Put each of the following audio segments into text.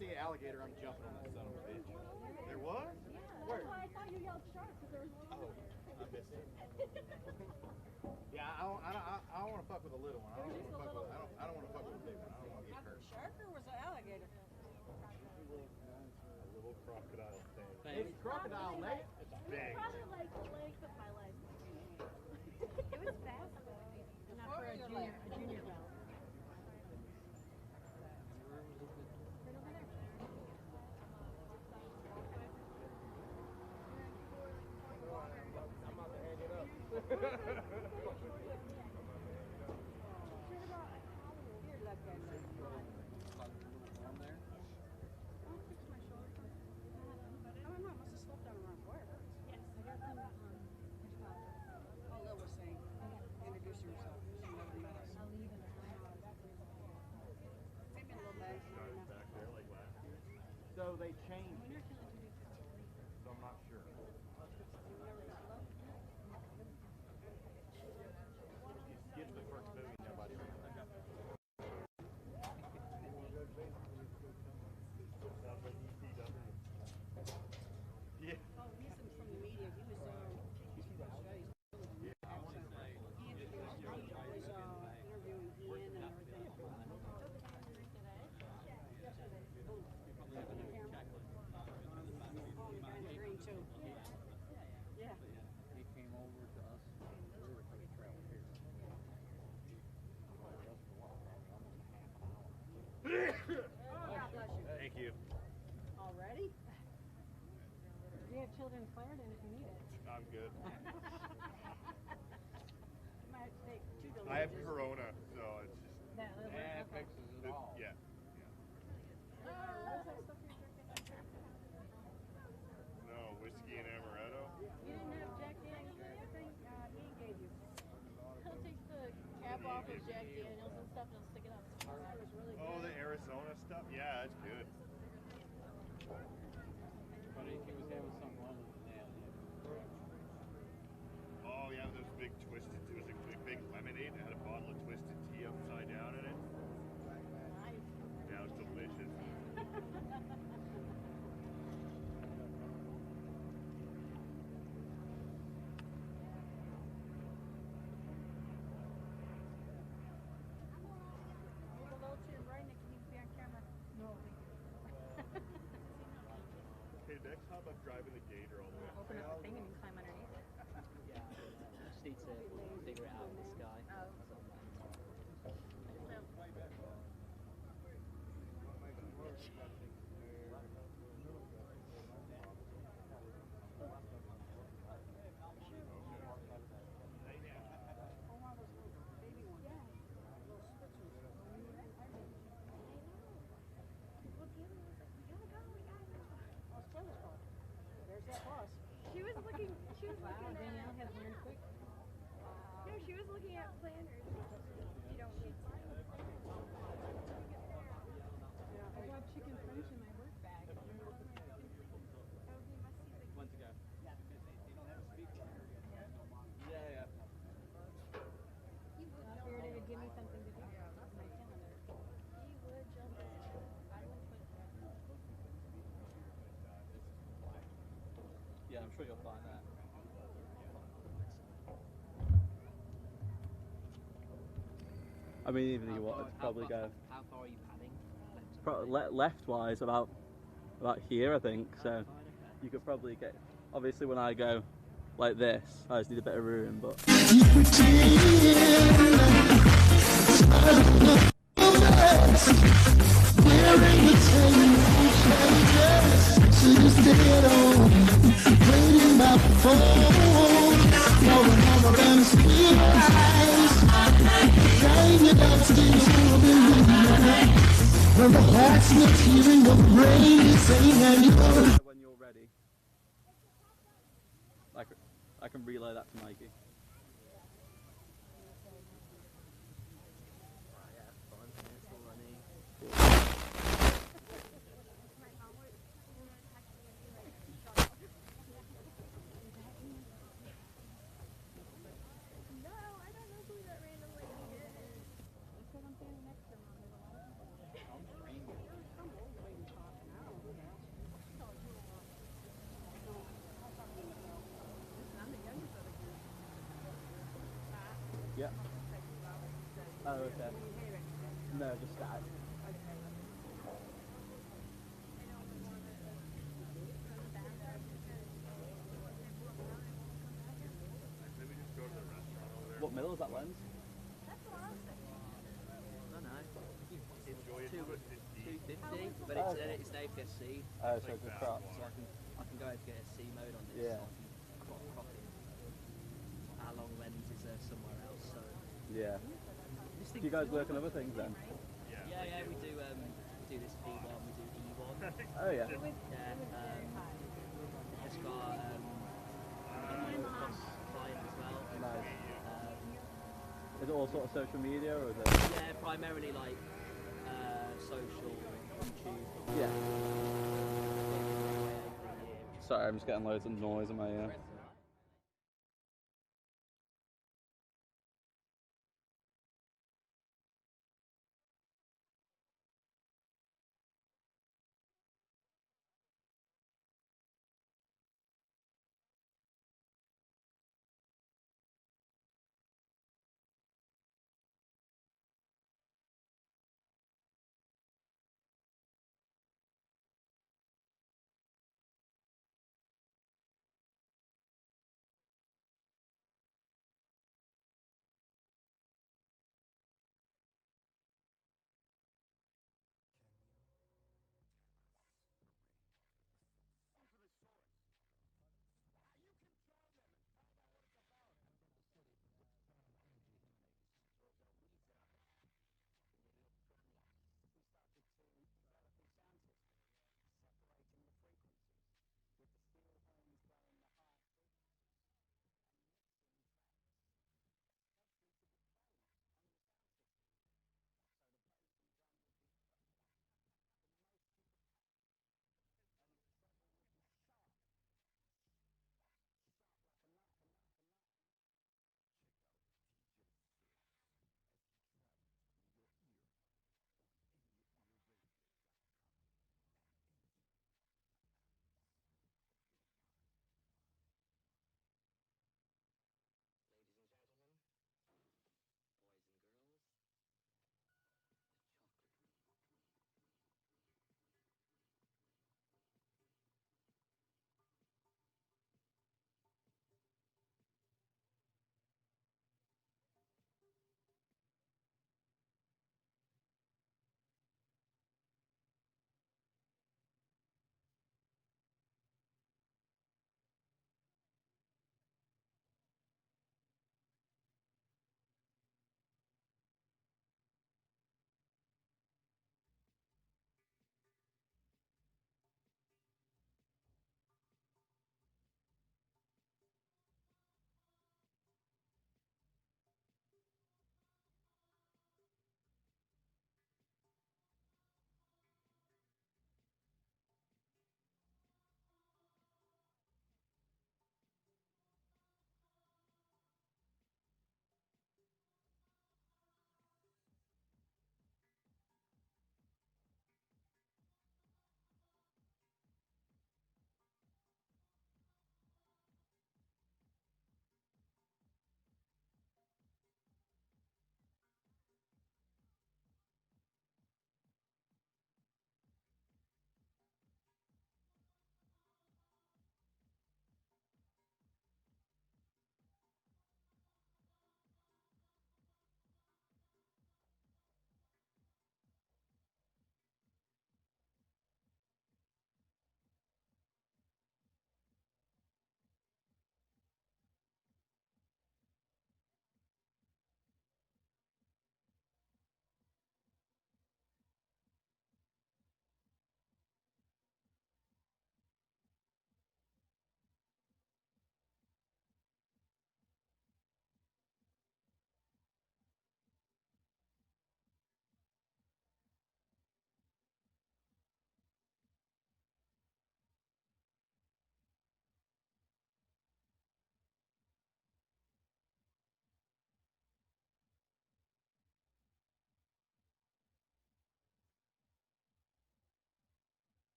see an alligator, I'm jumping on that son of a bitch. There was? Yeah, that's why I thought you yelled shark, because there was two. Oh, I missed it. Yeah, I don't want to fuck with a little one. I don't want to fuck with a big one. I don't want to get hurt. Shark or was it alligator? A little crocodile thing. It's crocodile, mate. It's big. Probably like the length of my life. It was fast. Not for a junior belt. I'm about to hang it up. So they changed it. So I'm not sure. You skip the first movie, nobody will. Yeah. Oh, he's from the media. He was, Yeah, I want to say. he was interviewing Ian and everything. Yeah. He came over to us. We were taking trail here. Oh, God bless you. Thank you. Already? You have children's Claritin if you need it. I'm good. You might have to take 2 doses. I have Corona, so it's just. That little Yeah, it fixes it all. Yeah. No, whiskey and amaretto. You didn't have Jack Daniels or anything? Ian gave you. He'll take the cap off of Jack Daniels and stuff and he'll stick it up. That was really good. Oh, the Arizona stuff? Yeah, that's good. But he was having some wrong with that. Oh, yeah, those big twisted. It was a big lemonade that had a bottle of twisted tea upside down in it. Nice. Yeah, it was delicious. Move a little to your right, Nick. You need to be on camera. No, Okay, next time I'm driving the gator all the way. Open up the thing and you climb underneath it. Yeah. Just need to figure it out in the sky. Oh. There's that boss. She was looking Wow, Danielle at, has learned quick. no, she was looking at planners. You don't need to. I got chicken French in my work bag. When to go? Yeah. I figured it would give me something to do on my calendar. He would jump in. I would put Yeah, I'm sure you'll find that. I mean, even if you wanted to probably go. How far are you padding? Left-wise, about here, I think. So you could probably get. Obviously, when I go like this, I just need a bit of room, but. When the heart's not hearing the rain saying and when you're ready, I can relay that to Mikey. no, I don't know who that random lady is. That's what I'm standing next to him on. There's a lot of people. Yeah. Oh, okay. No, just that. Maybe just go to the restaurant over there. What middle is that lens? I don't know. Enjoy it. Two, But it's deep. 250, but Oh, it's, okay. it's an APS-C, Oh, so like it's a fast crop. so I can go to get a C mode on this. Yeah. So I can crop it. Our long lens is somewhere else, so. Yeah. This Do you guys work on other things then? Yeah, we do this P1, we do E1. Oh yeah. Yeah, it's got client as well. Nice. Um, Is it all sort of social media or is it? yeah, primarily like social, YouTube. Yeah. Yeah. Sorry, I'm just getting loads of noise in my ear.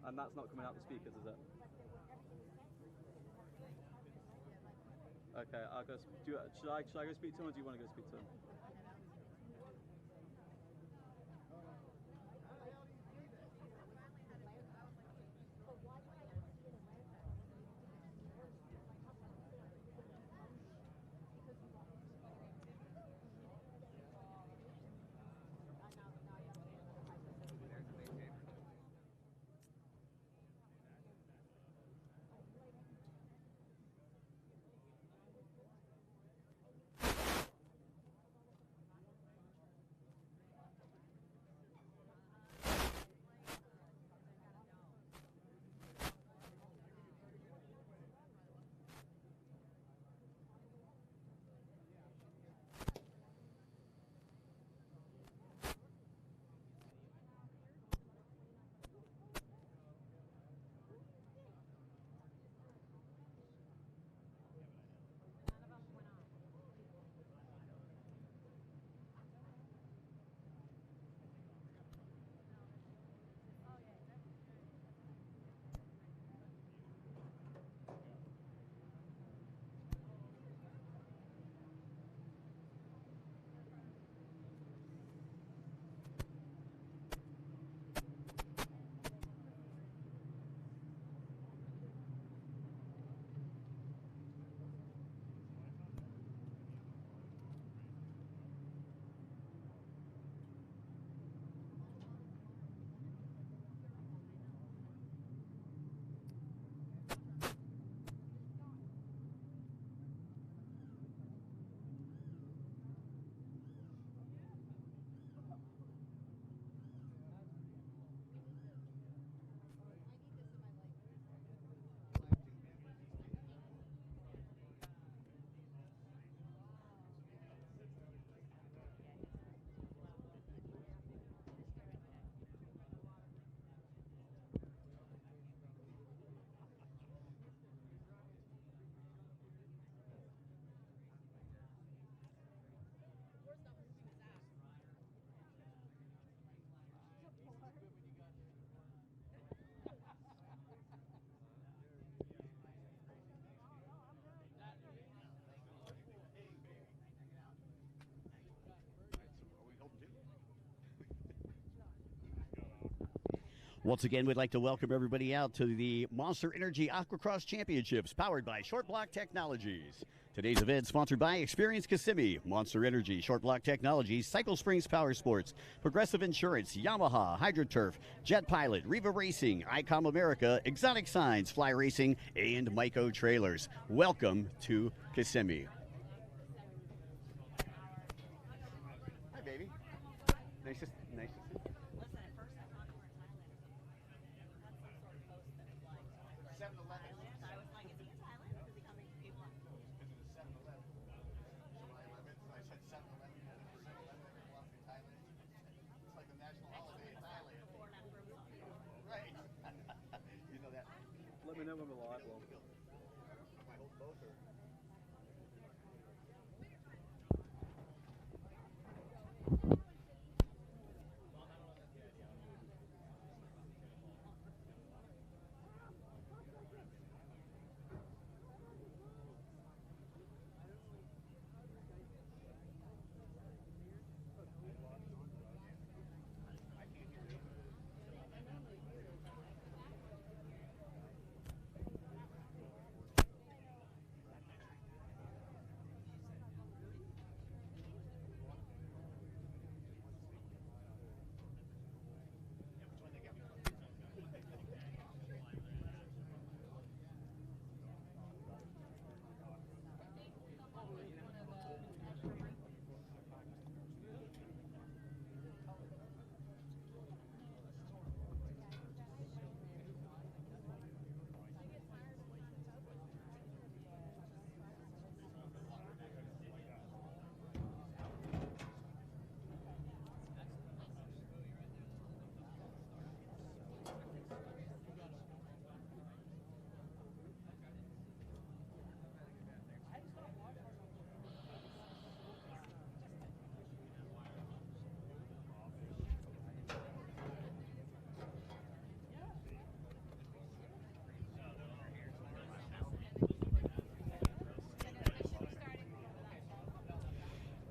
And that's not coming out the speakers, is it? Okay, I'll go. Should I go speak to him, or do you want to go speak to him? Once again, we'd like to welcome everybody out to the Monster Energy Aquacross Championships, powered by Short Block Technologies. Today's event sponsored by Experience Kissimmee, Monster Energy, Short Block Technologies, Cycle Springs Power Sports, Progressive Insurance, Yamaha, HydroTurf, Jet Pilot, Riva Racing, ICOM America, Exotic Signs, Fly Racing, and Myco Trailers. Welcome to Kissimmee. Hi, baby. Nice to see you. Listen, at first I thought you were in Thailand. Had some sort of post that was like 7-Eleven. Thailand. I was like, is he in Thailand? Is he coming? People like, Visit a 7-Eleven. July 11th, I said 7-Eleven. 7-Eleven, walk in Thailand. It's like the national holiday in Thailand. before and after was on you. Right. You know that. Let me know when we're live, Will. I hope both are.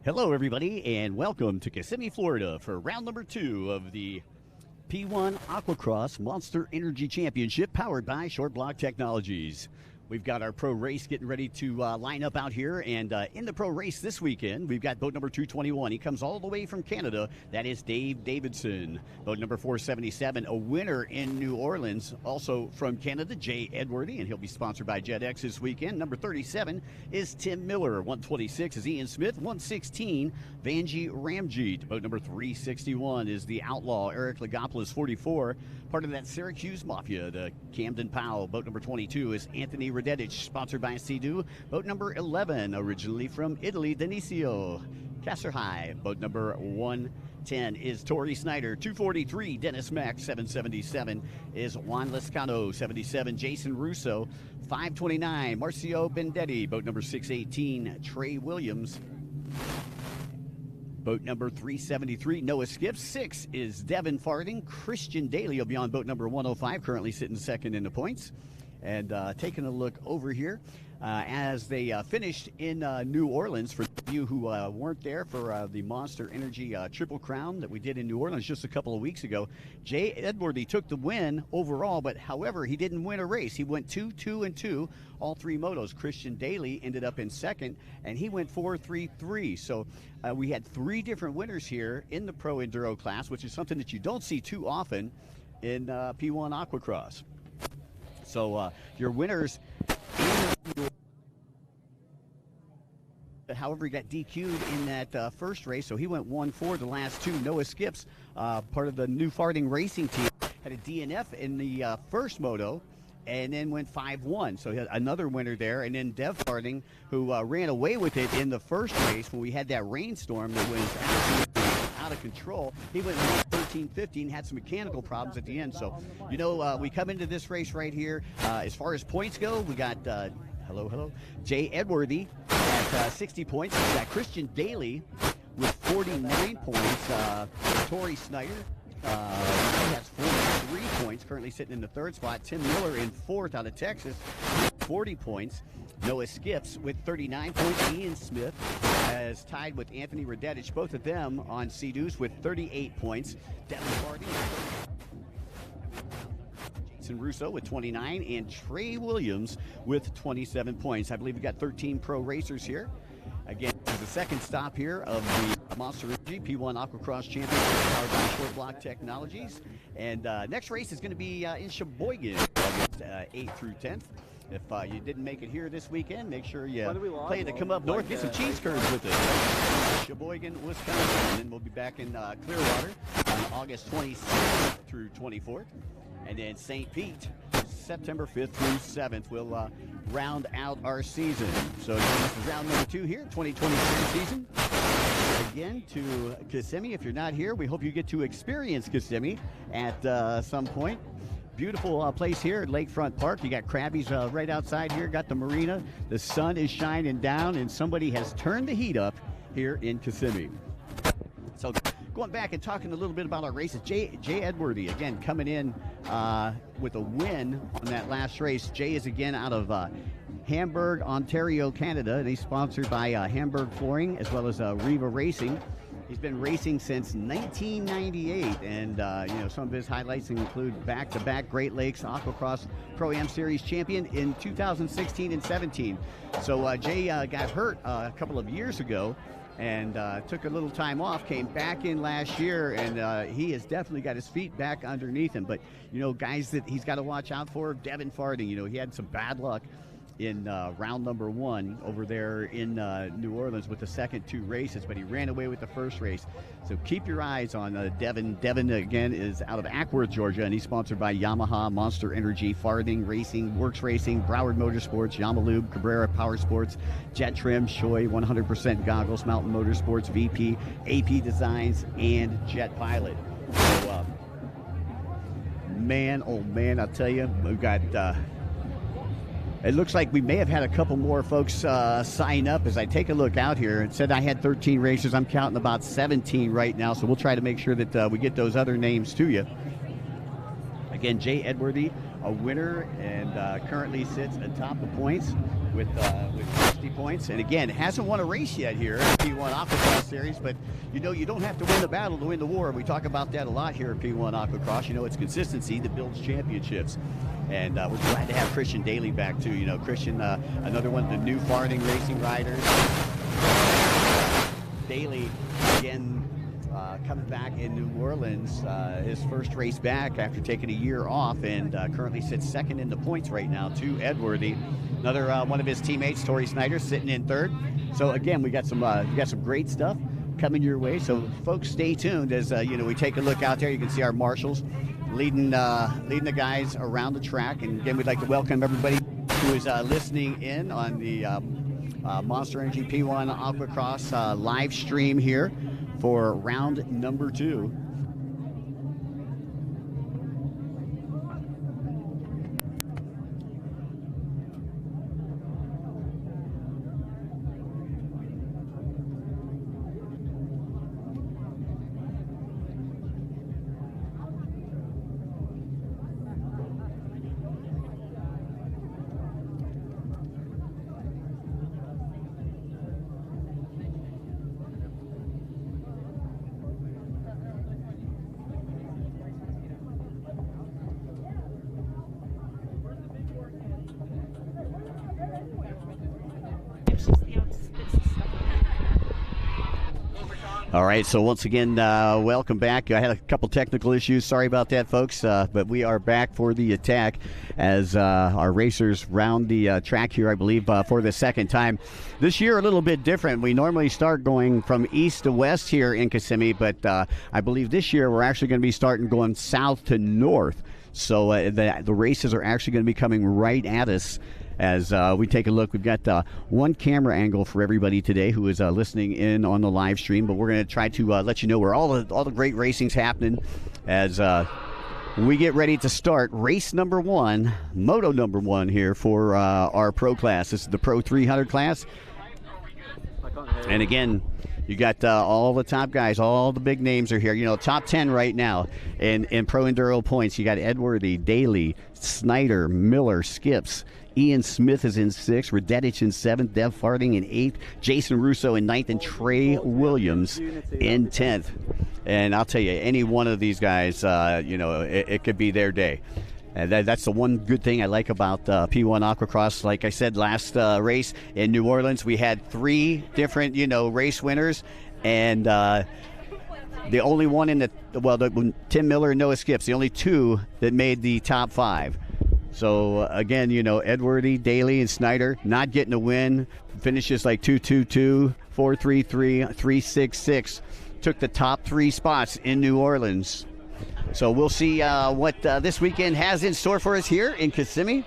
Hello, everybody, and welcome to Kissimmee, Florida for round number 2 of the P1 AquaCross Monster Energy Championship powered by Short Block Technologies. We've got our pro race getting ready to line up out here, and in the pro race this weekend, we've got boat number 221. He comes all the way from Canada. That is Dave Davidson. Boat number 477, a winner in New Orleans, also from Canada, Jay Edworthy, and he'll be sponsored by JetX this weekend. Number 37 is Tim Miller. 126 is Ian Smith. 116, Vanjie Ramjeet. Boat number 361 is the Outlaw, Eric Lagopoulos, 44, part of that Syracuse Mafia, the Camden Powell. Boat number 22 is Anthony Redetich, sponsored by Sea-Doo. Boat number 11, originally from Italy, Denisio Casserhigh. Boat number 110 is Tori Snyder. 243, Dennis Mack. 777 is Juan Lescano. 77, Jason Russo. 529, Marcio Bendetti. Boat number 618, Trey Williams. Boat number 373, Noah Skips. 6 is Devin Farthing. Christian Daly will be on boat number 105, currently sitting second in the points. And taking a look over here as they finished in New Orleans. For you who weren't there for the Monster Energy Triple Crown that we did in New Orleans just a couple of weeks ago, Jay Edworthy took the win overall, but however, he didn't win a race. He went 2, 2, and 2, all 3 motos. Christian Daly ended up in second, and he went 4, 3, 3. So we had 3 different winners here in the Pro Enduro class, which is something that you don't see too often in P1 AquaCross. So your winners, however, he got DQ'd in that first race, so he went 1-4 the last 2. Noah Skips, part of the New Farthing Racing team, had a DNF in the first moto and then went 5-1. So he had another winner there. And then Dev Farthing, who ran away with it in the first race when we had that rainstorm that was out of control. He went 13-15, had some mechanical problems at the end. So, you know, we come into this race right here. As far as points go, we got, hello, Jay Edworthy at 60 points. We got Christian Daly with 49 points. Tori Snyder has 43 points, currently sitting in the 3rd spot. Tim Miller in 4th out of Texas, 40 points. Noah Skips with 39 points. Ian Smith has tied with Anthony Redetich, both of them on Sea-Doos with 38 points. Devin Farthing, Jason Russo with 29, and Trey Williams with 27 points. I believe we got 13 pro racers here. Again, this is the second stop here of the Monster Energy P1 AquaCross Championship powered by Short Block Technologies. And next race is going to be in Sheboygan, August 8th through 10th. If you didn't make it here this weekend, make sure you plan to come up north, get some cheese curds with us. Sheboygan, Wisconsin, and then we'll be back in Clearwater on August 26th through 24th. And then St. Pete, September 5th through 7th, will round out our season. So this is round number 2 here, 2023 season. Again, to Kissimmee, if you're not here, we hope you get to experience Kissimmee at some point. Beautiful place here at Lakefront Park. You got Krabby's right outside here, got the marina. The sun is shining down, and somebody has turned the heat up here in Kissimmee. So going back and talking a little bit about our races, Jay Edworthy, again, coming in with a win on that last race. Jay is again out of Hamburg, Ontario, Canada, and he's sponsored by Hamburg Flooring as well as Riva Racing. He's been racing since 1998, and you know, some of his highlights include back-to-back Great Lakes AquaCross Pro-Am Series champion in 2016 and 17. So Jay got hurt a couple of years ago and took a little time off, came back in last year, and he has definitely got his feet back underneath him. But, you know, guys that he's got to watch out for, Devin Farthing, you know, he had some bad luck in round number 1 over there in New Orleans with the second 2 races, but he ran away with the first race. So keep your eyes on Devin. Devin, again, is out of Ackworth, Georgia, and he's sponsored by Yamaha, Monster Energy, Farthing Racing, Works Racing, Broward Motorsports, Yamalube, Cabrera Power Sports, Jet Trim, Shoei 100% Goggles, Mountain Motorsports, VP, AP Designs, and Jet Pilot. So, man, oh man, I'll tell you, we've got... it looks like we may have had a couple more folks sign up as I take a look out here. It said I had 13 racers. I'm counting about 17 right now, so we'll try to make sure that we get those other names to you. Again, Jay Edworthy, a winner, and currently sits atop the points with 60 points. And again, hasn't won a race yet here at P1 Aquacross Series, but you know you don't have to win the battle to win the war. We talk about that a lot here at P1 Aquacross. You know, it's consistency that builds championships. And we're glad to have Christian Daly back too. You know, Christian, another one of the new farthing racing riders. Daly, again, coming back in New Orleans, his first race back after taking a year off, and currently sits second in the points right now to Edworthy. Another one of his teammates, Tori Snyder, sitting in third. So again, we got some great stuff coming your way. So folks, stay tuned as we take a look out there. You can see our marshals leading the guys around the track. And again, we'd like to welcome everybody who is listening in on the Monster Energy P1 Aquacross live stream here for round number 2. All right, so once again, welcome back. I had a couple technical issues. Sorry about that, folks, but we are back for the attack as our racers round the track here, I believe, for the second time. This year, a little bit different. We normally start going from east to west here in Kissimmee, but I believe this year we're actually going to be starting going south to north. So the races are actually going to be coming right at us. As we take a look, we've got one camera angle for everybody today who is listening in on the live stream, but we're going to try to let you know where all the great racing's happening as we get ready to start race number 1, moto number 1 here for our pro class. This is the Pro 300 class. And again, you got all the top guys, all the big names are here. You know, top 10 right now in Pro Enduro points. You got Edworthy, Daly, Snyder, Miller, Skips. Ian Smith is in 6th, Radetich in 7th, Dev Farthing in 8th, Jason Russo in 9th, and Trey Williams in 10th. And I'll tell you, any one of these guys, it could be their day. And that's the one good thing I like about P1 Aquacross. Like I said, last race in New Orleans, we had 3 different, race winners. And the only one Tim Miller and Noah Skips, the only 2 that made the top 5. So, again, Edworthy, Daly, and Snyder not getting a win. Finishes like 2-2-2, 4-3-3, 3-6-6. Took the top 3 spots in New Orleans. So we'll see what this weekend has in store for us here in Kissimmee.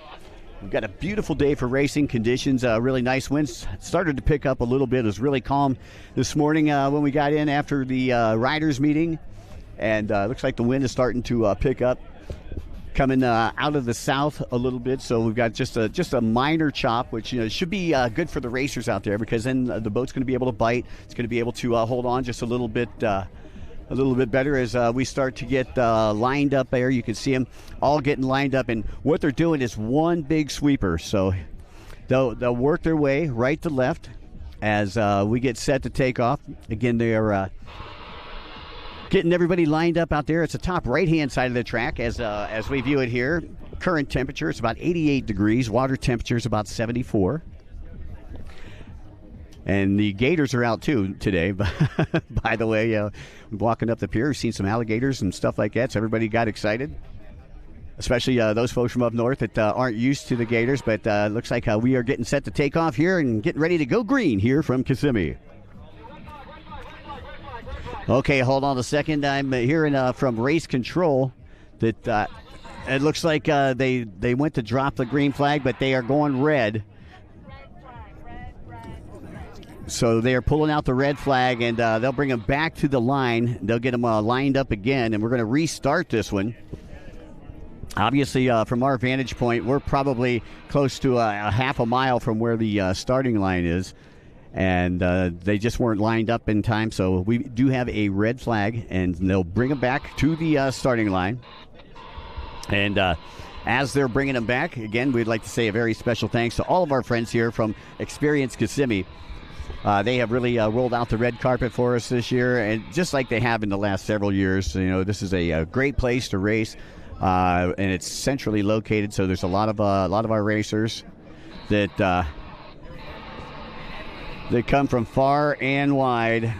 We've got a beautiful day for racing conditions. Really nice winds. Started to pick up a little bit. It was really calm this morning when we got in after the riders meeting. And looks like the wind is starting to pick up. Coming out of the south a little bit, so we've got just a minor chop, which should be good for the racers out there, because then the boat's going to be able to bite. It's going to be able to hold on just a little bit better as we start to get lined up there. You can see them all getting lined up, and what they're doing is one big sweeper. So they'll work their way right to left as we get set to take off. Again, they are getting everybody lined up out there. It's the top right-hand side of the track as we view it here. Current temperature is about 88 degrees. Water temperature is about 74. And the gators are out, too, today. By the way, walking up the pier, we've seen some alligators and stuff like that, so everybody got excited. Especially those folks from up north that aren't used to the gators. But looks like we are getting set to take off here and getting ready to go green here from Kissimmee. Okay, hold on a second. I'm hearing from race control that it looks like they went to drop the green flag, but they are going red. So they are pulling out the red flag, and they'll bring them back to the line. They'll get them lined up again, and we're going to restart this one. Obviously, from our vantage point, we're probably close to a half a mile from where the starting line is. And they just weren't lined up in time, so we do have a red flag, and they'll bring them back to the starting line. And as they're bringing them back, again, we'd like to say a very special thanks to all of our friends here from Experience Kissimmee. They have really rolled out the red carpet for us this year, and just like they have in the last several years. You know, this is a great place to race, and it's centrally located, so there's a lot of our racers that come from far and wide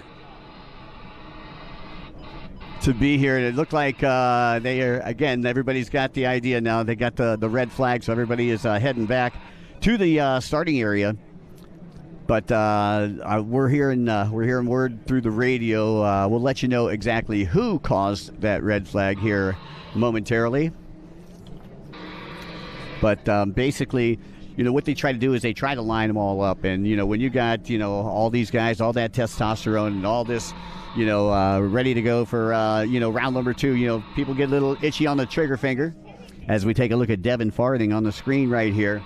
to be here. And it looked like they are, again, everybody's got the idea now. They got the red flag, so everybody is heading back to the starting area. But we're hearing word through the radio. We'll let you know exactly who caused that red flag here momentarily. But basically, you know, what they try to do is they try to line them all up. And, you know, when you got, you know, all these guys, all that testosterone and all this, you know, ready to go for, you know, round number 2, you know, people get a little itchy on the trigger finger as we take a look at Devin Farthing on the screen right here.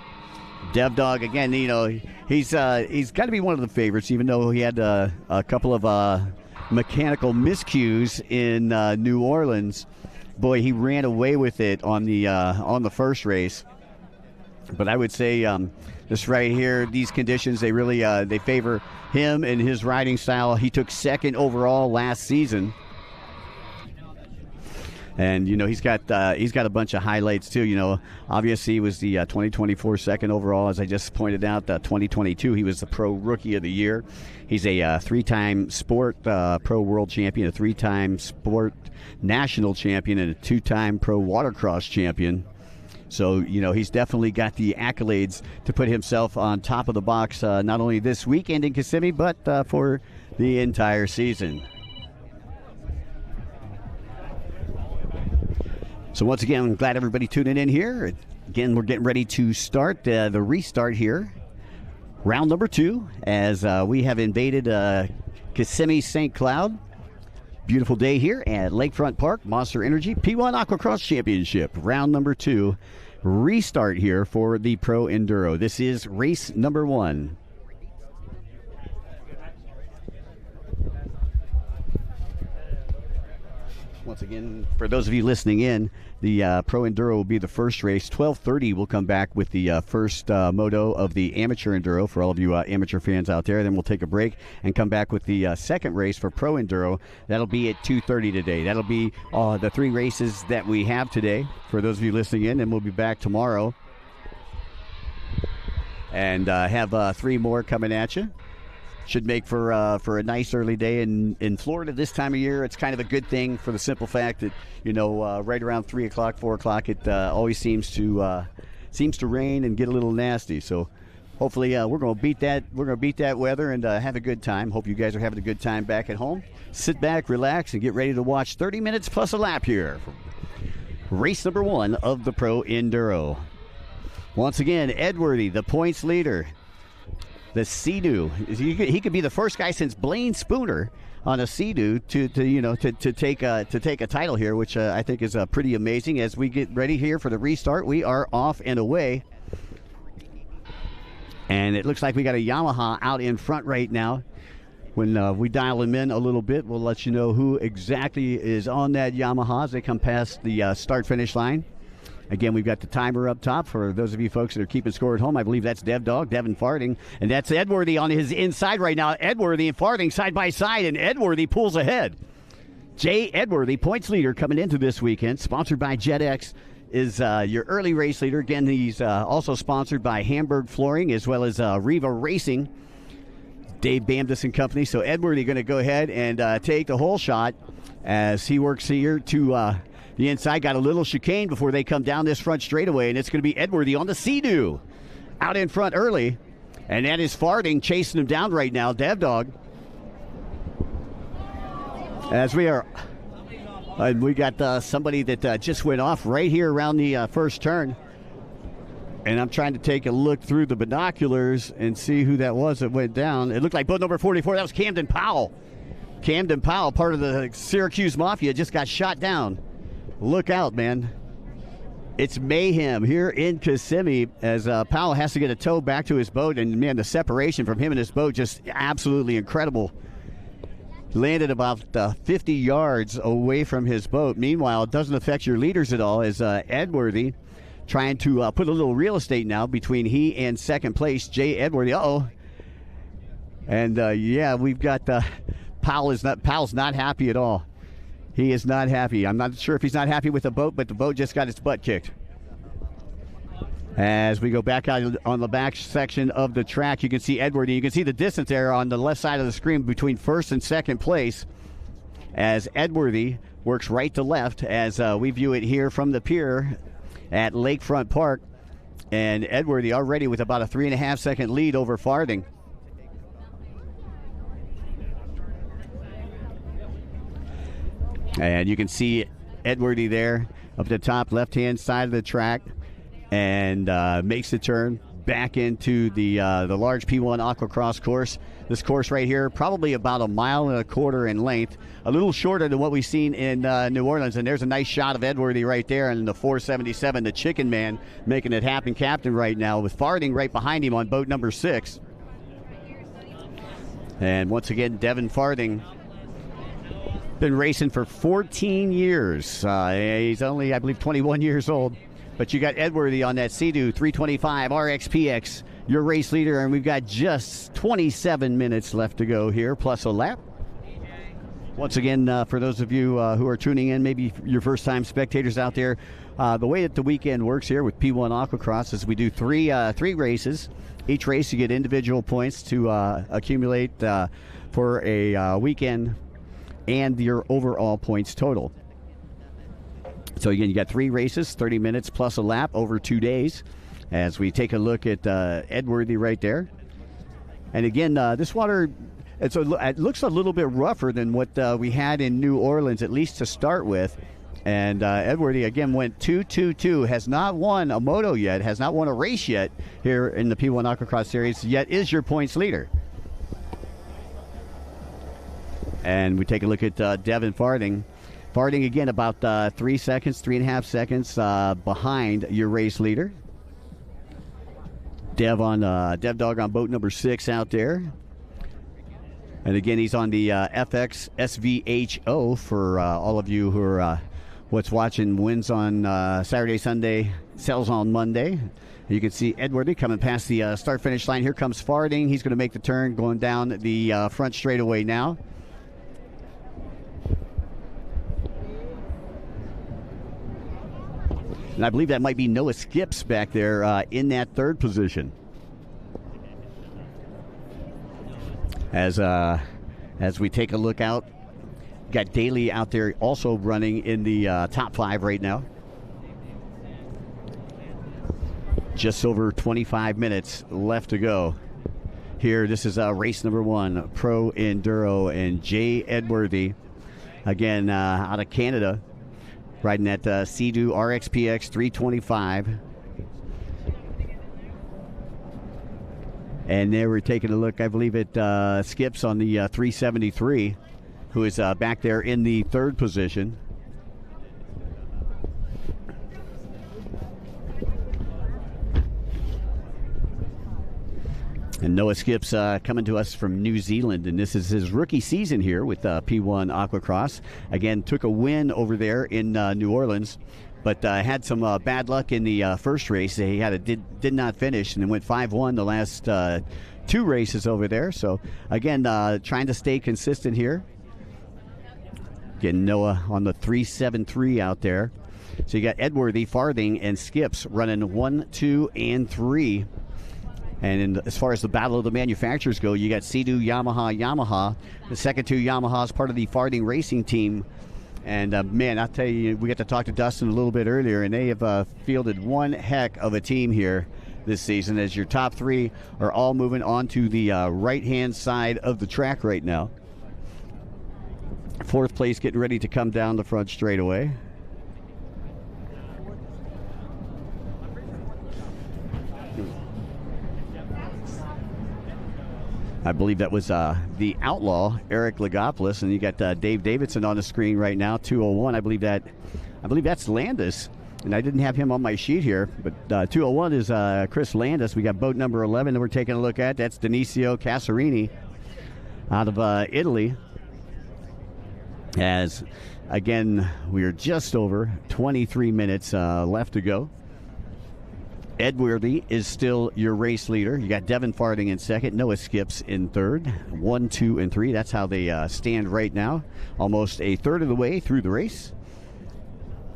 Dev Dog, again, you know, he's got to be one of the favorites, even though he had a couple of mechanical miscues in New Orleans. Boy, he ran away with it on the first race. But I would say this right here, these conditions, they really they favor him and his riding style. He took second overall last season. And, you know, he's got a bunch of highlights, too. You know, obviously he was the 2024 second overall, as I just pointed out. 2022, he was the Pro Rookie of the Year. He's a 3-time Sport Pro World Champion, a 3-time Sport National Champion, and a 2-time Pro Watercross Champion. So, you know, he's definitely got the accolades to put himself on top of the box, not only this weekend in Kissimmee, but for the entire season. So once again, I'm glad everybody tuning in here. Again, we're getting ready to start the restart here. Round number 2, as we have invaded Kissimmee St. Cloud. Beautiful day here at Lakefront Park, Monster Energy P1 Aquacross Championship. Round number 2, restart here for the Pro Enduro. This is race number 1. Once again, for those of you listening in, the Pro Enduro will be the first race. 12:30 will come back with the first moto of the Amateur Enduro for all of you amateur fans out there. Then we'll take a break and come back with the second race for Pro Enduro. That'll be at 2:30 today. That'll be the 3 races that we have today for those of you listening in, and we'll be back tomorrow and have 3 more coming at you. Should make for a nice early day in Florida this time of year. It's kind of a good thing for the simple fact that, you know, right around 3 o'clock, 4 o'clock, it always seems to rain and get a little nasty. So hopefully we're going to beat that. We're going to beat that weather and have a good time. Hope you guys are having a good time back at home. Sit back, relax, and get ready to watch 30 minutes plus a lap here. Race number 1 of the Pro Enduro. Once again, Edworthy, the points leader. The Sea-Doo. He could be the first guy since Blaine Spooner on a Sea-Doo to take a title here, which I think is pretty amazing. As we get ready here for the restart, we are off and away. And it looks like we got a Yamaha out in front right now. When we dial him in a little bit, we'll let you know who exactly is on that Yamaha as they come past the start-finish line. Again, we've got the timer up top for those of you folks that are keeping score at home. I believe that's Dev Dog, Devin Farthing, and that's Edworthy on his inside right now. Edworthy and Farthing side by side, and Edworthy pulls ahead. Jay Edworthy, points leader coming into this weekend, sponsored by JetX, is your early race leader. Again, he's also sponsored by Hamburg Flooring as well as Riva Racing, Dave Bamdis and company. So Edworthy going to go ahead and take the whole shot as he works here to the inside. Got a little chicane before they come down this front straightaway, and it's going to be Edworthy on the Sea-Doo out in front early. And that is Farthing chasing him down right now, Dev Dog. As we are, we got somebody that just went off right here around the first turn. And I'm trying to take a look through the binoculars and see who that was that went down. It looked like boat number 44. That was Camden Powell. Camden Powell, part of the Syracuse Mafia, just got shot down. Look out, man. It's mayhem here in Kissimmee as Powell has to get a tow back to his boat. And, man, the separation from him and his boat just absolutely incredible. Landed about 50 yards away from his boat. Meanwhile, it doesn't affect your leaders at all as Edworthy trying to put a little real estate now between he and second place, Jay Edwardy. Uh-oh. And, yeah, we've got Powell's not happy at all. He is not happy. I'm not sure if he's not happy with the boat, but the boat just got its butt kicked. As we go back out on the back section of the track, you can see Edwardy. You can see the distance there on the left side of the screen between first and second place, as Edwardy works right to left as we view it here from the pier at Lakefront Park. And Edwardy already with about a 3.5 second lead over Farthing. And you can see Edwardy there up at the top left-hand side of the track, and makes the turn back into the large P1 Aquacross course. This course right here, probably about 1.25 miles in length, a little shorter than what we've seen in New Orleans. And there's a nice shot of Edwardy right there, and the 477, the Chicken Man, making it happen, captain right now, with Farthing right behind him on boat number 6. And once again, Devin Farthing, been racing for 14 years. He's only, I believe, 21 years old. But you got Edwardy on that Sea-Doo 325 RXPX, your race leader, and we've got just 27 minutes left to go here, plus a lap. Once again, for those of you who are tuning in, maybe your first-time spectators out there, the way that the weekend works here with P1 Aquacross is we do three races. Each race you get individual points to accumulate for a weekend and your overall points total. So again, you got 3 races, 30 minutes plus a lap over 2 days, as we take a look at Edwardy right there. And again, this water, it looks a little bit rougher than what we had in New Orleans, at least to start with. And Edwardy, again, went 2-2-2, has not won a moto yet, has not won a race yet here in the P1 Aquacross Series, yet is your points leader. And we take a look at Devin Farthing. Farthing, again, about 3.5 seconds behind your race leader. Dev Dog on boat number 6 out there. And again, he's on the FX SVHO for all of you who are watching wins on Saturday, Sunday, sells on Monday. You can see Edwardy coming past the start-finish line. Here comes Farthing. He's going to make the turn going down the front straightaway now. And I believe that might be Noah Skips back there in that 3rd position. As we take a look out, got Daly out there also running in the top 5 right now. Just over 25 minutes left to go. Here, this is race number 1, Pro Enduro, and Jay Edwardy, again, out of Canada, riding that Sea-Doo RXPX 325. And there we're taking a look, I believe, at Skips on the 373, who is back there in the 3rd position. And Noah Skips coming to us from New Zealand, and this is his rookie season here with P1 Aquacross. Again, took a win over there in New Orleans, but had some bad luck in the first race. He did not finish, and then went 5-1 the last 2 races over there. So again, trying to stay consistent here. Getting Noah on the 373 out there. So you got Edwardy, Farthing, and Skips running 1, 2, and 3. And as far as the battle of the manufacturers go, you got Sea-Doo, Yamaha. The second 2 Yamahas, part of the Farthing Racing team. And, man, I'll tell you, we got to talk to Dustin a little bit earlier, and they have fielded one heck of a team here this season, as your top 3 are all moving on to the right-hand side of the track right now. 4th place getting ready to come down the front straightaway. I believe that was the outlaw, Eric Lagopoulos, and you got Dave Davidson on the screen right now, 201. I believe that's Landis, and I didn't have him on my sheet here, but 201 is Chris Landis. We got boat number 11 that we're taking a look at. That's Denisio Casarini out of Italy. As, again, we are just over 23 minutes left to go. Edworthy is still your race leader. You got Devin Farthing in second, Noah Skips in third. 1, 2, and 3. That's how they stand right now. Almost a third of the way through the race.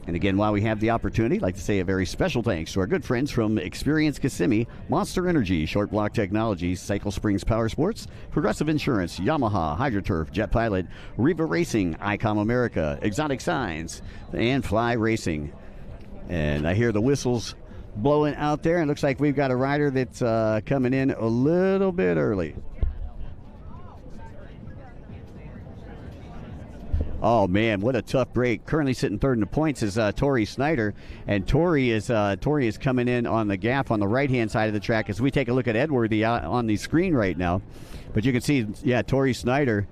And again, while we have the opportunity, I'd like to say a very special thanks to our good friends from Experience Kissimmee, Monster Energy, Short Block Technologies, Cycle Springs Power Sports, Progressive Insurance, Yamaha, HydroTurf, Jet Pilot, Riva Racing, ICOM America, Exotic Signs, and Fly Racing. And I hear the whistles blowing out there, and it looks like we've got a rider that's coming in a little bit early. Oh man, what a tough break! Currently sitting third in the points is Tori Snyder, and Tori is coming in on the gap on the right-hand side of the track as we take a look at Edworthy out on the screen right now. But you can see, yeah, Tori Snyder.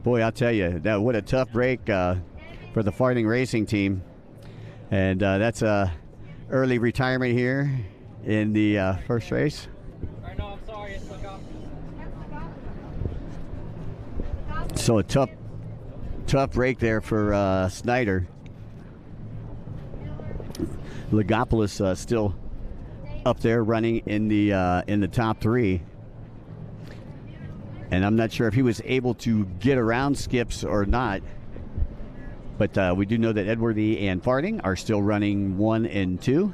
Boy, I'll tell you, what a tough break for the Farthing Racing team, and that's early retirement here in the first race. So a tough break there for Snyder. Logopoulos still up there running in the top 3. And I'm not sure if he was able to get around Skips or not. But we do know that Edworthy and Farthing are still running 1 and 2.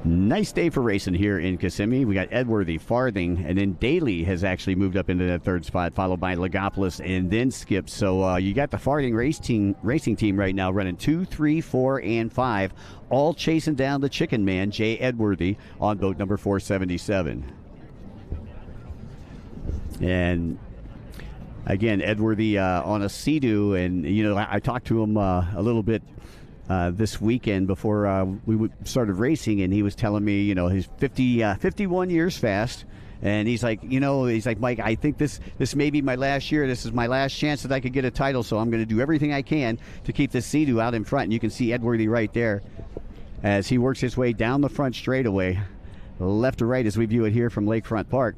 Nice day for racing here in Kissimmee. We got Edworthy, Farthing, and then Daly has actually moved up into that third spot, followed by Logopoulos and then Skip. So you got the Farthing racing team right now running 2, 3, 4, and 5, all chasing down the chicken man, Jay Edworthy, on boat number 477. And again, Edworthy on a Sea-Doo, and I talked to him a little bit this weekend before we started racing, and he was telling me, he's 51 years fast, and he's like, Mike, I think this may be my last year. This is my last chance that I could get a title, so I'm going to do everything I can to keep this Sea-Doo out in front. And you can see Edworthy right there as he works his way down the front straightaway, left to right as we view it here from Lakefront Park.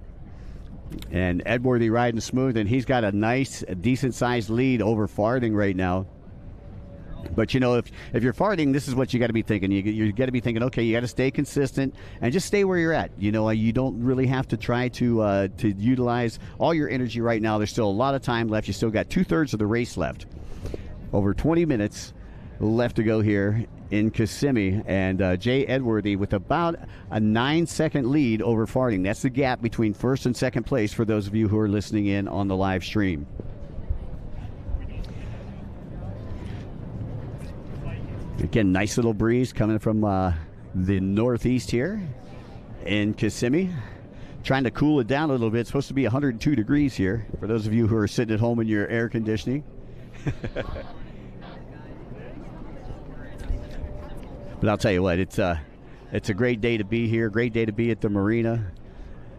And Edworthy riding smooth, and he's got a nice, decent-sized lead over Farthing right now. But, if you're Farthing, this is what you got to be thinking. You got to be thinking, okay, you got to stay consistent and just stay where you're at. You don't really have to try to utilize all your energy right now. There's still a lot of time left. You still got 2/3 of the race left. Over 20 minutes left to go here in Kissimmee. And Jay Edworthy with about a 9-second lead over Farthing. That's the gap between first and second place for those of you who are listening in on the live stream. Again, nice little breeze coming from the northeast here in Kissimmee. Trying to cool it down a little bit. It's supposed to be 102 degrees here for those of you who are sitting at home in your air conditioning. But I'll tell you what, it's a great day to be here. Great day to be at the marina.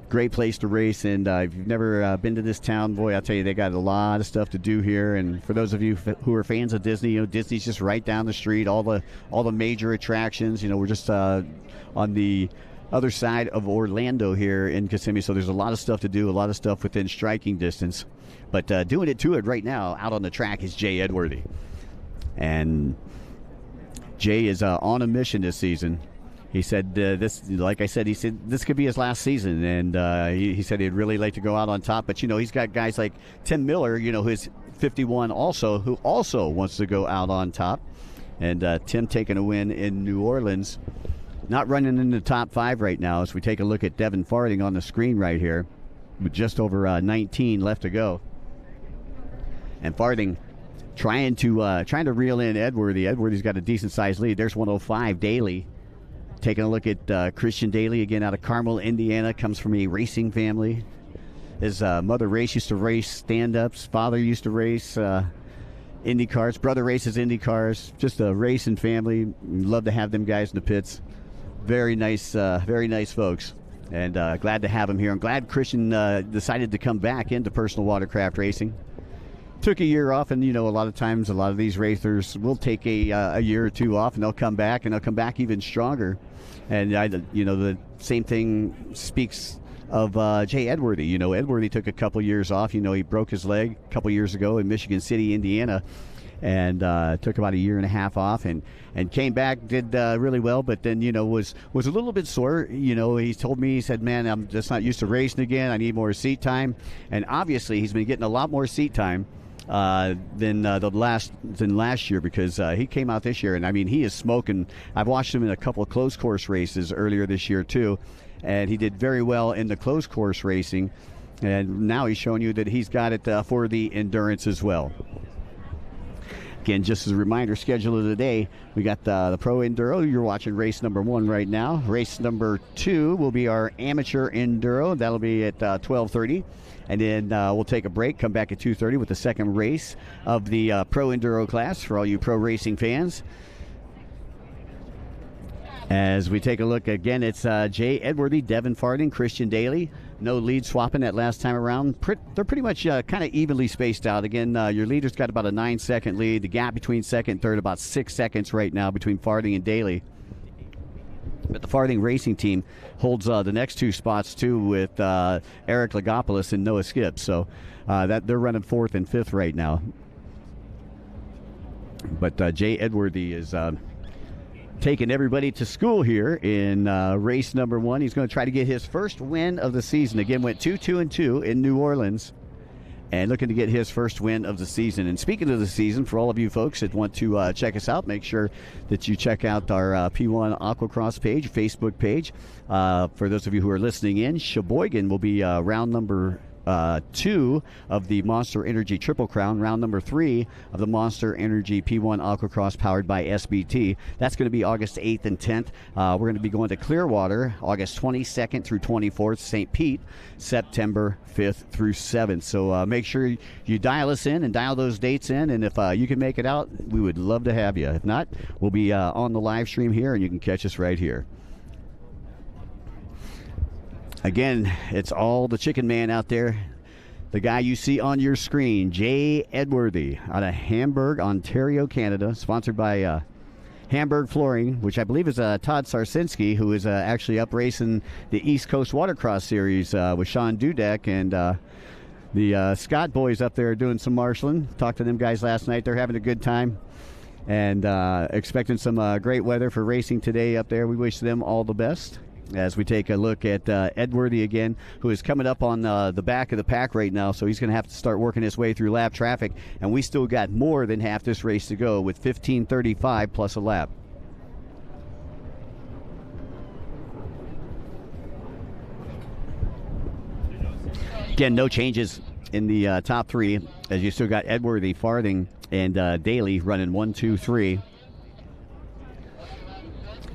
Great place to race, and if you've never been to this town, boy, I'll tell you, they got a lot of stuff to do here. And for those of you who are fans of Disney, Disney's just right down the street. All the major attractions. We're just on the other side of Orlando here in Kissimmee, so there's a lot of stuff to do, a lot of stuff within striking distance. But doing it to it right now out on the track is Jay Edworthy, and Jay is on a mission this season. He said this could be his last season, and he said he'd really like to go out on top. But he's got guys like Tim Miller, who's 51 also, who also wants to go out on top. And Tim taking a win in New Orleans, not running in the top 5 right now. As we take a look at Devin Farthing on the screen right here, with just over 19 left to go, and Farthing trying to reel in Edworthy. Edworthy's got a decent sized lead. There's 105 Daly. Taking a look at Christian Daly, again out of Carmel, Indiana, comes from a racing family. His mother used to race stand-ups. Father used to race Indy cars. Brother races Indy cars. Just a racing family. Love to have them guys in the pits. Very nice folks. And glad to have him here. I'm glad Christian decided to come back into personal watercraft racing. Took a year off, and a lot of times a lot of these racers will take a year or two off, and they'll come back, and they'll come back even stronger. And the same thing speaks of Jay Edworthy. Edworthy took a couple years off. He broke his leg a couple years ago in Michigan City, Indiana, and took about a year and a half off, and came back, did really well, but then, was a little bit sore. He told me, he said, man, I'm just not used to racing again. I need more seat time. And obviously he's been getting a lot more seat time than last year, because he came out this year, and I mean, he is smoking. I've watched him in a couple of closed course races earlier this year too, and he did very well in the closed course racing, and now he's showing you that he's got it for the endurance as well. Again, just as a reminder, schedule of the day, we got the Pro Enduro. You're watching race number 1 right now. Race number 2 will be our Amateur Enduro. That'll be at 12:30. And then we'll take a break, come back at 2:30 with the second race of the Pro Enduro class for all you pro racing fans. As we take a look again, it's Jay Edworthy, Devin Farding, Christian Daly. No lead swapping that last time around. They're pretty much kind of evenly spaced out. Again, your leader's got about a 9-second lead. The gap between second and third about 6 seconds right now between Farding and Daly. But the Farding Racing team holds the next 2 spots too, with Eric Lagopoulos and Noah Skips. So that they're running 4th and 5th right now. But Jay Edworthy is taking everybody to school here in race number 1. He's going to try to get his first win of the season. Again, went 2-2-2 in New Orleans, and looking to get his first win of the season. And speaking of the season, for all of you folks that want to check us out, make sure that you check out our P1 Aquacross page, Facebook page. For those of you who are listening in, Sheboygan will be round number 2 of the Monster Energy Triple Crown, round number 3 of the Monster Energy P1 Aquacross powered by SBT. That's going to be August 8th and 10th. We're going to be going to Clearwater August 22nd through 24th, St. Pete September 5th through 7th. So make sure you dial us in and dial those dates in, and if you can make it out, we would love to have you. If not, we'll be on the live stream here, and you can catch us right here. Again, it's all the chicken man out there. The guy you see on your screen, Jay Edworthy, out of Hamburg, Ontario, Canada, sponsored by Hamburg Flooring, which I believe is Todd Sarsinski, who is actually up racing the East Coast Watercross Series with Sean Dudek, and the Scott boys up there doing some marshalling. Talked to them guys last night. They're having a good time, and expecting some great weather for racing today up there. We wish them all the best. As we take a look at Edworthy again, who is coming up on the back of the pack right now, so he's going to have to start working his way through lap traffic, and we still got more than half this race to go with 15:35 plus a lap. Again, no changes in the top 3, as you still got Edworthy, Farding, and Daly running 1, 2, 3.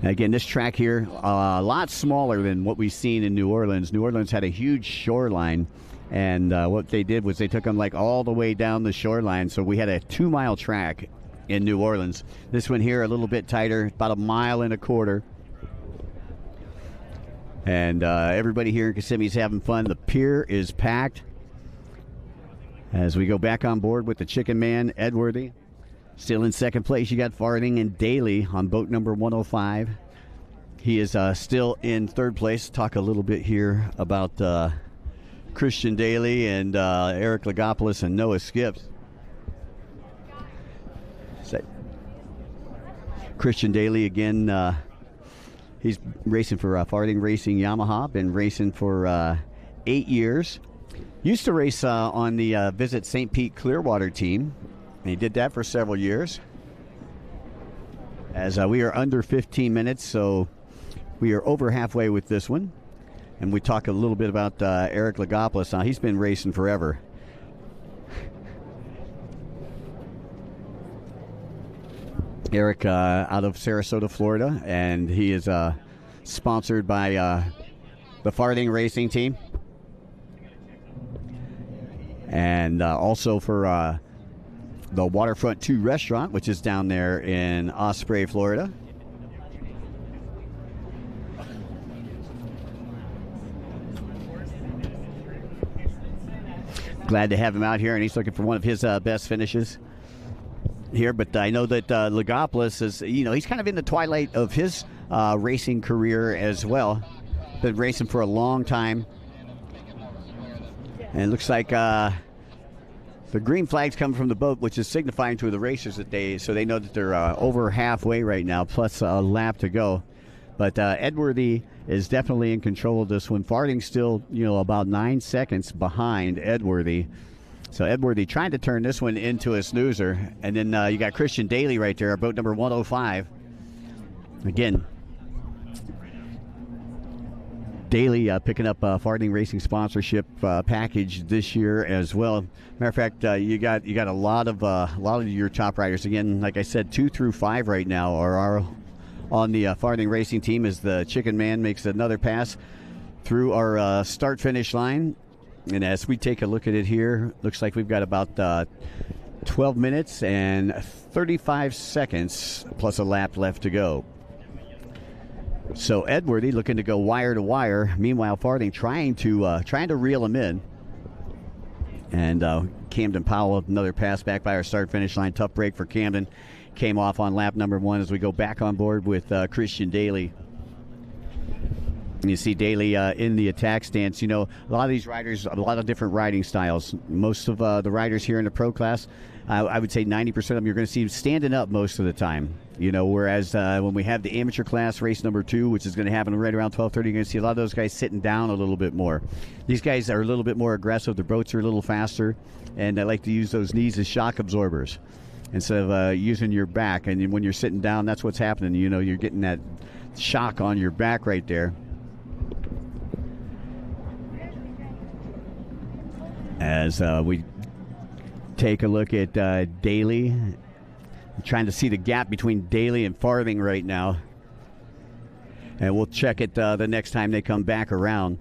Again, this track here, a lot smaller than what we've seen in New Orleans. New Orleans had a huge shoreline, and what they did was they took them like all the way down the shoreline. So we had a 2-mile track in New Orleans. This one here, a little bit tighter, about 1.25 miles. And everybody here in Kissimmee is having fun. The pier is packed. As we go back on board with the Chicken Man, Edworthy. Still in second place, you got Farding and Daly on boat number 105. He is still in third place. Talk a little bit here about Christian Daly and Eric Lagopoulos and Noah Skips. Christian Daly again, he's racing for Farding Racing Yamaha, been racing for 8 years. Used to race on the Visit St. Pete Clearwater team. And he did that for several years. As we are under 15 minutes, so we are over halfway with this one. And we talk a little bit about Eric Lagopoulos. Now, he's been racing forever. Eric out of Sarasota, Florida, and he is sponsored by the Farding Racing team. And also for the Waterfront 2 restaurant, which is down there in Osprey, Florida. Glad to have him out here, and he's looking for one of his best finishes here. But I know that Lagopoulos is, he's kind of in the twilight of his racing career as well. Been racing for a long time. And it looks like The green flag's coming from the boat, which is signifying to the racers that they know that they're over halfway right now, plus a lap to go. But Edworthy is definitely in control of this one. Farthing's still, about 9 seconds behind Edworthy. So Edworthy trying to turn this one into a snoozer. And then you got Christian Daly right there, boat number 105. Again, Daly picking up Farthing Racing sponsorship package this year as well. Matter of fact, you got a lot of your top riders. Again, like I said, 2 through 5 right now are on the Farthing Racing team as the Chicken Man makes another pass through our start-finish line. And as we take a look at it here, looks like we've got about 12 minutes and 35 seconds plus a lap left to go. So Edworthy looking to go wire to wire. Meanwhile, Farthing trying to reel him in. And Camden Powell, another pass back by our start-finish line. Tough break for Camden. Came off on lap number 1 as we go back on board with Christian Daly. You see Daly in the attack stance. A lot of these riders, a lot of different riding styles. Most of the riders here in the pro class, I would say 90% of them you're going to see standing up most of the time. Whereas when we have the amateur class race number 2, which is going to happen right around 12:30, you're going to see a lot of those guys sitting down a little bit more. These guys are a little bit more aggressive. Their boats are a little faster, and they like to use those knees as shock absorbers instead of using your back. And when you're sitting down, that's what's happening. You're getting that shock on your back right there. As we take a look at Daly, I'm trying to see the gap between Daly and Farthing right now. And we'll check it the next time they come back around.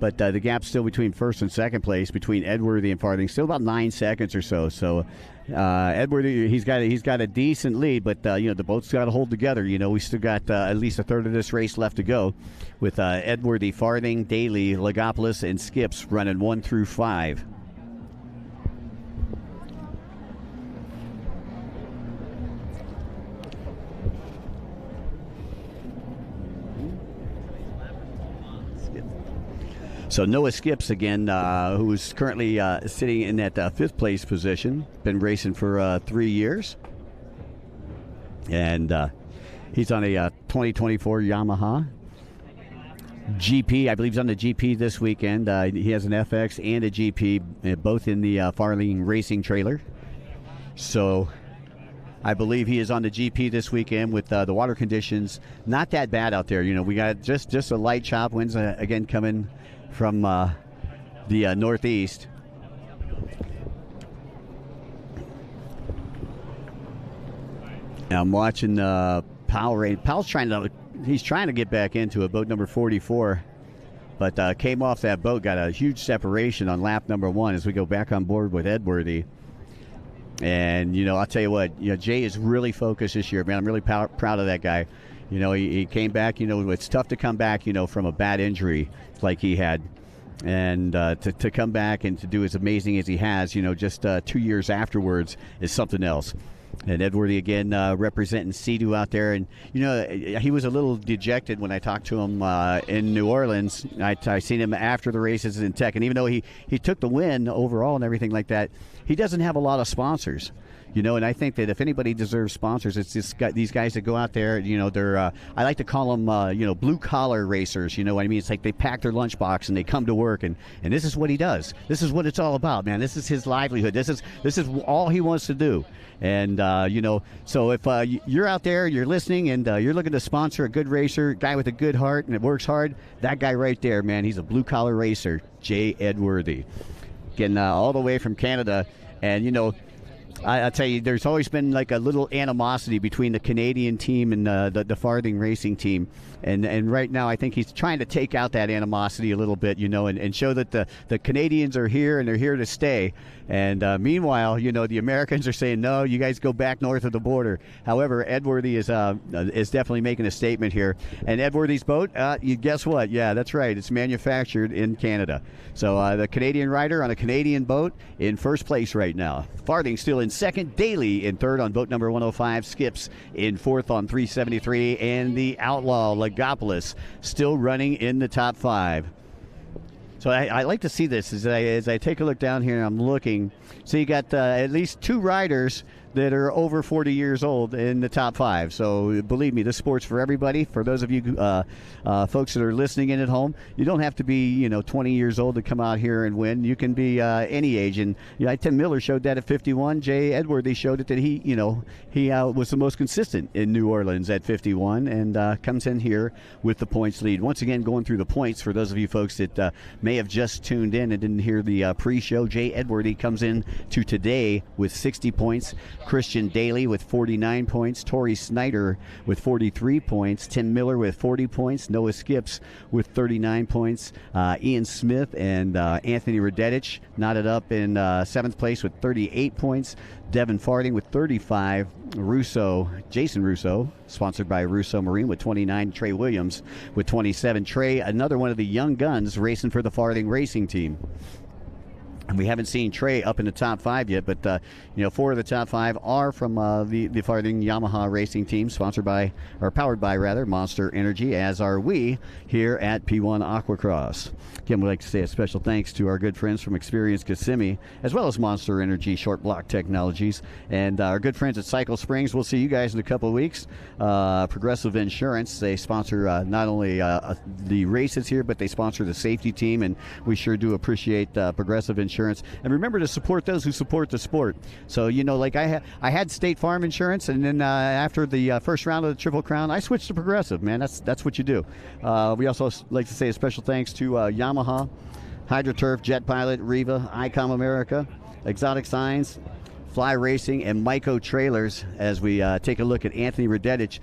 But the gap's still between first and second place, between Edworthy and Farthing, still about 9 seconds or so. So Edworthy, he's got a decent lead, but the boat's got to hold together. We still got at least a third of this race left to go, with Edworthy, Farthing, Daly, Logopoulos, and Skips running 1 through 5. So Noah Skips again, who is currently sitting in that 5th place position, been racing for 3 years. And he's on a 2024 Yamaha GP. I believe he's on the GP this weekend. He has an FX and a GP, both in the Farthing Racing trailer. So I believe he is on the GP this weekend with the water conditions not that bad out there. We got just a light chop winds again coming from the northeast. Now I'm watching Powell. Powell's trying to get back into it, boat number 44, but came off that boat, got a huge separation on lap number 1 as we go back on board with Edworthy. And I'll tell you what, Jay is really focused this year, man. I'm really proud of that guy. He came back. It's tough to come back, from a bad injury like he had. And to come back and to do as amazing as he has, just 2 years afterwards is something else. And Edworthy again representing Sea-Doo out there. And, he was a little dejected when I talked to him in New Orleans. I seen him after the races in Tech. And even though he took the win overall and everything like that, he doesn't have a lot of sponsors. And I think that if anybody deserves sponsors, it's these guys that go out there. They're I like to call them blue collar racers. You know what I mean? It's like they pack their lunchbox and they come to work, and this is what he does. This is what it's all about, man. This is his livelihood. This is all he wants to do. And so if you're out there, you're listening, and you're looking to sponsor a good racer, guy with a good heart and that works hard, that guy right there, man, he's a blue collar racer, Jay Edworthy, getting all the way from Canada. And I tell you, there's always been like a little animosity between the Canadian team and the Farthing Racing team. And right now, I think he's trying to take out that animosity a little bit, and show that the Canadians are here and they're here to stay. And meanwhile, the Americans are saying, no, you guys go back north of the border. However, Edworthy is definitely making a statement here. And Edworthy's boat, you guess what? Yeah, that's right. It's manufactured in Canada. So the Canadian rider on a Canadian boat in first place right now. Farthing still in second, Daly in third on boat number 105, Skips in fourth on 373, and the Outlaw Logopoulos still running in the top 5. So I like to see this as I take a look down here and I'm looking. So you got at least 2 riders that are over 40 years old in the top 5. So believe me, this sport's for everybody. For those of you folks that are listening in at home, you don't have to be 20 years old to come out here and win. You can be any age. And Tim Miller showed that at 51. Jay Edworthy showed it that he was the most consistent in New Orleans at 51 and comes in here with the points lead. Once again, going through the points for those of you folks that may have just tuned in and didn't hear the pre-show. Jay Edworthy comes in to today with 60 points. Christian Daly with 49 points. Tori Snyder with 43 points. Tim Miller with 40 points. Noah Skips with 39 points. Ian Smith and Anthony Radetich knotted up in 7th place with 38 points. Devin Farding with 35. Jason Russo, sponsored by Russo Marine, with 29. Trey Williams with 27. Trey, another one of the young guns racing for the Farding Racing Team. And we haven't seen Trey up in the top 5 yet, but 4 of the top 5 are from the Farding Yamaha Racing Team, powered by Monster Energy, as are we here at P1 Aquacross. Again, we'd like to say a special thanks to our good friends from Experience Kissimmee, as well as Monster Energy Short Block Technologies, and our good friends at Cycle Springs. We'll see you guys in a couple of weeks. Progressive Insurance, they sponsor not only the races here, but they sponsor the safety team, and we sure do appreciate Progressive Insurance. And remember to support those who support the sport. So, like I had State Farm Insurance, and then after the first round of the Triple Crown, I switched to Progressive, man. That's what you do. We also like to say a special thanks to Yamaha, HydroTurf, Jet Pilot, Riva, ICOM America, Exotic Signs, Fly Racing, and Myco Trailers as we take a look at Anthony Radetich.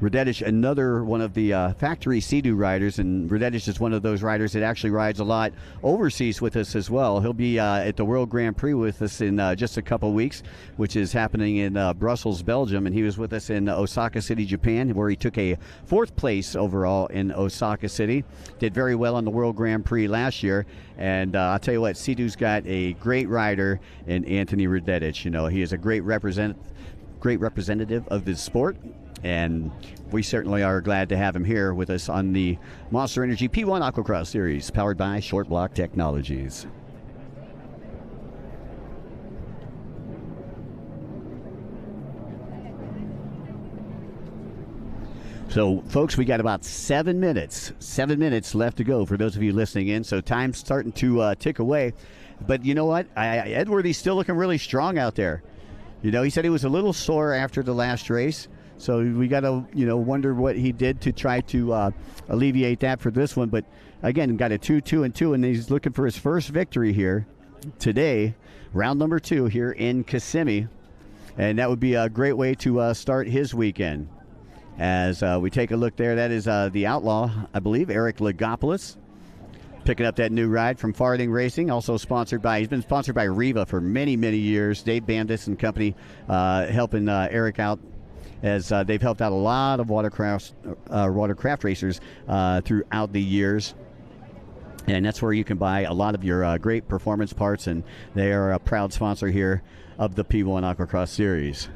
Radetich, another one of the factory Sea-Doo riders, and Radetich is one of those riders that actually rides a lot overseas with us as well. He'll be at the World Grand Prix with us in just a couple weeks, which is happening in Brussels, Belgium, and he was with us in Osaka City, Japan, where he took a 4th place overall in Osaka City. Did very well on the World Grand Prix last year, and I'll tell you what, Sea-Doo's got a great rider in Anthony Radetich. He is a great representative of the sport. And we certainly are glad to have him here with us on the Monster Energy P1 Aquacross Series, powered by Short Block Technologies. So, folks, we got about 7 minutes left to go for those of you listening in. So time's starting to tick away. But you know what? Edworthy's still looking really strong out there. He said he was a little sore after the last race. So we got to, wonder what he did to try to alleviate that for this one. But, again, got a 2-2-2, and he's looking for his first victory here today, round number 2 here in Kissimmee. And that would be a great way to start his weekend. As we take a look there, that is the Outlaw, I believe, Eric Lagopoulos, picking up that new ride from Farding Racing. He's been sponsored by Riva for many, many years. Dave Bandis and company helping Eric out, as they've helped out a lot of watercraft racers throughout the years. And that's where you can buy a lot of your great performance parts, and they are a proud sponsor here of the P1 Aquacross Series.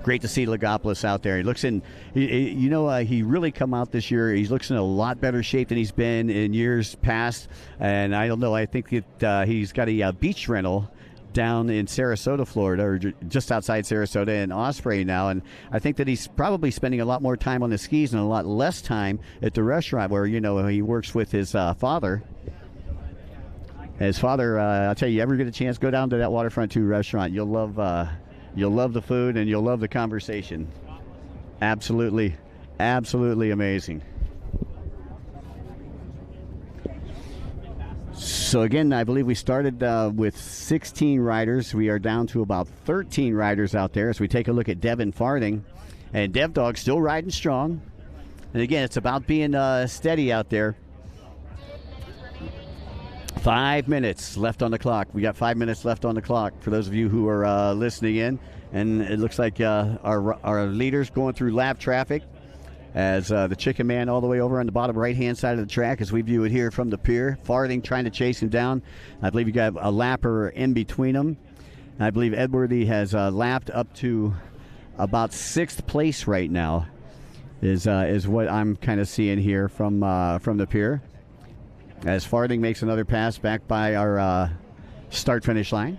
Great to see Lagopoulos out there. He looks he really come out this year. He looks in a lot better shape than he's been in years past. And I don't know, I think that he's got a beach rental down in Sarasota, Florida, or just outside Sarasota in Osprey now, and I think that he's probably spending a lot more time on the skis and a lot less time at the restaurant where, he works with his father. His father, I'll tell you, ever get a chance, go down to that Waterfront 2 restaurant. You'll love the food, and you'll love the conversation. Absolutely amazing. So again, I believe we started with 16 riders. We are down to about 13 riders out there as we take a look at Devin Farding. And Dev Dog still riding strong. And again, it's about being steady out there. 5 minutes left on the clock. We got 5 minutes left on the clock for those of you who are listening in. And it looks like our leaders going through lap traffic as the Chicken Man all the way over on the bottom right-hand side of the track as we view it here from the pier. Farding trying to chase him down. I believe you got a lapper in between them. I believe Edworthy has lapped up to about 6th place right now is what I'm kind of seeing here from the pier. as Farthing makes another pass back by our start-finish line.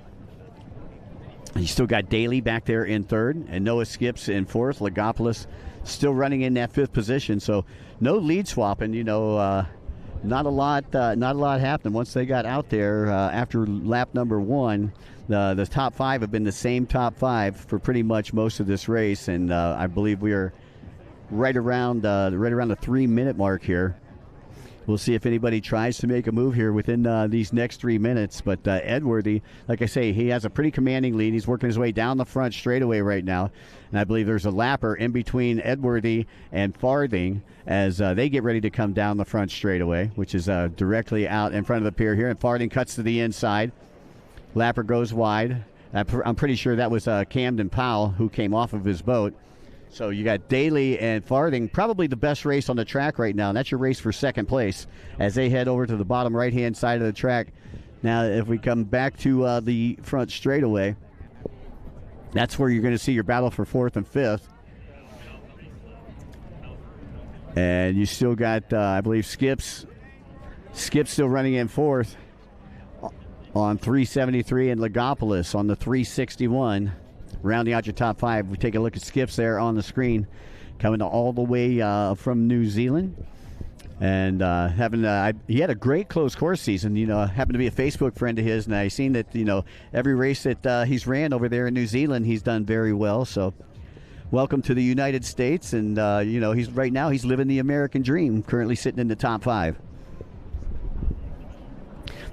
You still got Daly back there in third, and Noah Skips in fourth. Logopoulos still running in that fifth position, so no lead swapping. Not a lot happened once they got out there after lap number one. The top five have been the same top five for pretty much most of this race, and I believe we are right around the 3-minute mark here. We'll see if anybody tries to make a move here within these next 3 minutes. But Edworthy, like I say, he has a pretty commanding lead. He's working his way down the front straightaway right now. And I believe there's a lapper in between Edworthy and Farthing as they get ready to come down the front straightaway, which is directly out in front of the pier here. And Farthing cuts to the inside. Lapper goes wide. I'm pretty sure that was Camden Powell who came off of his boat. So you got Daly and Farthing, probably the best race on the track right now. And that's your race for second place as they head over to the bottom right-hand side of the track. Now, if we come back to the front straightaway, that's where you're going to see your battle for fourth and fifth. And you still got, I believe, Skips still running in fourth on 373 and Logopoulos on the 361. Rounding out your top five, we take a look at Skips there on the screen, coming all the way from New Zealand, and he had a great closed course season. Happened to be a Facebook friend of his, and I seen that every race that he's ran over there in New Zealand, he's done very well. So, welcome to the United States, and he's right now he's living the American dream, currently sitting in the top five.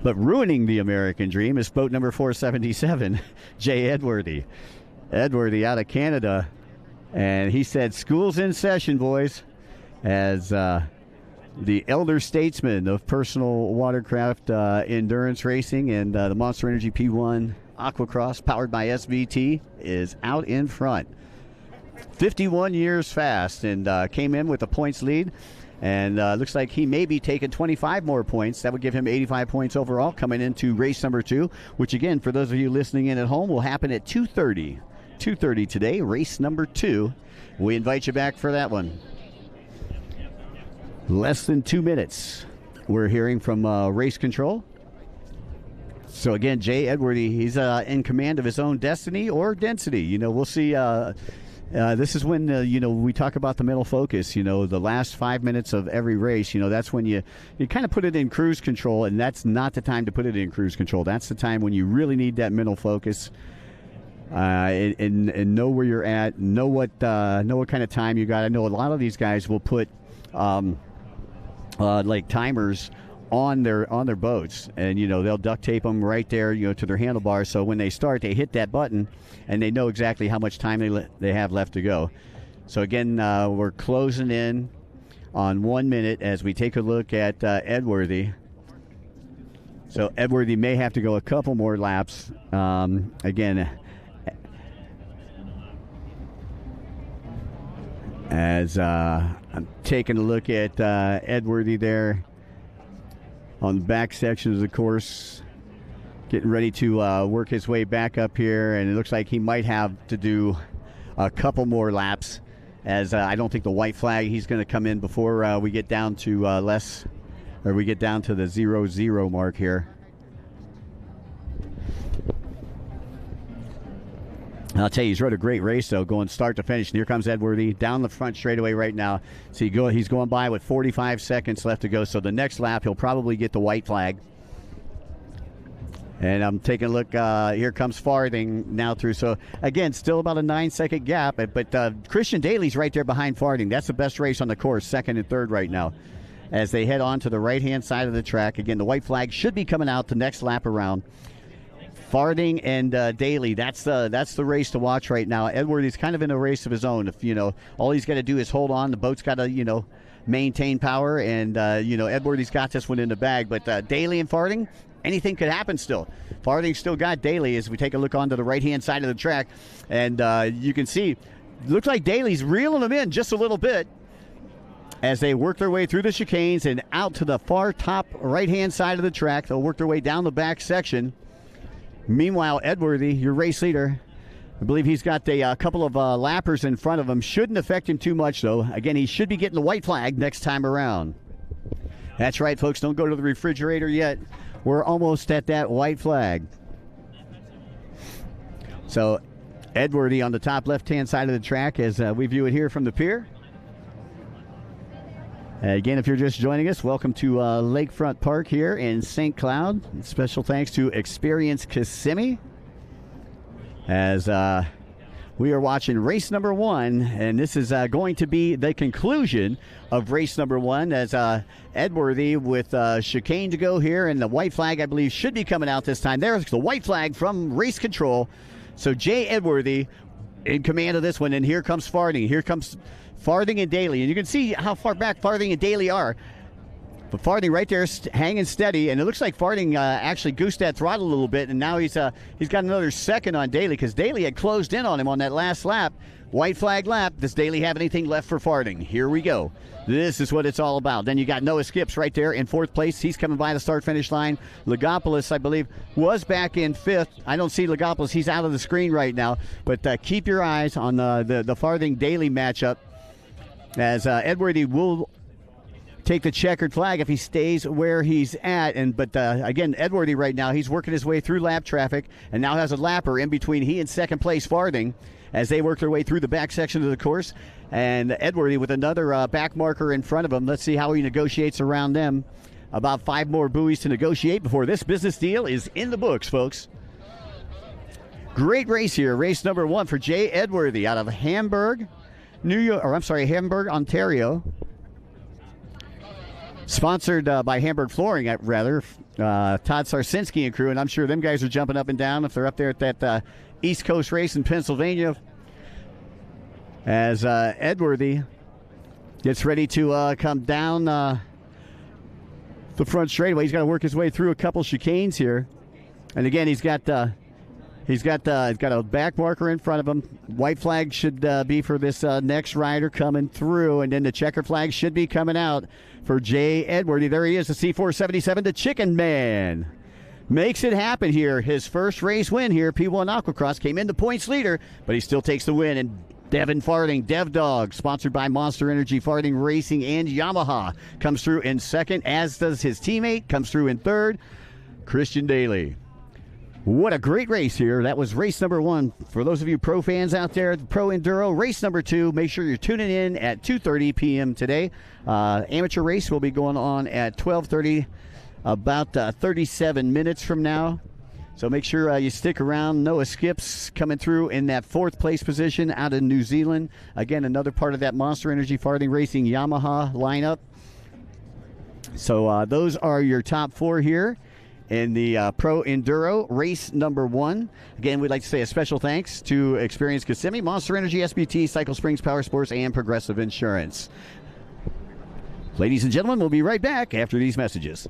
But ruining the American dream is boat number 477, Jay Edworthy. Edworthy out of Canada, and he said, "School's in session, boys," as the elder statesman of personal watercraft endurance racing and the Monster Energy P1 Aquacross powered by SVT is out in front. 51 years fast, and came in with a points lead, and looks like he may be taking 25 more points. That would give him 85 points overall coming into race number 2, which again, for those of you listening in at home, will happen at 2:30 today, race number 2. We invite you back for that one. Less than 2 minutes. We're hearing from race control. So again, Jay Edworthy, he's in command of his own destiny or density. We'll see. This is when, we talk about the mental focus, the last 5 minutes of every race, that's when you kind of put it in cruise control, and that's not the time to put it in cruise control. That's the time when you really need that mental focus. And know where you're at, know what kind of time you got. I know a lot of these guys will put like timers on their boats, and they'll duct tape them right there, to their handlebars. So when they start, they hit that button, and they know exactly how much time they have left to go. So again, we're closing in on 1 minute as we take a look at Edworthy. So Edworthy may have to go a couple more laps. Again. As I'm taking a look at Edworthy there on the back section of the course, getting ready to work his way back up here, and it looks like he might have to do a couple more laps, as I don't think the white flag, he's going to come in before we get down to we get down to the 0-0 mark here. I'll tell you, he's rode a great race, though, going start to finish. And here comes Edworthy down the front straightaway right now. So he's going by with 45 seconds left to go. So the next lap, he'll probably get the white flag. And I'm taking a look. Here comes Farthing now through. So, again, still about a 9-second gap. But Christian Daly's right there behind Farthing. That's the best race on the course, second and third right now, as they head on to the right-hand side of the track. Again, the white flag should be coming out the next lap around. Farthing and Daly, that's the race to watch right now. Edworthy's kind of in a race of his own. If all he's got to do is hold on, the boat's got to maintain power, and Edworthy's got this one in the bag. But Daly and Farthing, anything could happen still. Farthing still got Daly as we take a look onto the right-hand side of the track, and you can see, looks like Daly's reeling them in just a little bit as they work their way through the chicanes and out to the far top right-hand side of the track. They'll work their way down the back section. Meanwhile, Edworthy, your race leader, I believe he's got a couple of lappers in front of him. Shouldn't affect him too much, though. Again, he should be getting the white flag next time around. That's right, folks. Don't go to the refrigerator yet. We're almost at that white flag. So, Edworthy on the top left-hand side of the track as we view it here from the pier. Again, if you're just joining us, welcome to Lakefront Park here in St. Cloud. Special thanks to Experience Kissimmee as we are watching race number 1, and this is going to be the conclusion of race number 1 as Edworthy with chicane to go here, and the white flag, I believe, should be coming out this time. There's the white flag from race control. So Jay Edworthy in command of this one, and here comes Farthing. Here comes Farthing and Daly, and you can see how far back Farthing and Daly are. But Farthing right there hanging steady, and it looks like Farthing actually goosed that throttle a little bit, and now he's got another second on Daly because Daly had closed in on him on that last lap. White flag lap. Does Daly have anything left for Farthing? Here we go. This is what it's all about. Then you got Noah Skips right there in 4th place. He's coming by the start-finish line. Lagopoulos, I believe, was back in 5th. I don't see Lagopoulos. He's out of the screen right now. But keep your eyes on the Farthing-Daly matchup as Edworthy will take the checkered flag if he stays where he's at. But again, Edworthy right now, he's working his way through lap traffic and now has a lapper in between he and 2nd place Farthing as they work their way through the back section of the course. And Edworthy with another back marker in front of him. Let's see how he negotiates around them. About 5 more buoys to negotiate before this business deal is in the books, folks. Great race here. Race number 1 for Jay Edworthy out of Hamburg, Hamburg, Ontario. Sponsored by Hamburg Flooring, rather. Todd Sarsinski and crew, and I'm sure them guys are jumping up and down if they're up there at that East Coast race in Pennsylvania. As Edworthy gets ready to come down the front straightaway. He's got to work his way through a couple chicanes here. And again, he's got a back marker in front of him. White flag should be for this next rider coming through, and then the checker flag should be coming out for Jay Edworthy. There he is, the C477, the Chicken Man. Makes it happen here. His first race win here, P1 Aquacross, came into points leader, but he still takes the win. And Devin Farthing, Dev Dog, sponsored by Monster Energy, Farthing Racing, and Yamaha, comes through in 2nd, as does his teammate, comes through in 3rd, Christian Daly. What a great race here. That was race number 1. For those of you pro fans out there, Pro Enduro, race number 2. Make sure you're tuning in at 2:30 p.m. today. Amateur race will be going on at 12:30, about 37 minutes from now. So make sure you stick around. Noah Skips coming through in that 4th place position out of New Zealand. Again, another part of that Monster Energy Farthing Racing Yamaha lineup. So those are your top 4 here in the Pro Enduro race number 1. Again, we'd like to say a special thanks to Experience Kissimmee, Monster Energy, SBT, Cycle Springs Power Sports, and Progressive Insurance. Ladies and gentlemen, we'll be right back after these messages.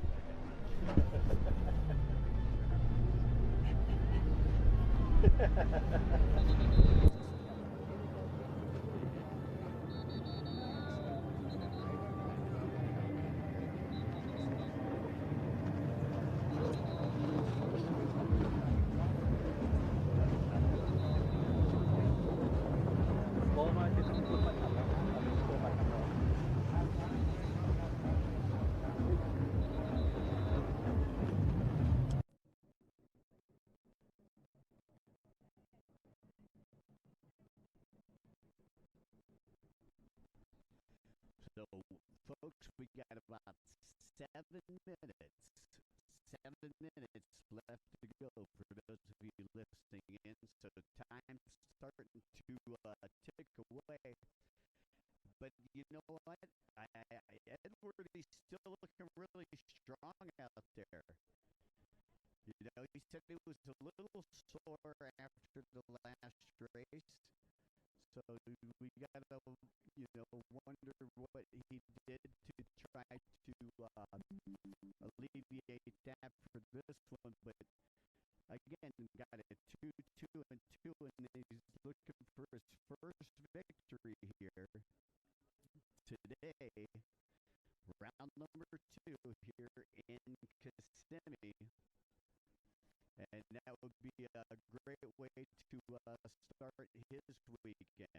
So, folks, we got about 7 minutes. 7 minutes left to go for those of you listening in. So time's starting to tick away. But you know what? Edworthy's still looking really strong out there. You know, he said he was a little sore after the last race. So we got to, wonder what he did to try to alleviate that for this one. But again, got a 2-2 and 2, and he's looking for his first victory here today. Round number 2 here in Kissimmee. And that would be a great way to start his weekend.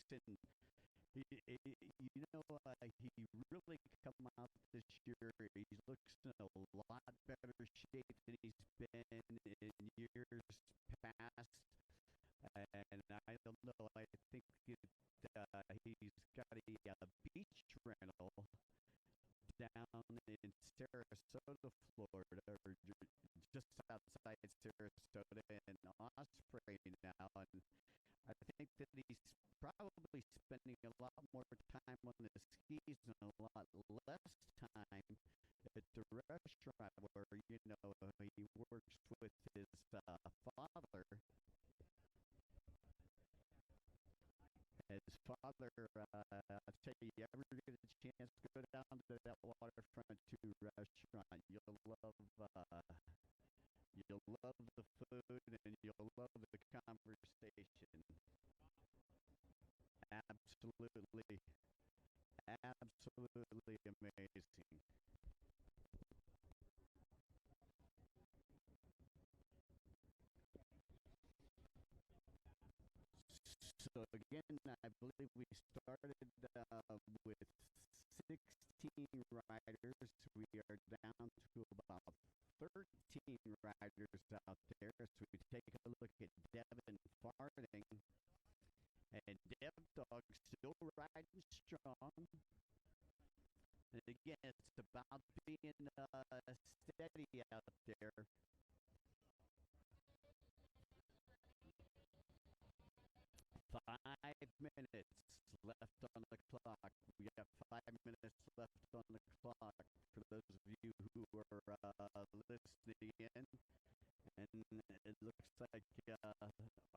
and you know, he really come out this year. He looks in a lot better shape than he's been in years past. And I don't know. I think he's got a beach rental down in Sarasota, Florida, or just outside Sarasota in Osprey now. And I think that he's probably spending a lot more time on the skis and a lot less time at the restaurant where, you know, he works with his father. His father, I'll tell you, you ever get a chance to go down to that waterfront 2 restaurant, you'll love the food and you'll love the conversation. Absolutely, absolutely amazing. So again, I believe we started with 16 riders. We are down to about 13 riders out there. So we take a look at Devin Farthing. And Dev Dog still riding strong. And again, it's about being steady out there. 5 minutes left on the clock. We got 5 minutes left on the clock for those of you who are listening in. And it looks like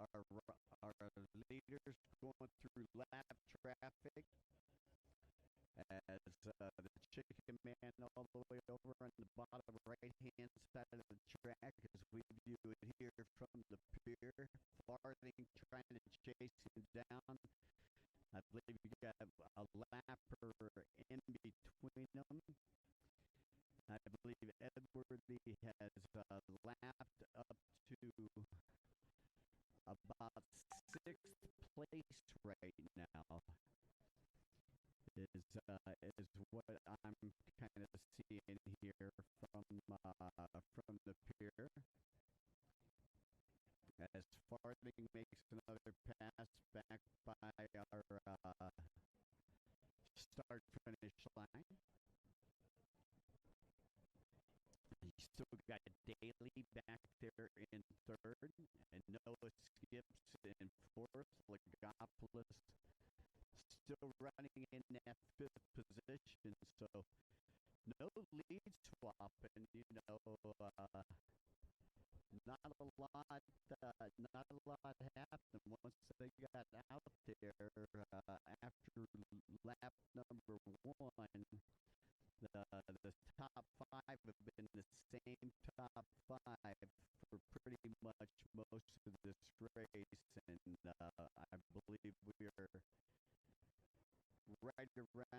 our leaders going through lap traffic as the chicken man all the way over on the bottom right-hand side of the track as we view it here from the pier. Farthing trying to chase him down. I believe you got a lapper in between them. I believe Edwardy has lapped up to about 6th place right now. Is what I'm kind of seeing here from the pier. As Farthing makes another pass back by our start-finish line. You still got Daly back there in 3rd, and Noah Skips in 4th. Legopoulos still running in that 5th position, so no lead swap, and you know, not a lot happened once they got out there after lap number 1. The top 5 have been the same top 5 for pretty much most of this race, and I believe we're right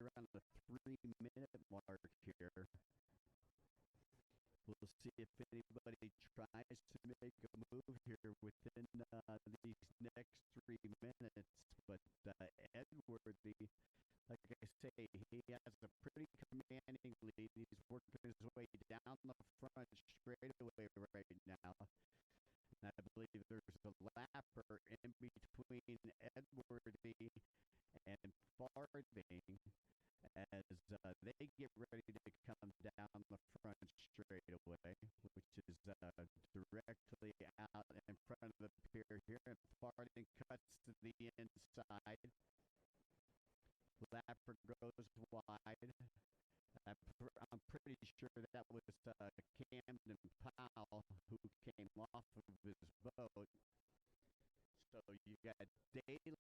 around the 3-minute mark here. We'll see if anybody tries to make a move here within these next 3 minutes. But Edwardy, like I say, he has a pretty commanding lead. He's working his way down the front straightaway right now. And I believe there's a lapper in between Edwardy and Farthing as they get ready to come down the front straightaway, which is directly out in front of the pier here. And Farthing cuts to the inside. Lapper goes wide. I'm pretty sure that was Camden Powell who came off of his boat. So you got Daly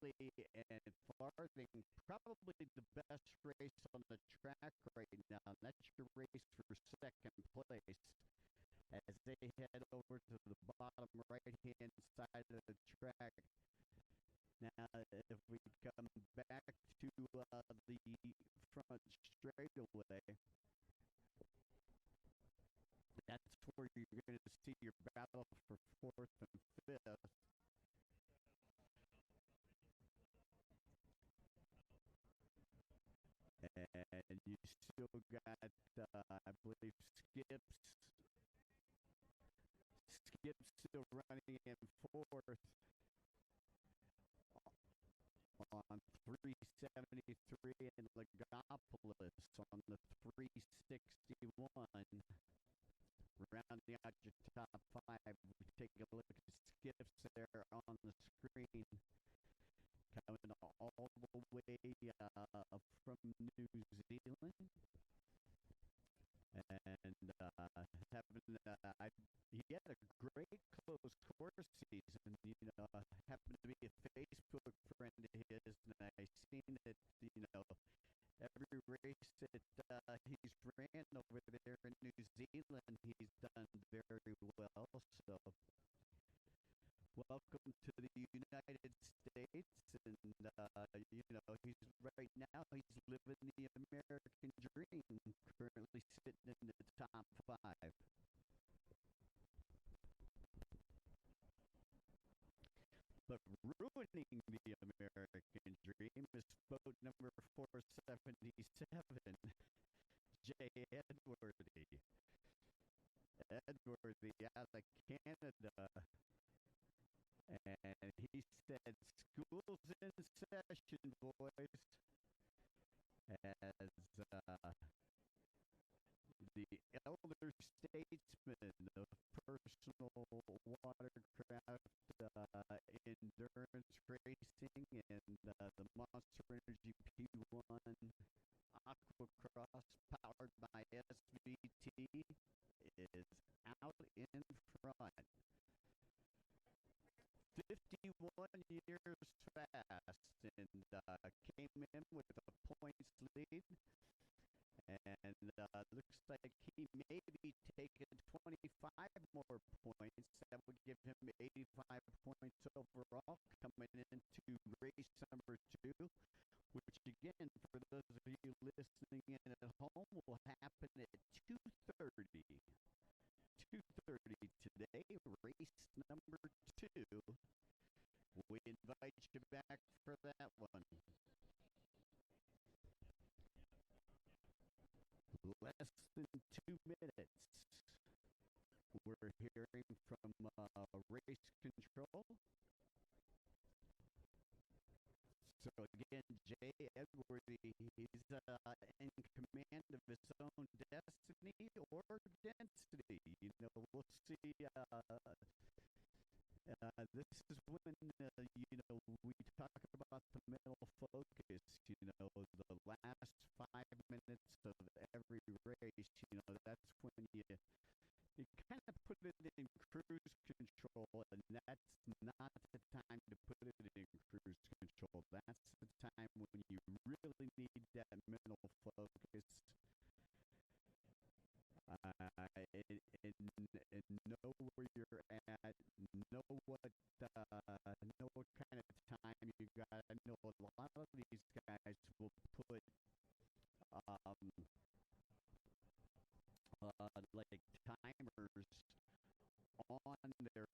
and Farthing, probably the best race on the track right now. And that's your race for 2nd place as they head over to the bottom right-hand side of the track. Now, if we come back to the front straightaway, that's where you're going to see your battle for 4th and 5th. got, I believe, Skip's still running in fourth on 373, and Legopolis on the 361. Rounding out your top five, we take a look at Skip's there on the screen, coming all the way from New Zealand. And he had a great close course season. Happened to be a Facebook friend of his, and I seen that every race that he's ran over there in New Zealand, he's done very well. So, welcome to the United States, and he's right now he's living the American dream, currently sitting in the top five. But ruining the American dream is boat number 477, Jay Edworthy. Edworthy out of Canada. And he said, "School's in session, boys." As the elder statesman of personal watercraft endurance racing and the Monster Energy P1 AquaX powered by SVT is out in front. 51 years fast, and came in with a points lead. And looks like he may be taking 25 more points. That would give him 85 points overall coming into race number 2, which again, for those of you listening in at home, will happen at 2:30. 2:30 today, race number 2. We invite you back for that one. Less than 2 minutes. We're hearing from race control. So again, Jay Edworthy, he's in command of his own destiny or density. We'll see. This is when, we talk about the mental focus, the last 5 minutes of every race, that's when you kind of put it in cruise control, and that's not the time to put it in cruise control. That's the time when you really need that mental focus. And know where you're at, know what kind of time you got. I know a lot of these guys will put like timers on their boats, and they'll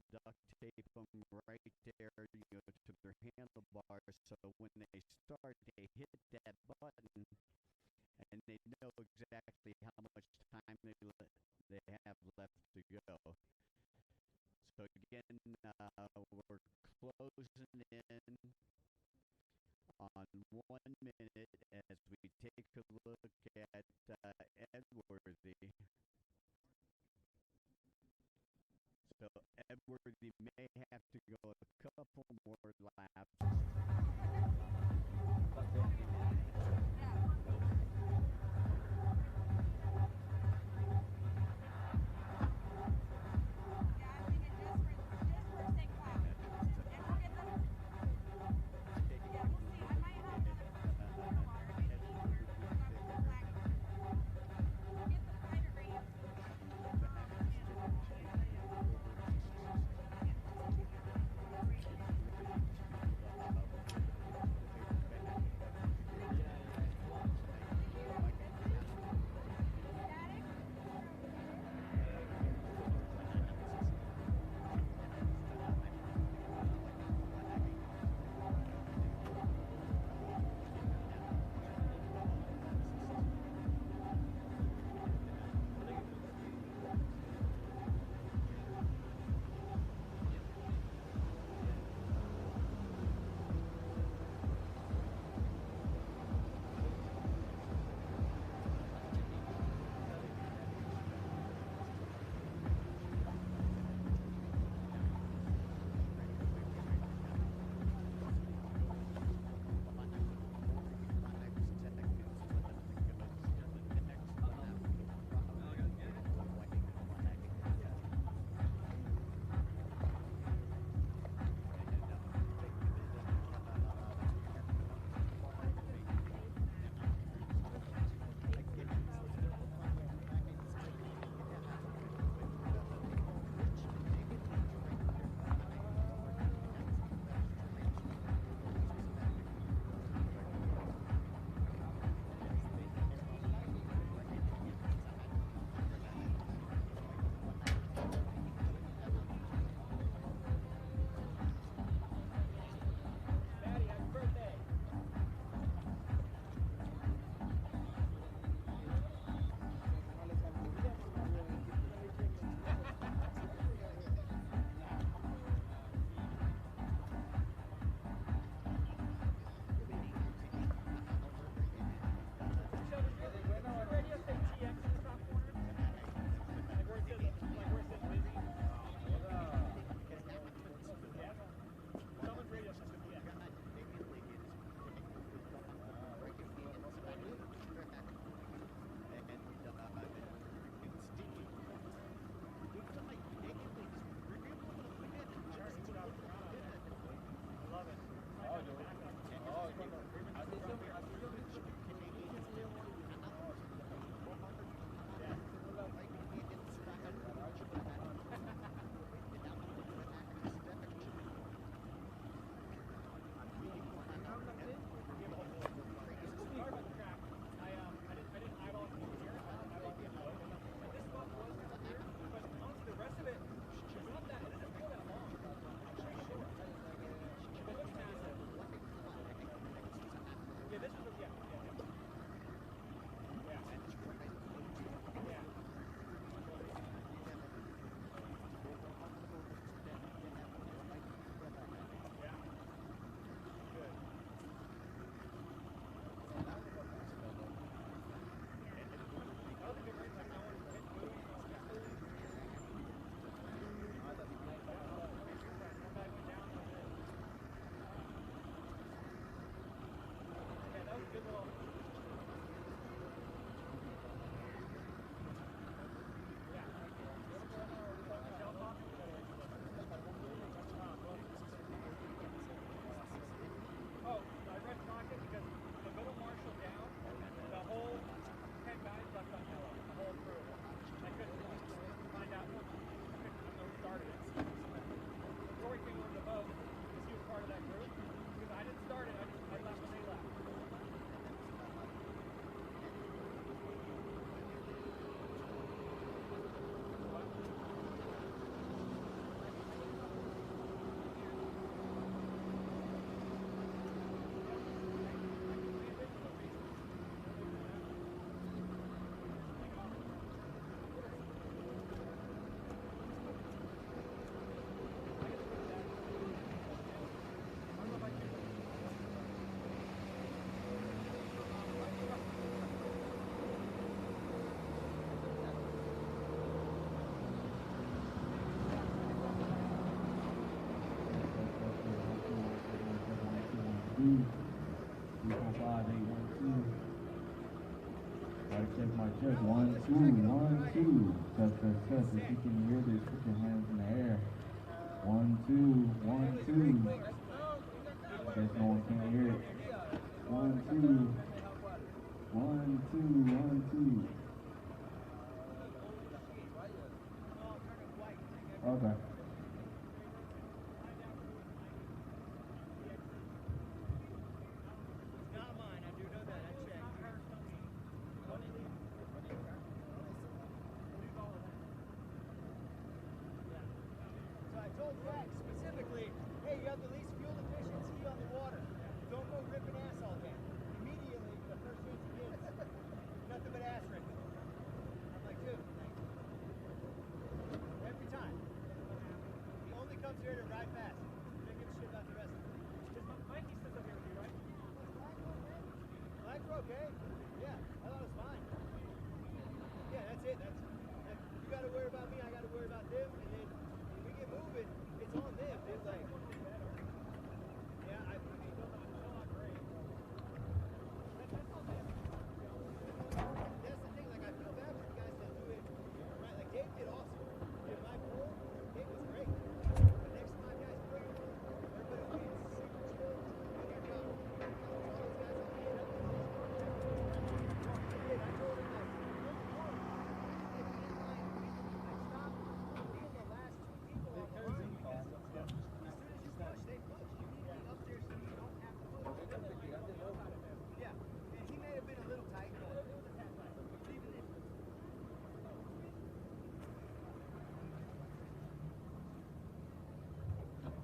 duct tape them right there to their handlebars, so when they start, they hit that button and they know exactly how much time they have left to go. So again, we're closing in on 1 minute as we take a look at Mic check. 1, 2, 1, 2. Test, test, test. If you can hear this, put your hands in the air. 1, 2, 1, 2. Guess no one can hear it. 1, 2. 1, 2, 1, 2. Okay. Not mine, I do know that. I checked. So I told Jack specifically, hey, you have the least fuel efficiency on the water. Don't go ripping ass all day. Immediately, the first chance he gets, nothing but ass ripping. I'm like, dude, every time. He only comes here to ride fast. Don't give a shit about the rest of it. Mikey sits up here with you, right? Flags are okay. Yeah, I thought it was fine. Yeah, that's it. You got to worry about me. I got to worry about them. And then when we get moving, it's on them. It's like, yeah, I mean, don't great. That's all them. That's the thing. Like, I feel bad for the guys that do it right. Like Dave did awesome. In my pool, Dave was great. The next 5 guys put him, everybody will be super chill. And they're done. All those guys will be in up. I told him, like,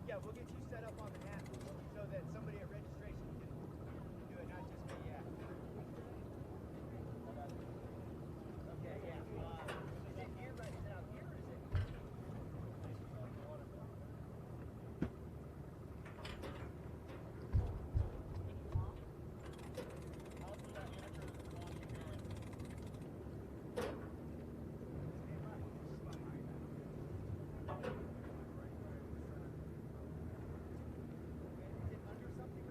yeah, we'll get you set up on the map so that somebody at registration can do it, not just me, yeah. Okay, yeah. Is it here, right? Is it out here or is it? Is it under something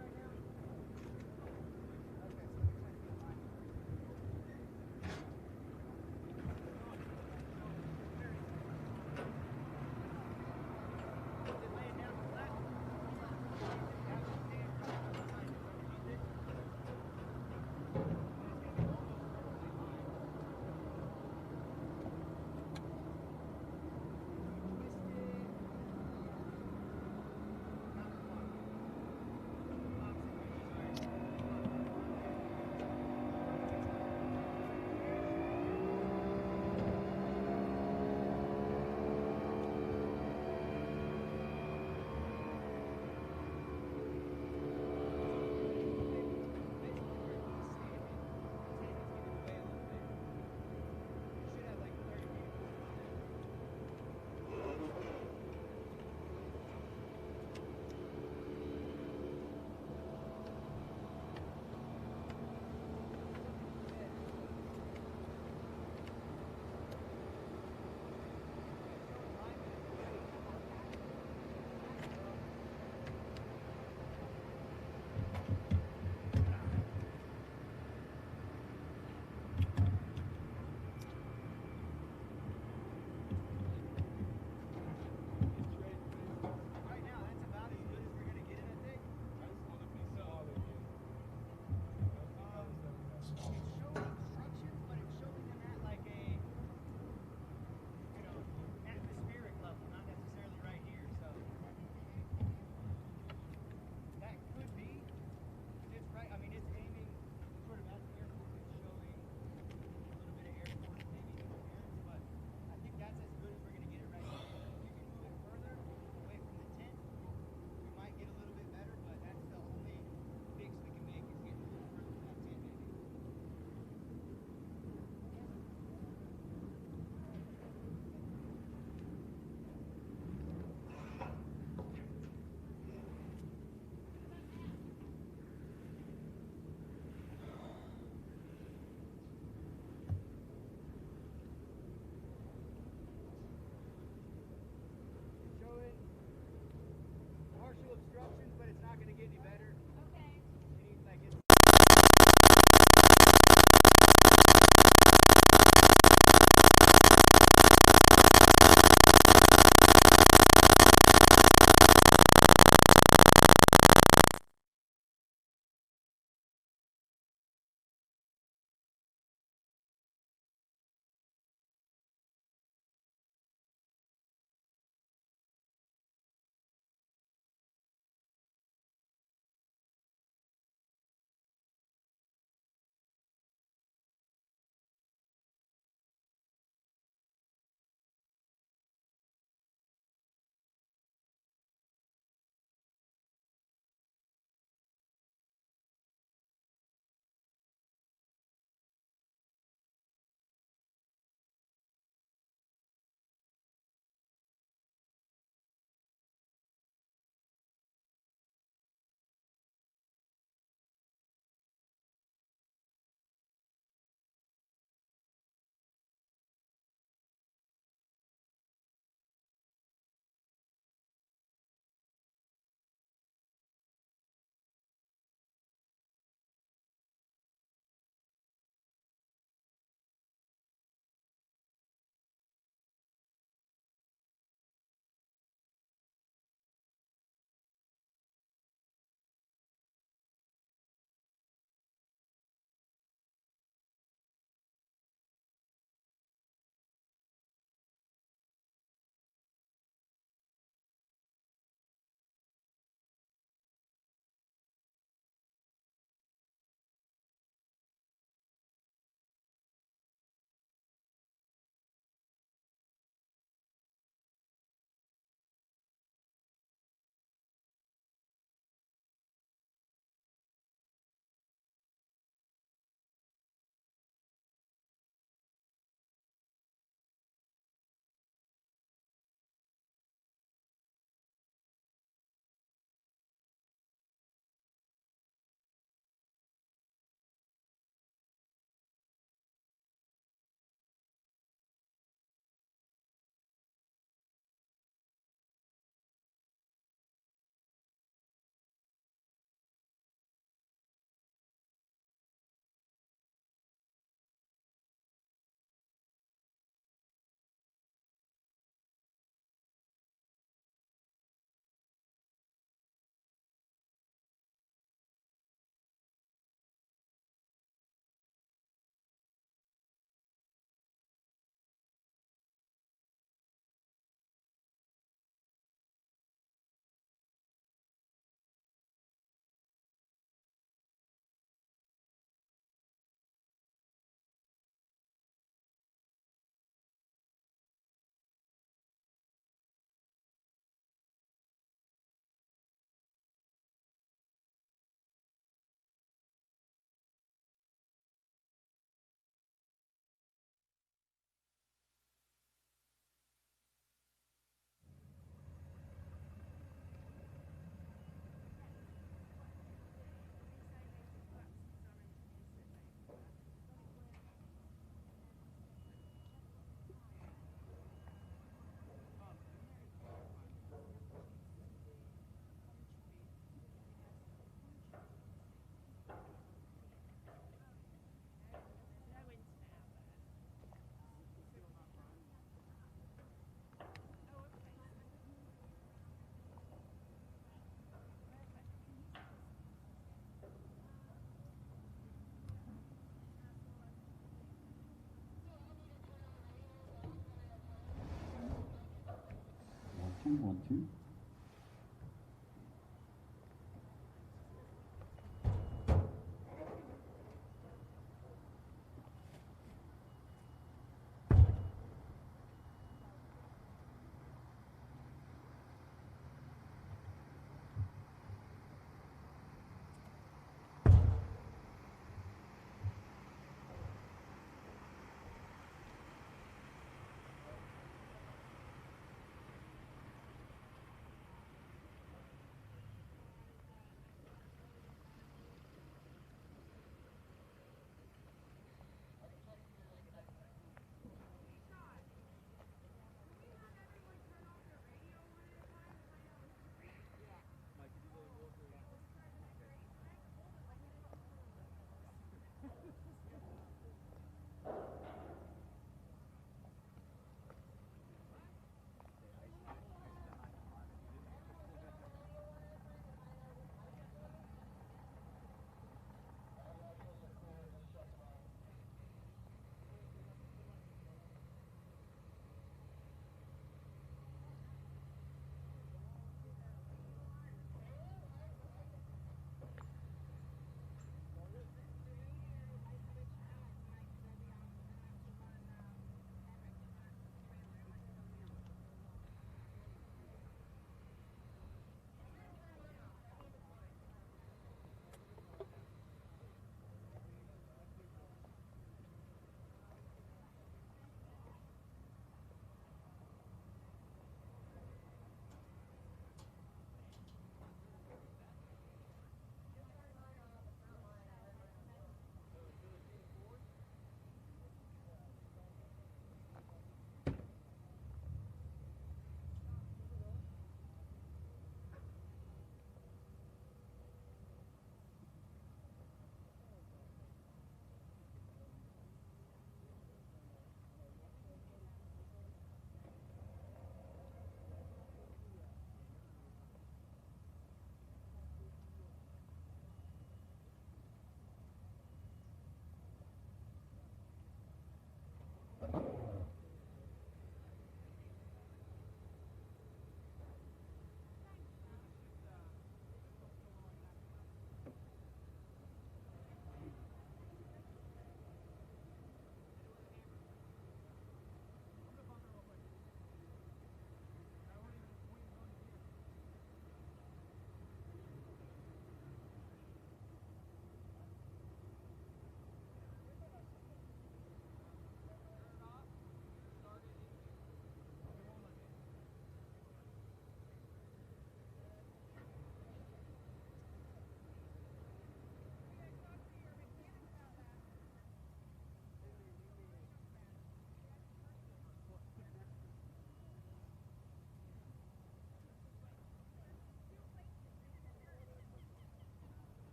1 2.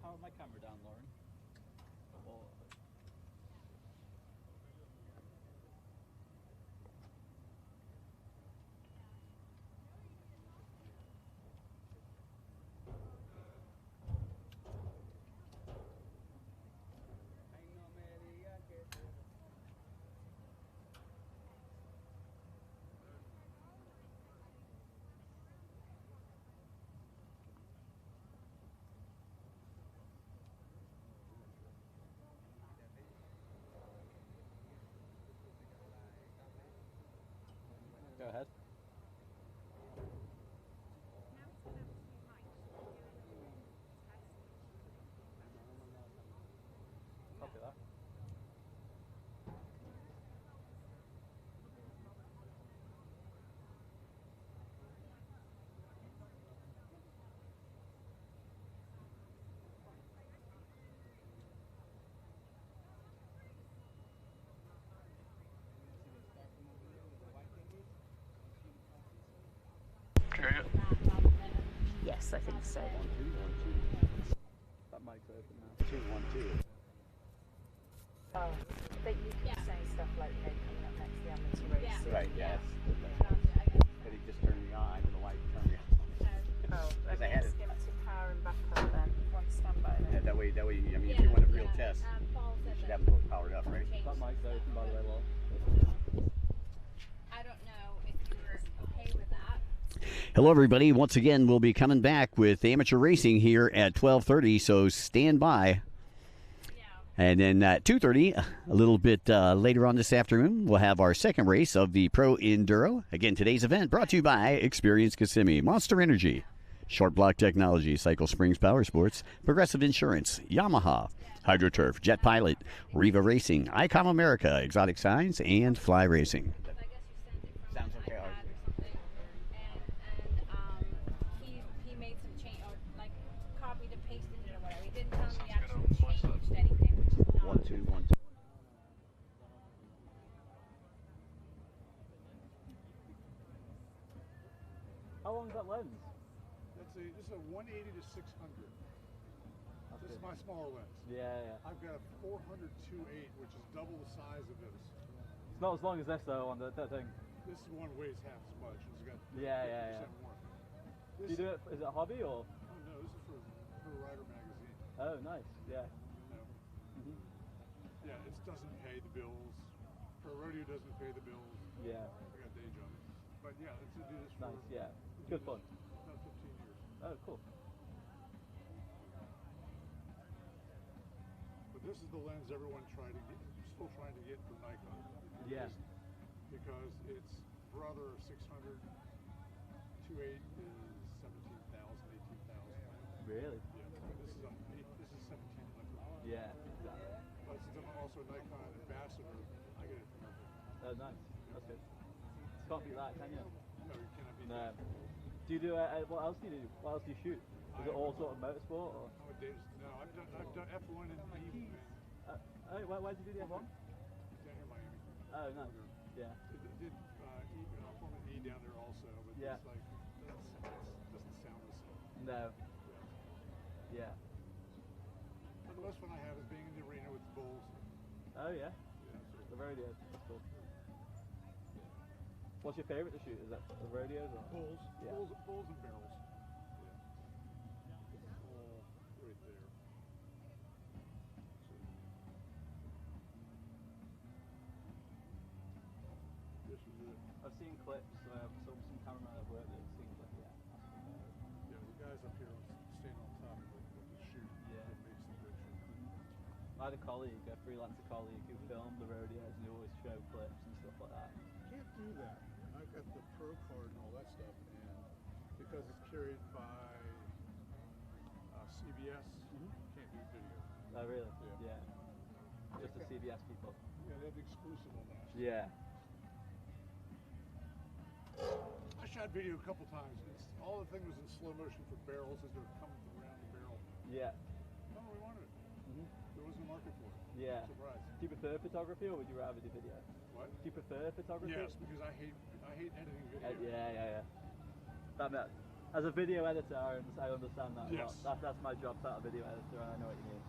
Power my camera down, Lauren. Or... Go ahead. Copy that. Yes, I think so. That mic's open now. 2 1 2. Oh, but you keep saying stuff like May coming up next, the amateur race. Right, yes. But he just turned me on, and the light turned me on. Oh, Because that I had means it. him to power him back up then. One standby Yeah, then. that way, I mean, if you want a real test, you should have both powered up, right? That mic's open, by the way, Lol. I don't know if you were okay with that. Hello, everybody. Once again, we'll be coming back with amateur racing here at 12:30, so stand by. And then at 2:30, a little bit later on this afternoon, we'll have our second race of the Pro Enduro. Again, today's event brought to you by Experience Kissimmee, Monster Energy, Short Block Technology, Cycle Springs Power Sports, Progressive Insurance, Yamaha, HydroTurf, Jet Pilot, Riva Racing, Icom America, Exotic Signs, and Fly Racing. I guess you sent it from Sounds an okay, iPad Art. or something, and he made some change or like copied and pasted it or whatever. He didn't tell me he actually changed anything, which is not. 1, 2, 1, 2. How long is that lens? This is a 180 to 600. This is my smaller lens. Yeah, yeah. I've got a 400 2.8, which is double the size of this. It's not as long as this though on that thing. This one weighs half as much. It's got Yeah, yeah, 50% more. Do you do it? Is it a hobby or? Oh no, this is for Rider magazine. Oh, nice. Yeah. You know. Mhm. Yeah, it doesn't pay the bills. Pro rodeo doesn't pay the bills. Yeah. I got day jobs. But yeah, let's do this for Nice. Yeah. do Good this fun. About 15 years. Oh, cool. But this is the lens everyone still trying to get from Nikon. Yeah. Because its brother 600 2.8 is 17,000, 18,000. Really? Yeah. This is 1,700. Yeah. Exactly. But since I'm also a Nikon ambassador, I get it from everywhere. Oh, nice. That's good. Can't beat that, can you? No, you cannot beat No. that. Do you do? What else do you do? What else do you shoot? Is it all sort of motorsport or? Nowadays, no, I've done F1 and E Why did you do the F1? down here in Miami. Oh, nice. Yeah. Did Formula E down there also, but Yeah. it's like that doesn't sound the same. No. Yeah. Yeah. But the most fun I have is being in the arena with the bulls. Oh yeah. Yeah, so The rodeos. That's cool. What's your favorite to shoot? Is that the rodeos or? bulls, Yeah. bulls and barrels. Yeah. All right there. So, this is it. I've seen clips. Some cameramen I've worked with. Seen clips. Yeah. Yeah, the guys up here stand on top of the chute. Yeah. That makes the picture. I had a colleague, a freelancer colleague, who filmed the rodeos and he always showed clips and stuff like that. Can't do that. I've got the pro card and all that stuff, and because it's carried by CBS, can't do video. Oh really? Yeah. Yeah. Just the CBS people. Yeah, they have the exclusive on that. Yeah. I shot video a couple times. All the thing was in slow motion for barrels as they're coming around the barrel. Yeah. No, we wanted it. There wasn't a market for it. Yeah. Surprise. Do you prefer photography or would you rather do video? What? Do you prefer photography? Yes, because I hate editing video. Yeah. As a video editor, I understand that. Yes. That's my job, that video editor. I know what you mean.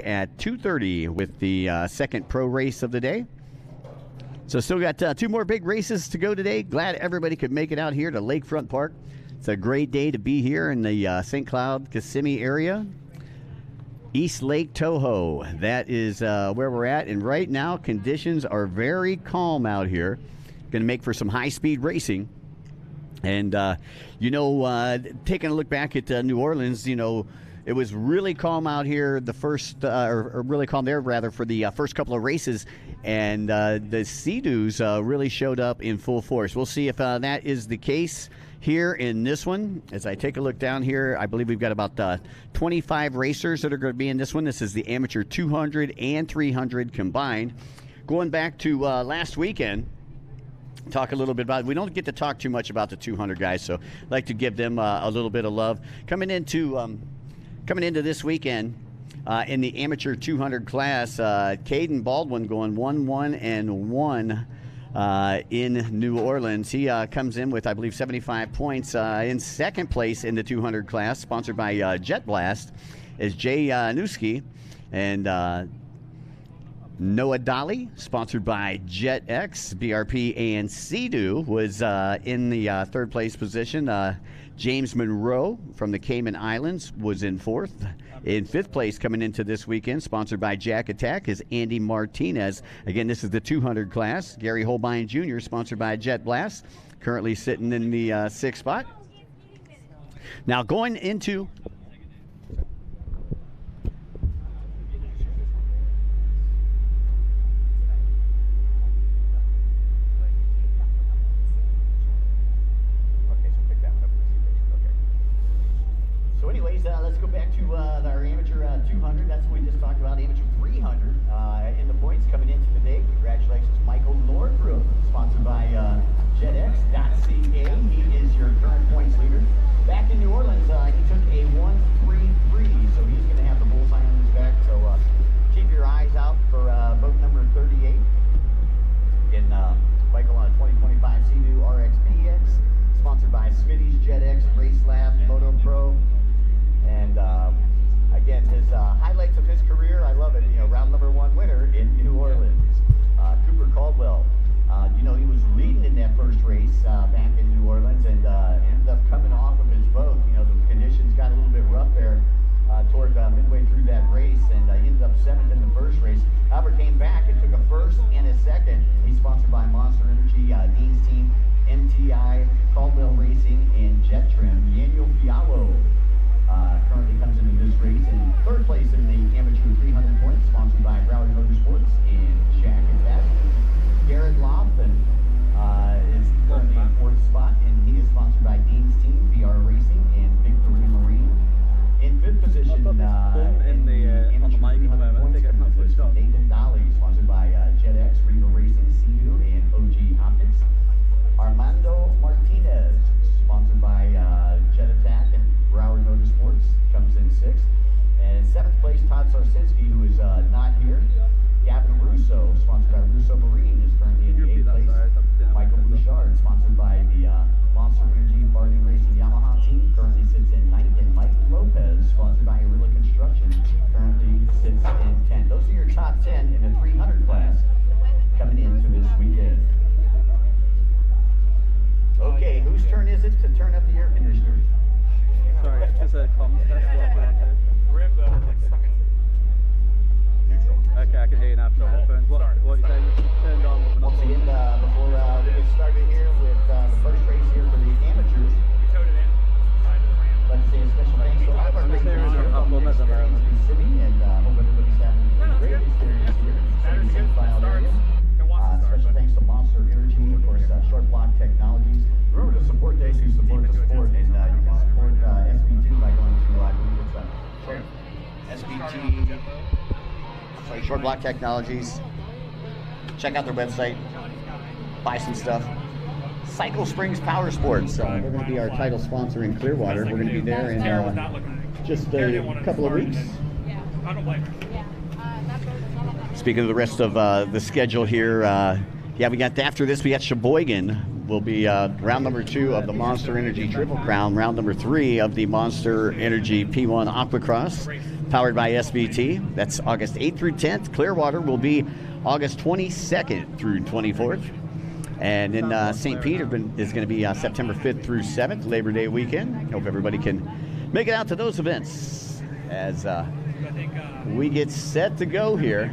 at 2:30 with the second pro race of the day. So still got 2 more big races to go today. Glad everybody could make it out here to Lakefront Park. It's a great day to be here in the St. Cloud, Kissimmee area. East Lake Toho, that is where we're at. And right now, conditions are very calm out here. Going to make for some high-speed racing. And, taking a look back at New Orleans, it was really calm out here the first, or really calm there, rather, for the first couple of races. And the Sea-Doos really showed up in full force. We'll see if that is the case here in this one. As I take a look down here, I believe we've got about 25 racers that are going to be in this one. This is the amateur 200 and 300 combined. Going back to last weekend, talk a little bit about it. We don't get to talk too much about the 200 guys, so I'd like to give them a little bit of love. Coming into this weekend, in the amateur 200 class, Caden Baldwin going 1-1-1 in New Orleans. He comes in with, I believe, 75 points. In second place in the 200 class, sponsored by Jet Blast, is Jay Newski. And Noah Dolly, sponsored by JetX, BRP, and Sea-Doo, was in the third place position. James Monroe from the Cayman Islands was in fourth. In fifth place coming into this weekend, sponsored by Jack Attack, is Andy Martinez. Again, this is the 200 class. Gary Holbein Jr., sponsored by Jet Blast, currently sitting in the sixth spot. Now going into... let's go back to our amateur 200. That's what we just talked about. Amateur 300 in the points coming into the day. Congratulations, Michael Northrup, sponsored by JetX.ca. He is your current points leader. Back in New Orleans, he took a 1-3-3, so he's going to have the bullseye on his back. So keep your eyes out for boat number 38. Again, Michael on a 2025 Sea-Doo RXPX, sponsored by Smitty's JetX, Race Lab, Moto Pro. And again, his highlights of his career, I love it. Round number 1 winner in New Orleans. Cooper Caldwell, he was leading in that first race back in New Orleans, and ended up coming off of his boat. The conditions got a little bit rough there toward midway through that race, and he ended up 7th in the first race. However, came back and took a first and a second. He's sponsored by Monster Energy, Dean's Team, MTI, Caldwell Racing, and Jet Trim. Daniel Fiallo currently comes into this race in third place in the amateur 300 points, sponsored by Broward Motorsports and Jack Attack. Garrett Lofton is currently in fourth spot, and he is sponsored by Dean's Team, VR Racing, and Victory Marine. In fifth position, in the amateur 300 points, Nathan Dolly, sponsored by JetX, Riva Racing, Sea-Doo, and OG Optics. Armando Martinez, sponsored by Jet Attack and Broward Motorsports, comes in sixth. And seventh place, Todd Sarsinski, who is not here. Gavin Russo, sponsored by Russo Marine, is currently in the eighth place. Michael Bouchard, sponsored by the Monster Energy Bargain Racing Yamaha team, currently sits in ninth. And Mike Lopez, sponsored by Arilla Construction, currently sits in 10th. Those are your top 10 in the 300 class coming into this weekend. Okay, whose turn is it to turn up the air conditioner? Sorry, it's a comms test. Okay, I can hear you now. Headphones. What you saying? Turned on. Once again, before we get started here with the first race here for the amateurs, let's say a special thanks to all of our racers here from Experience Kissimmee, and hope everybody's having a great experience here in the St. Cloud area. Special thanks to Monster Energy, of course, Short Block Technologies. Remember to support those who support the sport, and you can support SBT by going to, I believe it's SBT, Short Block Technologies. Check out their website, buy some stuff. Cycle Springs Power Sports, they're going to be our title sponsor in Clearwater. We're going to be there in just a couple of weeks. Speaking of the rest of the schedule here, we got after this, we got Sheboygan. Will be round number 2 of the Monster Energy Triple Crown, round number 3 of the Monster Energy P1 Aquacross. powered by SBT. That's August 8th through 10th. Clearwater will be August 22nd through 24th. And in St. Peter is going to be September 5th through 7th, Labor Day weekend. Hope everybody can make it out to those events as we get set to go here.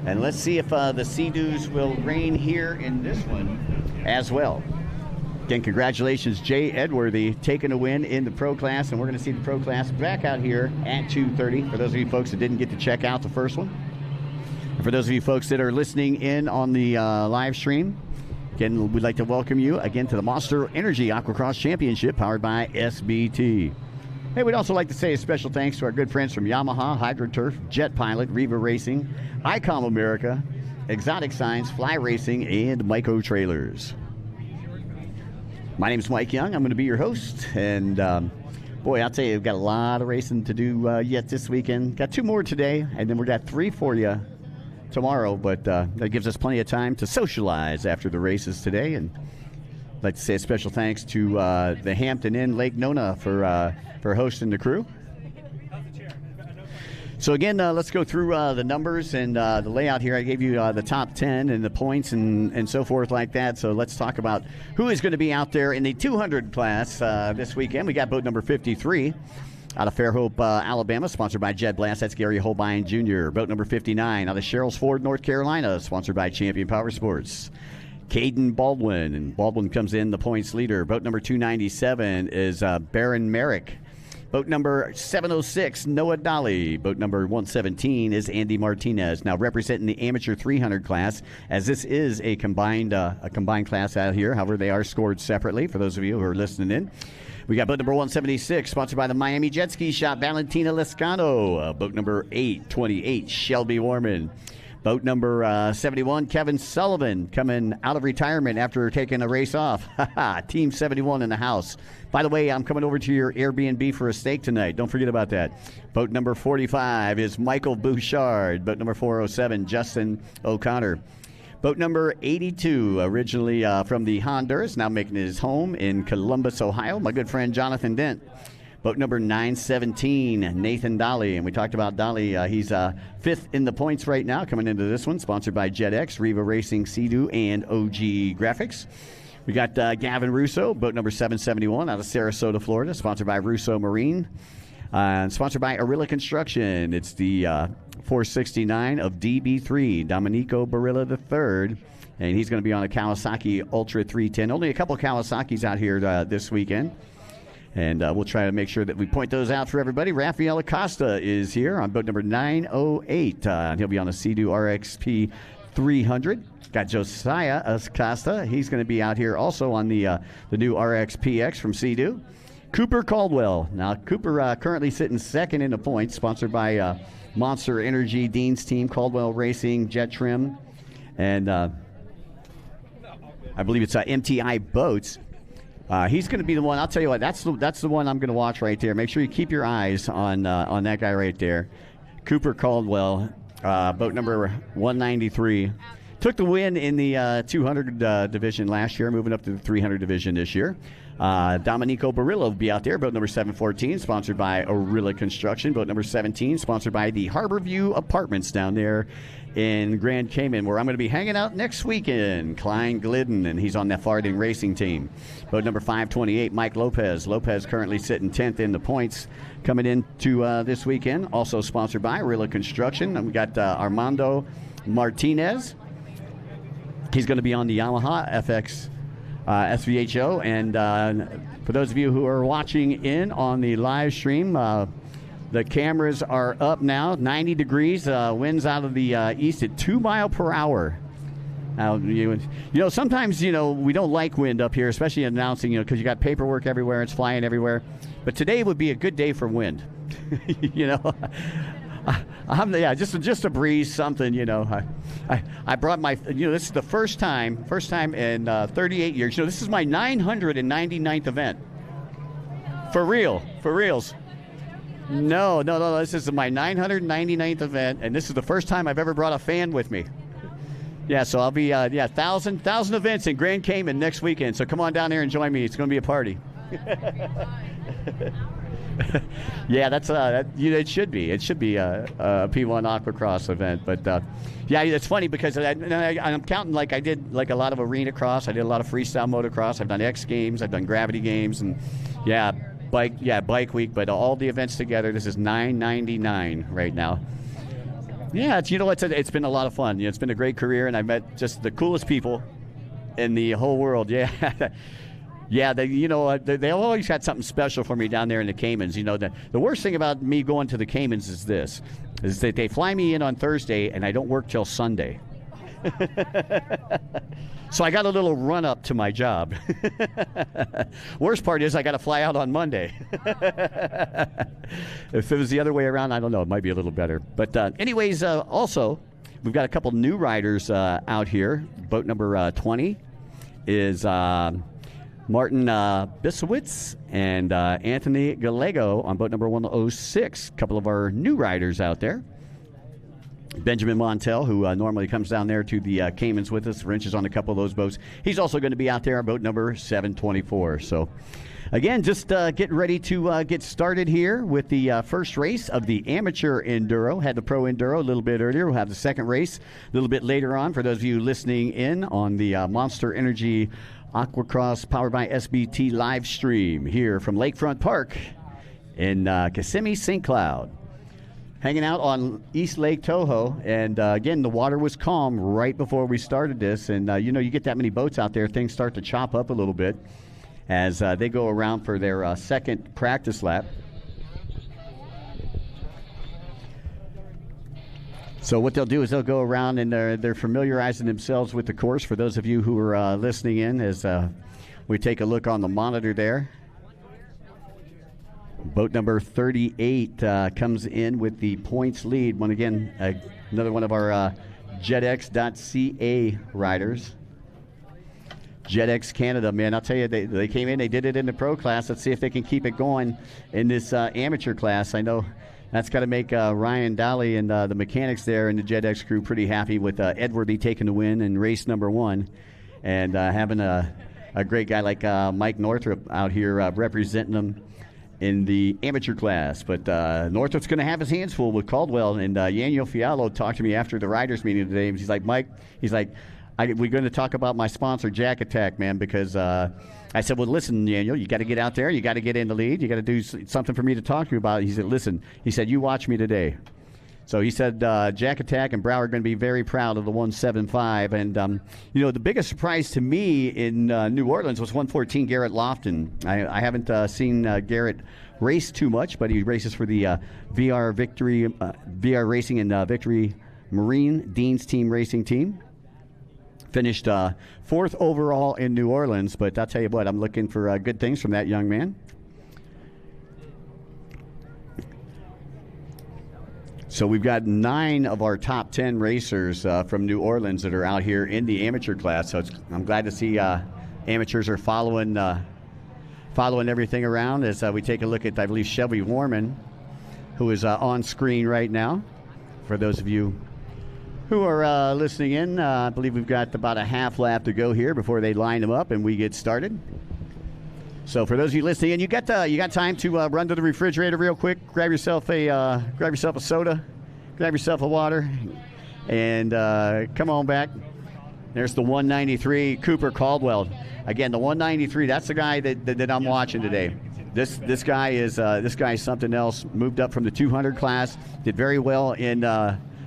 And let's see if the Sea-Doos will reign here in this one as well. Again, congratulations, Jay Edworthy, taking a win in the pro class. And we're going to see the pro class back out here at 2:30 for those of you folks that didn't get to check out the first one. And for those of you folks that are listening in on the live stream, again, we'd like to welcome you again to the Monster Energy Aquacross Championship powered by SBT. Hey, we'd also like to say a special thanks to our good friends from Yamaha, HydroTurf, Jet Pilot, Riva Racing, ICOM America, Exotic Signs, Fly Racing, and Myco Trailers. My name is Mike Young. I'm going to be your host. And, boy, I'll tell you, we've got a lot of racing to do yet this weekend. Got 2 more today, and then we've got 3 for you tomorrow. But that gives us plenty of time to socialize after the races today. And I'd like to say a special thanks to the Hampton Inn Lake Nona for hosting the crew. So again, let's go through the numbers and the layout here. I gave you the top 10 and the points and so forth like that. So let's talk about who is going to be out there in the 200 class this weekend. We got boat number 53 out of Fairhope, Alabama, sponsored by Jed Blast. That's Gary Holbein Jr. Boat number 59 out of Sherrills Ford, North Carolina, sponsored by Champion Power Sports. Caden Baldwin, and Baldwin comes in the points leader. Boat number 297 is Baron Merrick. Boat number 706, Noah Dolly. Boat number 117 is Andy Martinez. Now representing the amateur 300 class, as this is a combined class out here. However, they are scored separately for those of you who are listening in. We got boat number 176, sponsored by the Miami Jet Ski Shop, Valentina Lescano. Boat number 828, Shelby Warman. Boat number 71, Kevin Sullivan, coming out of retirement after taking a race off. Team 71 in the house. By the way, I'm coming over to your Airbnb for a steak tonight. Don't forget about that. Boat number 45 is Michael Bouchard. Boat number 407, Justin O'Connor. Boat number 82, originally from the Honduras, now making his home in Columbus, Ohio, my good friend Jonathan Dent. Boat number 917, Nathan Dolly. And we talked about Dolly. He's 5th in the points right now, coming into this one, sponsored by JetX, Riva Racing, Sea-Doo, and OG Graphics. We got Gavin Russo, boat number 771 out of Sarasota, Florida, sponsored by Russo Marine. Sponsored by Arilla Construction. It's the 469 of DB3, Domenico Barilla III. And he's going to be on a Kawasaki Ultra 310. Only a couple Kawasaki's out here this weekend. And we'll try to make sure that we point those out for everybody. Rafael Acosta is here on boat number 908. He'll be on a Sea-Doo RXP 300. Got Josiah Acosta. He's going to be out here also on the new RXPX from Sea-Doo. Cooper Caldwell. Now, Cooper currently sitting 2nd in the points, sponsored by Monster Energy, Dean's team, Caldwell Racing, Jet Trim, and I believe it's MTI Boats. He's going to be the one. I'll tell you what. That's the one I'm going to watch right there. Make sure you keep your eyes on that guy right there, Cooper Caldwell, boat number 193. Took the win in the 200 division last year, moving up to the 300 division this year. Domenico Barillo will be out there, boat number 714, sponsored by Arilla Construction. Boat number 17, sponsored by the Harborview Apartments down there in Grand Cayman, where I'm going to be hanging out next weekend. Klein Glidden, and he's on the Farding Racing team. Boat number 528, Mike Lopez. Lopez currently sitting 10th in the points coming into this weekend. Also sponsored by Arilla Construction. And we got Armando Martinez. He's going to be on the Yamaha FX SVHO. And for those of you who are watching in on the live stream, the cameras are up now, 90 degrees, winds out of the east at 2 miles per hour. Now, you know, sometimes, you know, we don't like wind up here, especially announcing, you know, because you got paperwork everywhere, it's flying everywhere. But today would be a good day for wind. You know, just a breeze, something, you know. I brought my, you know, this is the first time in 38 years. You know, this is my 999th event. For reals. No, this is my 999th event, and this is the first time I've ever brought a fan with me. Yeah, so I'll be, 1,000 events in Grand Cayman next weekend, so come on down there and join me. It's going to be a party. Yeah, that's it should be. It should be a P1 Aquacross event. But yeah, it's funny because I'm counting like I did like a lot of arena cross. I did a lot of freestyle motocross. I've done X Games. I've done gravity games, and bike week. But all the events together, this is $9.99 right now. Yeah, it's been a lot of fun. It's been a great career, and I met just the coolest people in the whole world. Yeah. Yeah, they always had something special for me down there in the Caymans. The worst thing about me going to the Caymans is that they fly me in on Thursday and I don't work till Sunday. So I got a little run up to my job. Worst part is I got to fly out on Monday. If it was the other way around, I don't know. It might be a little better. But anyways, also, we've got a couple new riders out here. Boat number 20 is Martin Bisowitz and Anthony Gallego on boat number 106. A couple of our new riders out there. Benjamin Montel, who normally comes down there to the Caymans with us, wrenches on a couple of those boats. He's also going to be out there on boat number 724. So, again, just getting ready to get started here with the first race of the amateur enduro. Had the pro enduro a little bit earlier. We'll have the second race a little bit later on for those of you listening in on the Monster Energy Aquacross powered by SBT live stream here from Lakefront Park in Kissimmee, St. Cloud. Hanging out on East Lake Toho, and again, the water was calm right before we started this, and you get that many boats out there, things start to chop up a little bit as they go around for their second practice lap. So what they'll do is they'll go around and they're familiarizing themselves with the course. For those of you who are listening in, as we take a look on the monitor there. Boat number 38 comes in with the points lead. Another one of our JetX.ca riders. JetX Canada, man, I'll tell you, they came in, they did it in the pro class. Let's see if they can keep it going in this amateur class. I know that's got to make Ryan Dolly and the mechanics there in the JetX crew pretty happy with Edwardy taking the win in race number 1 and having a great guy like Mike Northrup out here representing them in the amateur class. But Northrup's going to have his hands full with Caldwell, and Daniel Fiallo talked to me after the riders meeting today. He's like, Mike, we're going to talk about my sponsor, Jack Attack, man, because I said, well, listen, Daniel, you got to get out there. You got to get in the lead. You got to do something for me to talk to you about. He said, listen, you watch me today. So he said Jack Attack and Brow are going to be very proud of the 175. And, the biggest surprise to me in New Orleans was 114 Garrett Lofton. I haven't seen Garrett race too much, but he races for the VR Racing and Victory Marine Dean's Team Racing Team. Finished 4th overall in New Orleans, but I'll tell you what, I'm looking for good things from that young man. So we've got 9 of our top 10 racers from New Orleans that are out here in the amateur class. So I'm glad to see amateurs are following everything around as we take a look at, I believe, Shelby Warman, who is on screen right now. For those of you who are listening in, I believe we've got about a half lap to go here before they line them up and we get started. So for those of you listening in, you got time to run to the refrigerator real quick, grab yourself a soda, grab yourself a water, and come on back. There's the 193 Cooper Caldwell. Again, the 193. That's the guy that I'm watching today. This guy is something else. Moved up from the 200 class. Did very well in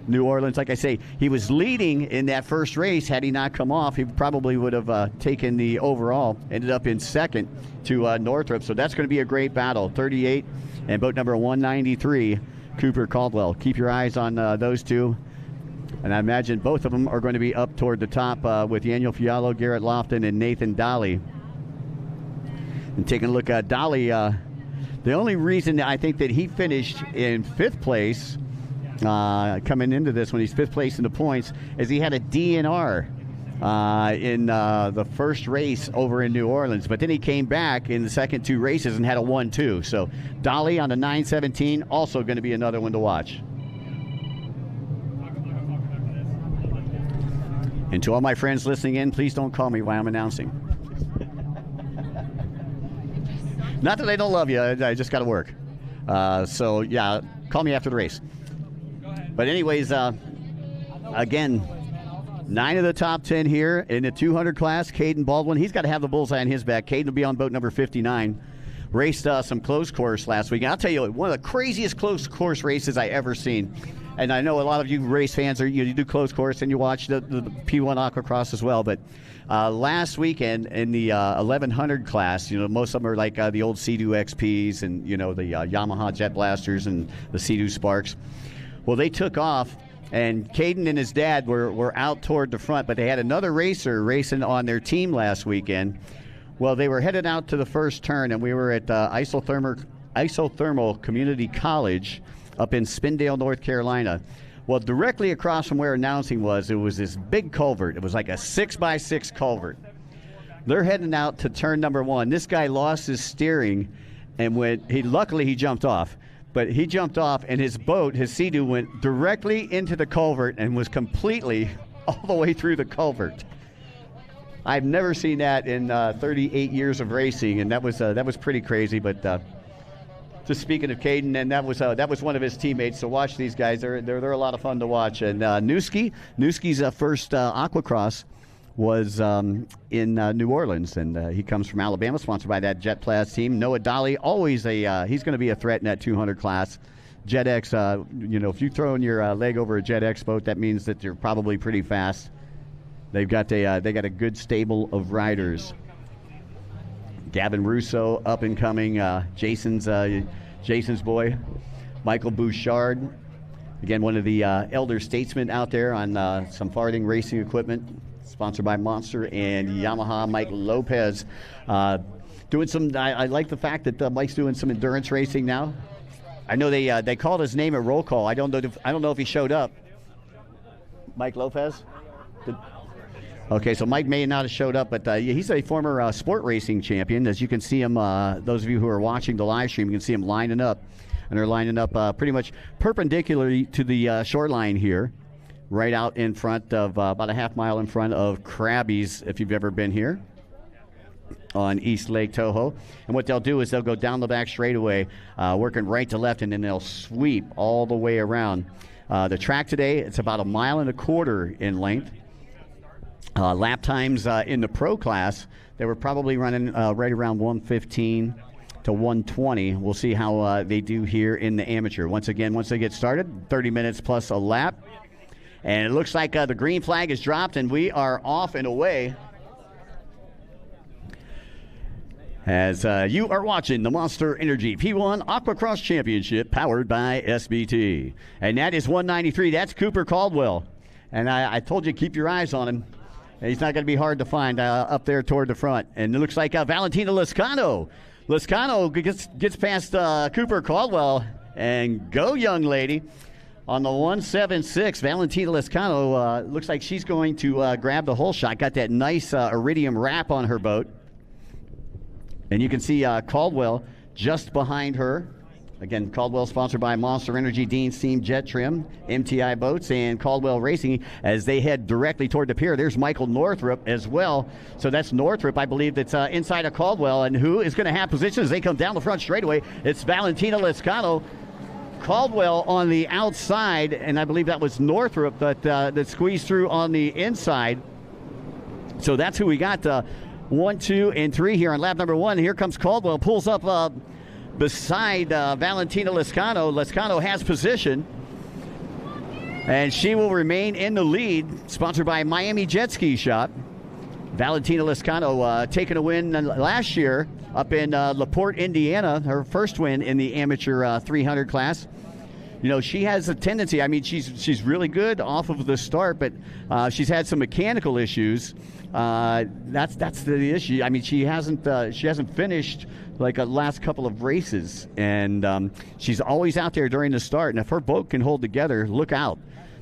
New Orleans. Like I say, he was leading in that first race. Had he not come off, he probably would have taken the overall. Ended up in second to Northrop. So that's going to be a great battle. 38 and boat number 193, Cooper Caldwell. Keep your eyes on those two. And I imagine both of them are going to be up toward the top with Daniel Fiallo, Garrett Lofton, and Nathan Dolly. And taking a look at Dolly, the only reason I think that he finished in 5th place coming into this when he's 5th place in the points is he had a DNR in the first race over in New Orleans, but then he came back in the second 2 races and had a 1-2. So Dolly on the 917, also going to be another one to watch. And to all my friends listening in, please don't call me while I'm announcing. Not that I don't love you, I just got to work. So, yeah, call me after the race. But anyways, again, 9 of the top 10 here in the 200 class. Caden Baldwin, he's got to have the bullseye on his back. Caden will be on boat number 59. Raced some close course last week. And I'll tell you, one of the craziest close course races I ever seen. And I know a lot of you race fans, you do close course and you watch the P1 Aquacross as well. But last weekend in the 1100 class, most of them are like the old Sea-Doo XPs and, the Yamaha Jet Blasters and the Sea-Doo Sparks. Well, they took off, and Caden and his dad were out toward the front, but they had another racer racing on their team last weekend. Well, they were headed out to the first turn, and we were at Isothermal Community College up in Spindale, North Carolina. Well, directly across from where announcing was, it was this big culvert. It was like a 6x6 culvert. They're heading out to turn number 1. This guy lost his steering, and luckily he jumped off. But he jumped off, and his boat, his Sea-Doo, went directly into the culvert and was completely all the way through the culvert. I've never seen that in 38 years of racing, and that was pretty crazy. But just speaking of Caden, and that was one of his teammates. So watch these guys; they're a lot of fun to watch. And Newski's first Aquacross was in New Orleans, and he comes from Alabama, sponsored by that Jet Plast team. Noah Dolly, always he's going to be a threat in that 200 class. JetX, if you throw in your leg over a JetX boat, that means that you're probably pretty fast. They got a good stable of riders. Gavin Russo, up and coming. Jason's boy, Michael Bouchard. Again, one of the elder statesmen out there on some farthing racing equipment, sponsored by Monster and Yamaha. Mike Lopez doing some. I like the fact that Mike's doing some endurance racing now. I know they called his name at roll call. I don't know if he showed up. Mike Lopez. Okay, so Mike may not have showed up, but he's a former sport racing champion. As you can see him, those of you who are watching the live stream, you can see him lining up. And they're lining up pretty much perpendicularly to the shoreline here, right out in front of, about a half mile in front of Krabby's, if you've ever been here, on East Lake Toho. And what they'll do is they'll go down the back straightaway, working right to left, and then they'll sweep all the way around. The track today, it's about 1.25 miles in length. Lap times in the pro class, they were probably running right around 1:15 to 1:20. We'll see how they do here in the amateur. Once again, once they get started, 30 minutes plus a lap. And it looks like the green flag is dropped, and we are off and away. As you are watching the Monster Energy P1 Aquacross Championship powered by SBT. And that is 193. That's Cooper Caldwell. And I told you, keep your eyes on him. He's not going to be hard to find up there toward the front. And it looks like Valentina Lascano. Lascano gets past Cooper Caldwell. And go, young lady. On the 176, Valentina Lascano looks like she's going to grab the whole shot. Got that nice iridium wrap on her boat. And you can see Caldwell just behind her. Again, Caldwell sponsored by Monster Energy, Dean's Team Jet Trim, MTI Boats, and Caldwell Racing as they head directly toward the pier. There's Michael Northrup as well. So that's Northrup, I believe, that's inside of Caldwell. And who is going to have position as they come down the front straightaway? It's Valentina Lascano. Caldwell on the outside, and I believe that was Northrup that squeezed through on the inside. So that's who we got. 1, 2, and 3 here on lap number 1. Here comes Caldwell, pulls up beside Valentina Lascano. Lascano has position, and she will remain in the lead, sponsored by Miami Jet Ski Shop. Valentina Lascano taking a win last year up in LaPorte, Indiana, her first win in the amateur 300 class. You know, she has a tendency, I mean, she's really good off of the start, but she's had some mechanical issues. That's the issue. I mean, she hasn't finished like a last couple of races, and she's always out there during the start. And if her boat can hold together, look out.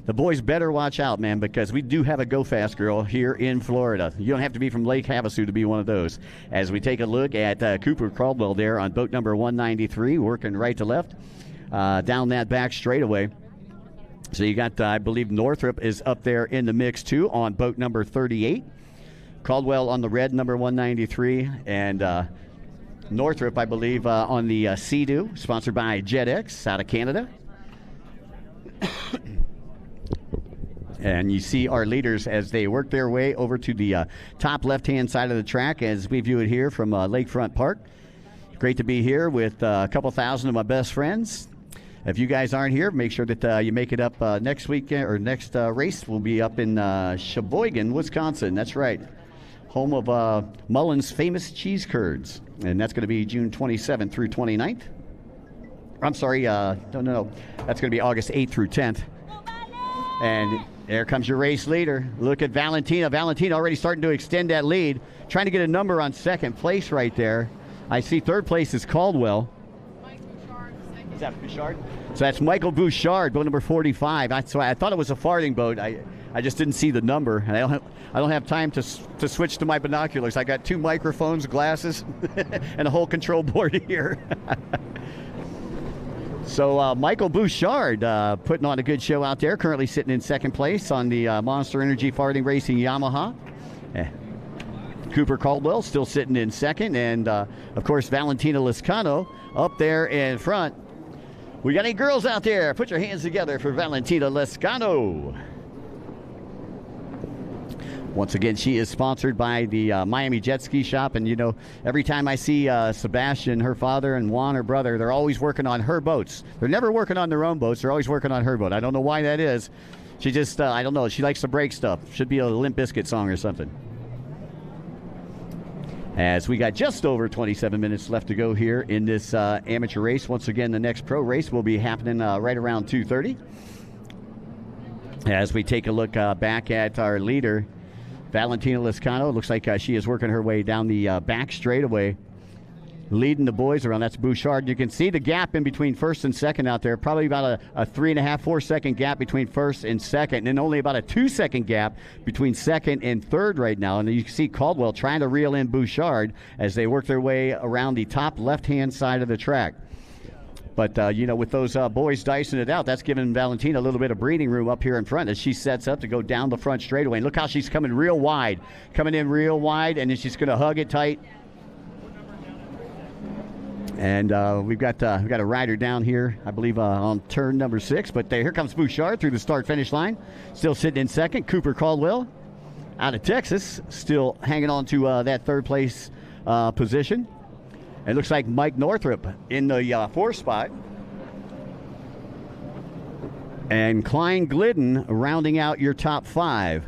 The boys better watch out, man, because we do have a go fast girl here in Florida. You don't have to be from Lake Havasu to be one of those. As we take a look at Cooper Caldwell there on boat number 193, working right to left down that back straightaway. So you got, I believe, Northrup is up there in the mix too on boat number 38. Caldwell on the red, number 193, and Northrop, I believe, on the Sea-Doo, sponsored by JetX out of Canada. And you see our leaders as they work their way over to the top left-hand side of the track as we view it here from Lakefront Park. Great to be here with a couple thousand of my best friends. If you guys aren't here, make sure that you make it up next weekend or next race. We'll be up in Sheboygan, Wisconsin. That's right. Home of Mullen's famous cheese curds. And that's going to be June 27th through 29th. I'm sorry, no. That's going to be August 8th through 10th. And there comes your race leader. Look at Valentina. Valentina already starting to extend that lead. Trying to get a number on second place right there. I see third place is Caldwell. Is that Bouchard? So that's Michael Bouchard, boat number 45. So I thought it was a farthing boat. I just didn't see the number, and I don't have time to switch to my binoculars. I got 2 microphones, glasses, and a whole control board here. So Michael Bouchard putting on a good show out there, currently sitting in second place on the Monster Energy Farthing Racing Yamaha. Cooper Caldwell still sitting in second, and of course Valentina Liscano up there in front. We got any girls out there? Put your hands together for Valentina Liscano. Once again, she is sponsored by the Miami Jet Ski Shop, and you know, every time I see Sebastian, her father, and Juan, her brother, they're always working on her boats. They're never working on their own boats. They're always working on her boat. I don't know why that is. She just, I don't know, she likes to break stuff. Should be a Limp Bizkit song or something. As we got just over 27 minutes left to go here in this amateur race. Once again, the next pro race will be happening right around 2:30. As we take a look back at our leader, Valentina Liscano. Looks like she is working her way down the back straightaway, leading the boys around. That's Bouchard. You can see the gap in between first and second out there. Probably about a 3.5, 4 second gap between first and second, and then only about a 2 second gap between second and third right now. And you can see Caldwell trying to reel in Bouchard as they work their way around the top left-hand side of the track. But, you know, with those boys dicing it out, that's giving Valentina a little bit of breathing room up here in front as she sets up to go down the front straightaway. And look how she's coming real wide. Coming in real wide, and then she's going to hug it tight. And we've got a rider down here, I believe, on turn number 6. But here comes Bouchard through the start-finish line. Still sitting in second. Cooper Caldwell out of Texas, still hanging on to that third-place position. It looks like Mike Northrop in the 4th spot. And Klein Glidden rounding out your top 5.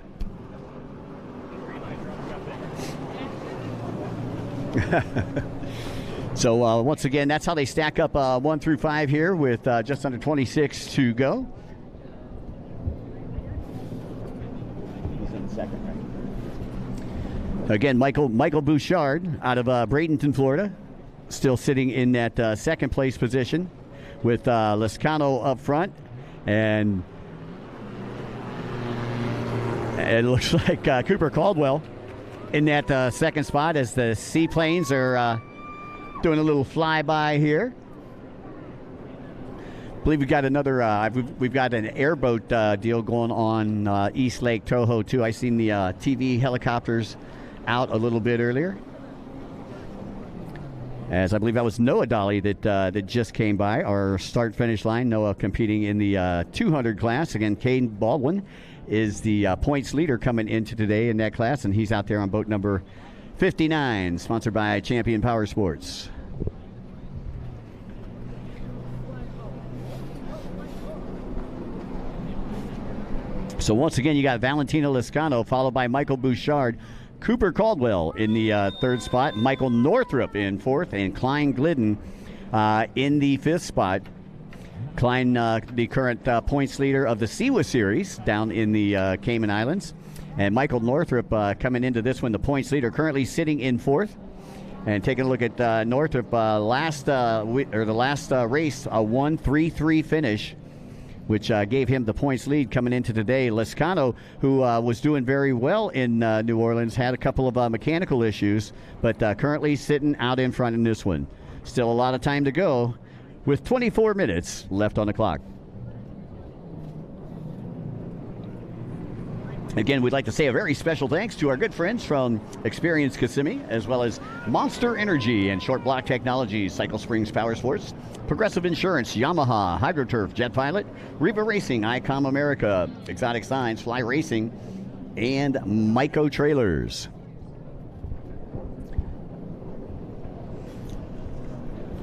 So once again, that's how they stack up 1 through 5 here with just under 26 to go. He's in second, right? Again, Michael Bouchard out of Bradenton, Florida. Still sitting in that second place position with Liscano up front. And it looks like Cooper Caldwell in that second spot as the seaplanes are doing a little flyby here. I believe we've got another, we've got an airboat deal going on East Lake Toho too. I seen the TV helicopters out a little bit earlier. As I believe that was Noah Dolly that just came by our start-finish line. Noah competing in the 200 class. Again, Caden Baldwin is the points leader coming into today in that class, and he's out there on boat number 59, sponsored by Champion Power Sports. So once again, you got Valentina Liscano, followed by Michael Bouchard. Cooper Caldwell in the 3rd spot, Michael Northrop in 4th, and Klein Glidden in the 5th spot. Klein, the current points leader of the Siwa Series down in the Cayman Islands. And Michael Northrop coming into this one, the points leader, currently sitting in 4th. And taking a look at Northrop, the last race, a 1-3-3 finish, which gave him the points lead coming into today. Liscano, who was doing very well in New Orleans, had a couple of mechanical issues, but currently sitting out in front in this one. Still a lot of time to go with 24 minutes left on the clock. Again, we'd like to say a very special thanks to our good friends from Experience Kissimmee, as well as Monster Energy and Short Block Technologies, Cycle Springs Power Sports, Progressive Insurance, Yamaha, HydroTurf, Jet Pilot, Reva Racing, ICOM America, Exotic Signs, Fly Racing, and Myco Trailers.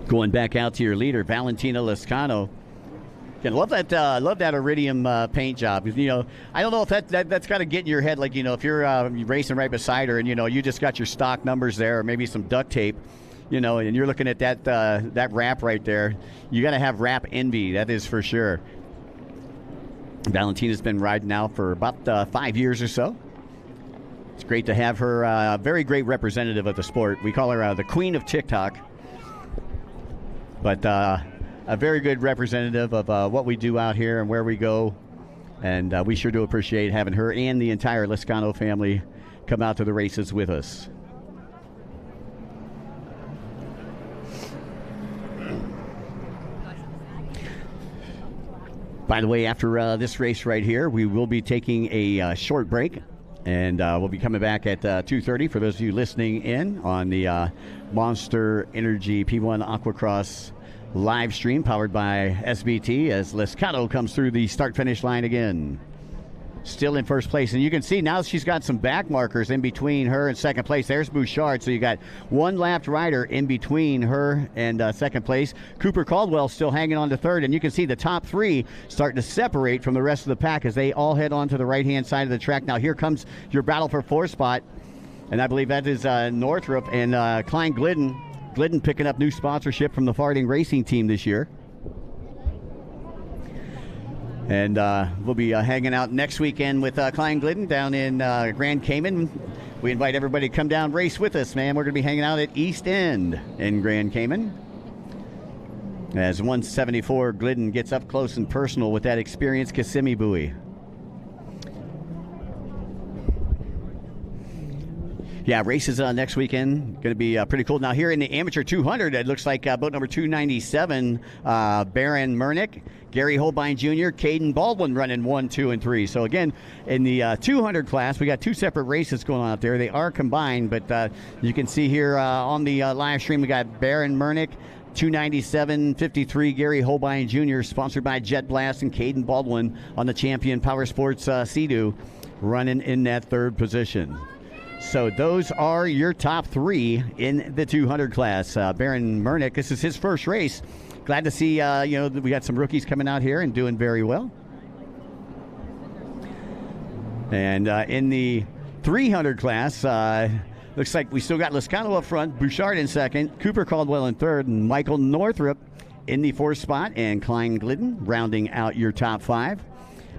Going back out to your leader, Valentina Lescano. Again, love that iridium paint job. You know, I don't know if that's got to get in your head. Like, you know, if you're racing right beside her, and you know you just got your stock numbers there, or maybe some duct tape, you know, and you're looking at that wrap right there. You got to have wrap envy. That is for sure. Valentina's been riding now for about 5 years or so. It's great to have her. Very great representative of the sport. We call her the Queen of TikTok. But a very good representative of what we do out here and where we go. And we sure do appreciate having her and the entire Lescano family come out to the races with us. By the way, after this race right here, we will be taking a short break. And we'll be coming back at 2:30 for those of you listening in on the Monster Energy P1 Aquacross live stream powered by SBT as Lescano comes through the start-finish line again. Still in first place. And you can see now she's got some back markers in between her and second place. There's Bouchard. So you got one lapped rider in between her and second place. Cooper Caldwell still hanging on to third. And you can see the top three starting to separate from the rest of the pack as they all head on to the right-hand side of the track. Now here comes your battle for fourth spot. And I believe that is Northrop and Klein Glidden. Glidden picking up new sponsorship from the Farthing Racing team this year. And we'll be hanging out next weekend with Klein Glidden down in Grand Cayman. We invite everybody to come down race with us, man. We're going to be hanging out at East End in Grand Cayman. As 174 Glidden gets up close and personal with that Experience Kissimmee buoy. Yeah, races next weekend. Going to be pretty cool. Now, here in the Amateur 200, it looks like boat number 297, Baron Murnick, Gary Holbein Jr., Caden Baldwin running 1, 2, and 3. So, again, in the 200 class, we got two separate races going on out there. They are combined, but you can see here on the live stream, we got Baron Murnick, 297, 53, Gary Holbein Jr., sponsored by Jet Blast, and Caden Baldwin on the Champion Power Sports Sea-Doo, running in that third position. So those are your top three in the 200 class. Baron Murnick, this is his first race. Glad to see, we got some rookies coming out here and doing very well. And in the 300 class, looks like we still got Lescano up front, Bouchard in second, Cooper Caldwell in third, and Michael Northrop in the fourth spot, and Klein Glidden rounding out your top five.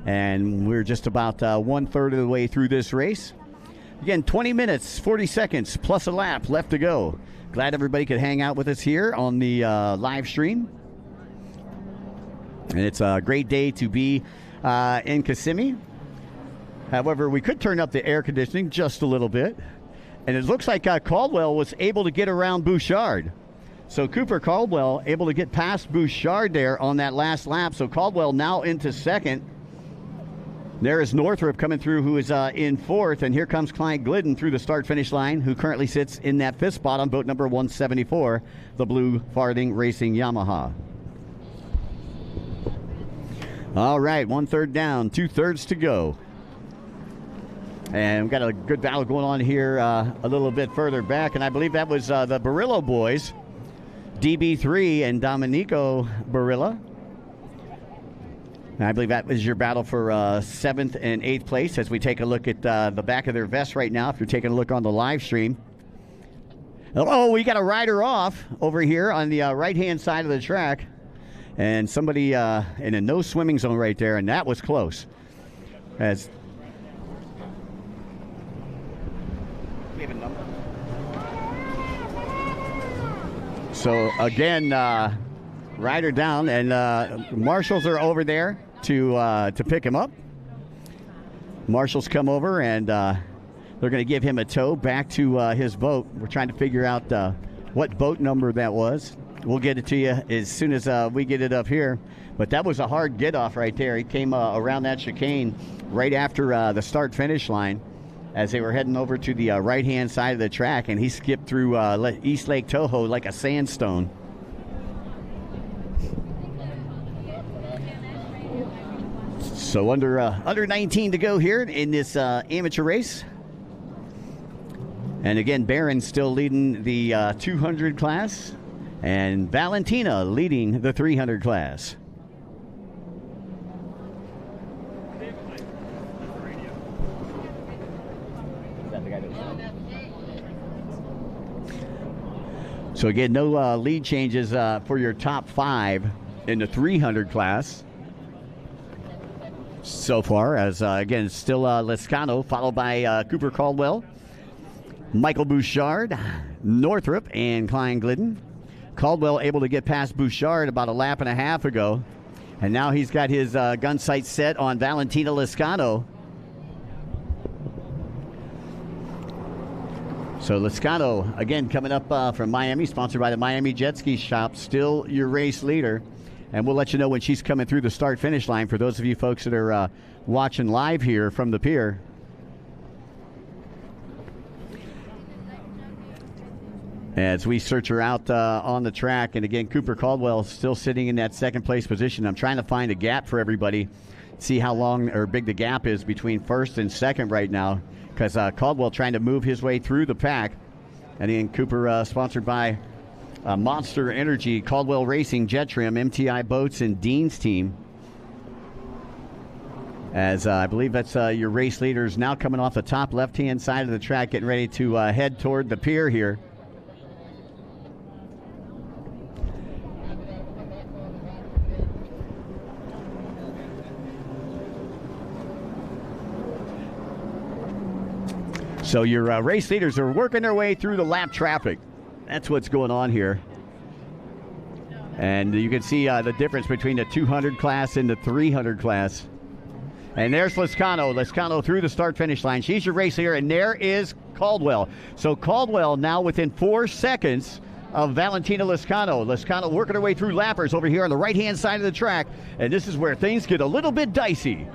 And we're just about 1/3 of the way through this race. Again, 20 minutes, 40 seconds, plus a lap left to go. Glad everybody could hang out with us here on the live stream. And it's a great day to be in Kissimmee. However, we could turn up the air conditioning just a little bit. And it looks like Caldwell was able to get around Bouchard. So Cooper Caldwell able to get past Bouchard there on that last lap. So Caldwell now into second. There is Northrop coming through, who is in fourth, and here comes Klein Glidden through the start-finish line, who currently sits in that fifth spot on boat number 174, the blue Farthing Racing Yamaha. All right, 1/3 down, 2/3 to go. And we've got a good battle going on here a little bit further back, and I believe that was the Barillo boys, DB3 and Domenico Barilla. I believe that was your battle for 7th and 8th place as we take a look at the back of their vest right now if you're taking a look on the live stream. Oh, we got a rider off over here on the right-hand side of the track. And somebody in a no swimming zone right there, and that was close. As we have a number. So, again, rider down, and marshals are over there to pick him up. Marshals come over, and they're going to give him a tow back to his boat. We're trying to figure out what boat number that was. We'll get it to you as soon as we get it up here. But that was a hard get off right there. He came around that chicane right after the start finish line as they were heading over to the right hand side of the track, and he skipped through East Lake Toho like a sandstone. So under 19 to go here in this amateur race. And again, Barron still leading the 200 class, and Valentina leading the 300 class. So again, no lead changes for your top 5 in the 300 class so far, as again, still Lescano, followed by Cooper Caldwell, Michael Bouchard, Northrup, and Klein Glidden. Caldwell able to get past Bouchard about a lap and a half ago, and now he's got his gun sight set on Valentina Lescano. So Lescano, again, coming up from Miami, sponsored by the Miami Jet Ski Shop, still your race leader. And we'll let you know when she's coming through the start-finish line for those of you folks that are watching live here from the pier. As we search her out on the track, and again, Cooper Caldwell still sitting in that second place position. I'm trying to find a gap for everybody, see how long or big the gap is between first and second right now, because Caldwell trying to move his way through the pack. And again, Cooper sponsored by Monster Energy, Caldwell Racing, Jet Trim, MTI Boats, and Dean's team. As I believe that's your race leaders now coming off the top left-hand side of the track, getting ready to head toward the pier here. So your race leaders are working their way through the lap traffic. That's what's going on here. And you can see the difference between the 200 class and the 300 class. And there's Lescano. Lescano through the start-finish line. She's your race leader, and there is Caldwell. So Caldwell now within 4 seconds of Valentina Lescano. Lescano working her way through lappers over here on the right-hand side of the track. And this is where things get a little bit dicey.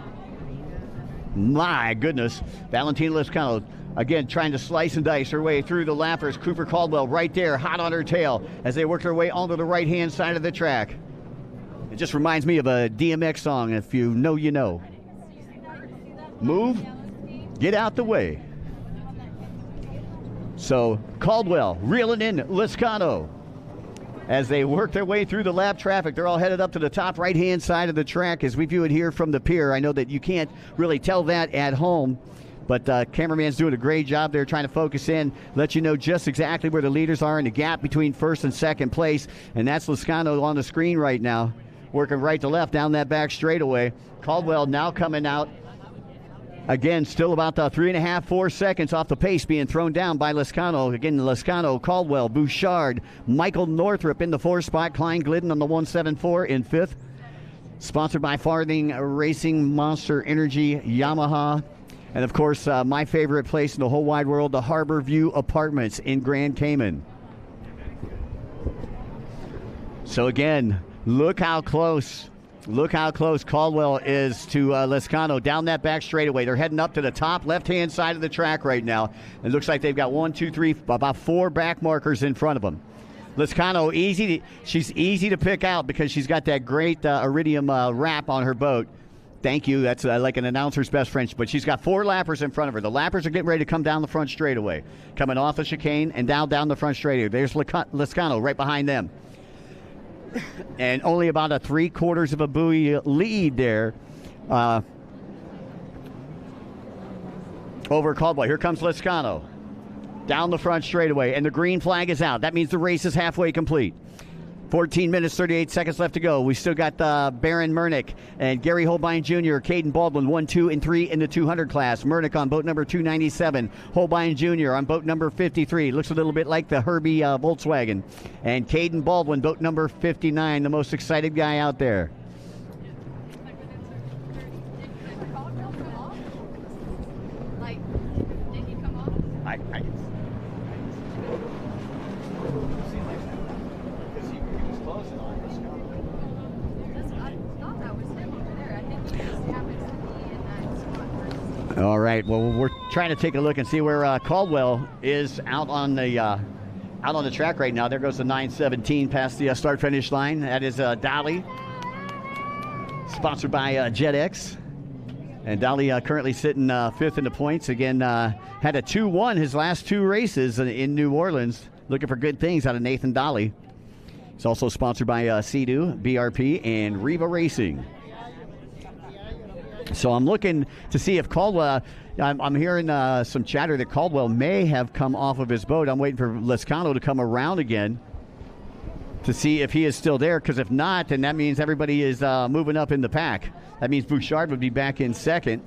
My goodness. Valentina Lescano, again, trying to slice and dice her way through the lappers. Cooper Caldwell right there, hot on her tail as they work their way onto the right-hand side of the track. It just reminds me of a DMX song, if you know, you know. Move, get out the way. So Caldwell reeling in Lescano as they work their way through the lap traffic. They're all headed up to the top right-hand side of the track as we view it here from the pier. I know that you can't really tell that at home, but cameraman's doing a great job there trying to focus in, let you know just exactly where the leaders are in the gap between first and second place. And that's Lescano on the screen right now, working right to left down that back straightaway. Caldwell now coming out. Again, still about 3.5, 4 seconds off the pace, being thrown down by Lescano. Again, Lescano, Caldwell, Bouchard, Michael Northrup in the 4th spot, Klein Glidden on the 174 in 5th. Sponsored by Farthing Racing, Monster Energy, Yamaha, and of course, my favorite place in the whole wide world, the Harbor View Apartments in Grand Cayman. So again, look how close Caldwell is to Lescano down that back straightaway. They're heading up to the top left-hand side of the track right now. It looks like they've got 1, 2, 3, about 4 back markers in front of them. Lescano, she's easy to pick out because she's got that great iridium wrap on her boat. Thank you. That's like an announcer's best friend. But she's got 4 lappers in front of her. The lappers are getting ready to come down the front straightaway. Coming off the chicane and down the front straightaway. There's Lescano right behind them. And only about a 3/4 of a buoy lead there over Caldwell. Here comes Lescano down the front straightaway, and the green flag is out. That means the race is halfway complete. 14 minutes, 38 seconds left to go. We still got Baron Murnick and Gary Holbein Jr., Caden Baldwin, 1, 2, and 3 in the 200 class. Murnick on boat number 297. Holbein Jr. on boat number 53. Looks a little bit like the Herbie Volkswagen. And Caden Baldwin, boat number 59, the most excited guy out there. All right. Well, we're trying to take a look and see where Caldwell is out on the track right now. There goes the 917 past the start-finish line. That is Dolly, sponsored by JetX. And Dolly currently sitting fifth in the points. Again, had a 2-1 his last two races in New Orleans. Looking for good things out of Nathan Dolly. He's also sponsored by Sea-Doo, BRP, and Riva Racing. So I'm looking to see if Caldwell, I'm hearing some chatter that Caldwell may have come off of his boat. I'm waiting for Lescano to come around again to see if he is still there, because if not, then that means everybody is moving up in the pack. That means Bouchard would be back in second.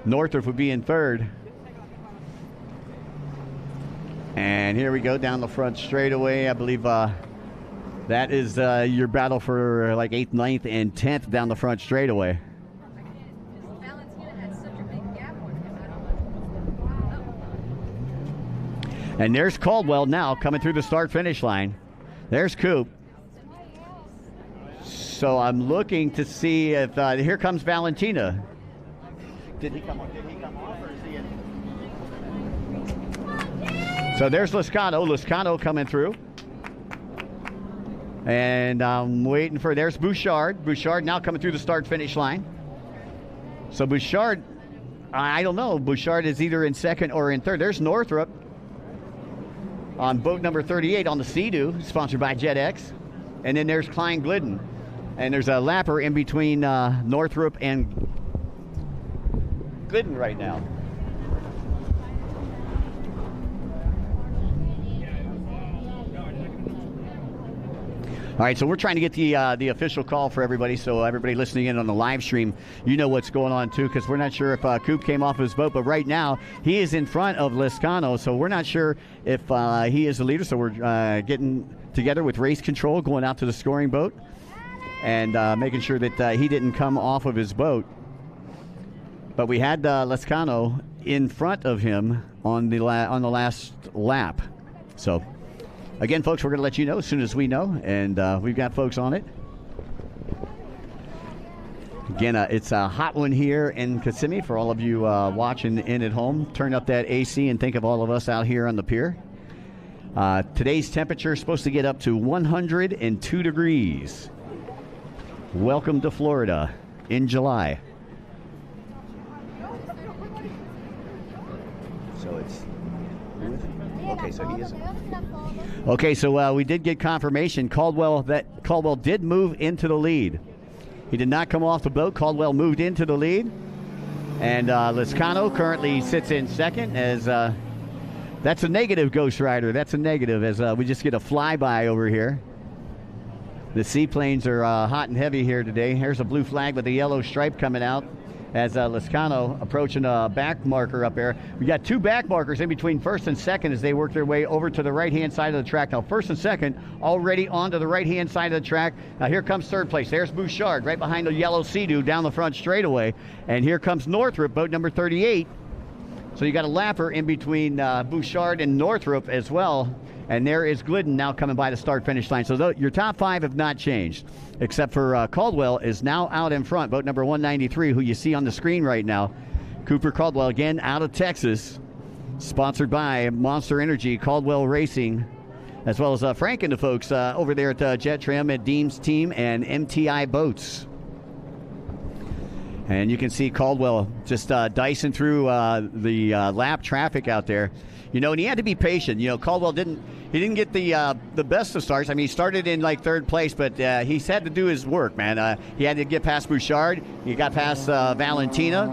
Northrup would be in third. And here we go down the front straightaway. I believe that is your battle for like 8th, 9th, and 10th down the front straightaway. And there's Caldwell now coming through the start-finish line. There's Coop. So I'm looking to see if here comes Valentina. Did he come off or is he in? So there's Lescano coming through. And I'm waiting for, there's Bouchard. Bouchard now coming through the start-finish line. So Bouchard, I don't know. Bouchard is either in second or in third. There's Northrup on boat number 38 on the Sea-Doo, sponsored by JetX. And then there's Klein Glidden. And there's a lapper in between Northrup and Glidden right now. All right, so we're trying to get the official call for everybody, so everybody listening in on the live stream, you know what's going on too, because we're not sure if Coop came off his boat, but right now he is in front of Lescano, so we're not sure if he is the leader. So we're getting together with race control, going out to the scoring boat, and making sure that he didn't come off of his boat. But we had Lescano in front of him on the last lap, so. Again, folks, we're going to let you know as soon as we know, and we've got folks on it. Again, it's a hot one here in Kissimmee for all of you watching in at home. Turn up that AC and think of all of us out here on the pier. Today's temperature is supposed to get up to 102 degrees. Welcome to Florida in July. So it's... Okay, so he is... Okay, so we did get confirmation. Caldwell did move into the lead. He did not come off the boat. Caldwell moved into the lead. And Lescano currently sits in second as that's a negative, Ghost Rider. That's a negative as we just get a flyby over here. The seaplanes are hot and heavy here today. Here's a blue flag with a yellow stripe coming out as Lescano approaching a back marker up there. We got two back markers in between first and second as they work their way over to the right-hand side of the track. Now, first and second already onto the right-hand side of the track. Now, here comes third place. There's Bouchard right behind the yellow Sea-Doo down the front straightaway. And here comes Northrup, boat number 38. So you got a lapper in between Bouchard and Northrup as well. And there is Glidden now coming by the start-finish line. So your top five have not changed, except for Caldwell is now out in front, boat number 193, who you see on the screen right now. Cooper Caldwell, again, out of Texas, sponsored by Monster Energy, Caldwell Racing, as well as Frank and the folks over there at Jet Trim at Deems Team and MTI Boats. And you can see Caldwell just dicing through the lap traffic out there. You know, and he had to be patient. You know, Caldwell didn't get the best of starts. I mean, he started in like third place, but he's had to do his work, man. He had to get past Bouchard. He got past Valentina.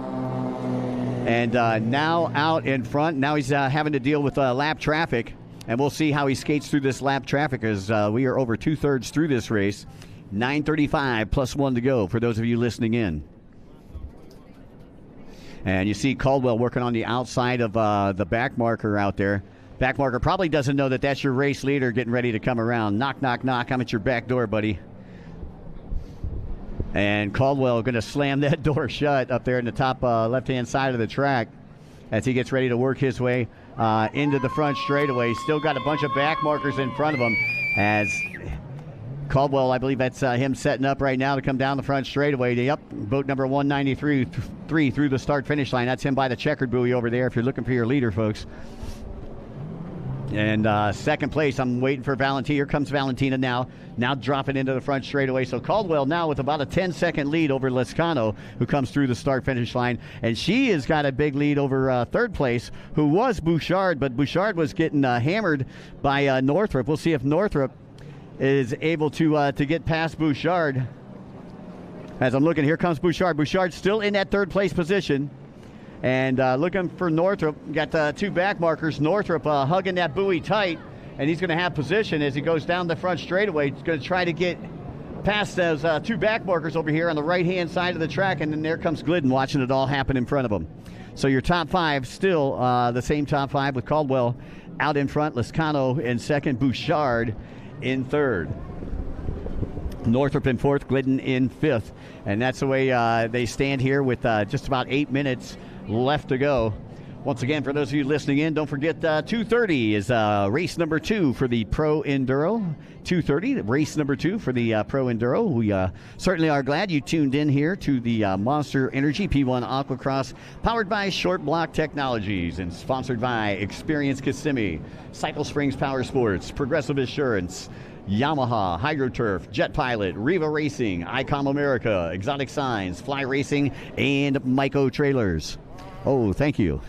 And now out in front. Now he's having to deal with lap traffic. And we'll see how he skates through this lap traffic as we are over 2/3 through this race. 9:35 plus 1 to go for those of you listening in. And you see Caldwell working on the outside of the back marker out there. Back marker probably doesn't know that that's your race leader getting ready to come around. Knock, knock, knock. I'm at your back door, buddy. And Caldwell going to slam that door shut up there in the top left-hand side of the track as he gets ready to work his way into the front straightaway. He's still got a bunch of back markers in front of him as Caldwell, I believe that's him setting up right now to come down the front straightaway. Yep, boat number 193 through the start-finish line. That's him by the checkered buoy over there if you're looking for your leader, folks. And second place, I'm waiting for Valentina. Here comes Valentina now dropping into the front straightaway. So Caldwell now with about a 10-second lead over Lescano, who comes through the start-finish line. And she has got a big lead over third place, who was Bouchard, but Bouchard was getting hammered by Northrop. We'll see if Northrop is able to get past Bouchard. As I'm looking, here comes Bouchard. Bouchard's still in that third place position. And looking for Northrop. Got two back markers. Northrop hugging that buoy tight, and he's going to have position as he goes down the front straightaway. He's going to try to get past those two back markers over here on the right-hand side of the track, and then there comes Glidden watching it all happen in front of him. So your top five still the same top five with Caldwell out in front, Lescano in second, Bouchard in third. Northrop in fourth, Glidden in fifth. And that's the way they stand here with just about 8 minutes left to go. Once again, for those of you listening in, don't forget 2:30 is race number 2 for the Pro Enduro. 2:30, race number 2 for the Pro Enduro. We certainly are glad you tuned in here to the Monster Energy P1 Aquacross, powered by Short Block Technologies and sponsored by Experience Kissimmee, Cycle Springs Power Sports, Progressive Assurance, Yamaha, HydroTurf, Jet Pilot, Riva Racing, ICOM America, Exotic Signs, Fly Racing, and Myco Trailers. Oh, thank you.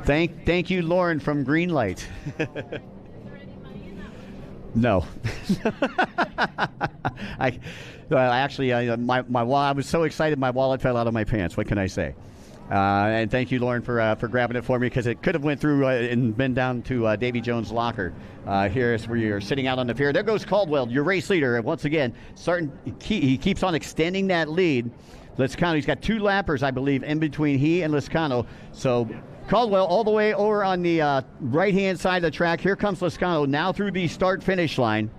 Thank you, Lauren from Greenlight. No. My wallet, I was so excited my wallet fell out of my pants. What can I say? And thank you, Lauren, for grabbing it for me, because it could have went through and been down to Davy Jones' locker. Here is where you're sitting out on the pier. There goes Caldwell, your race leader. Once again, he keeps on extending that lead. Lescano, he's got 2 lappers, I believe, in between he and Lescano. So Caldwell all the way over on the right-hand side of the track. Here comes Lescano now through the start-finish line.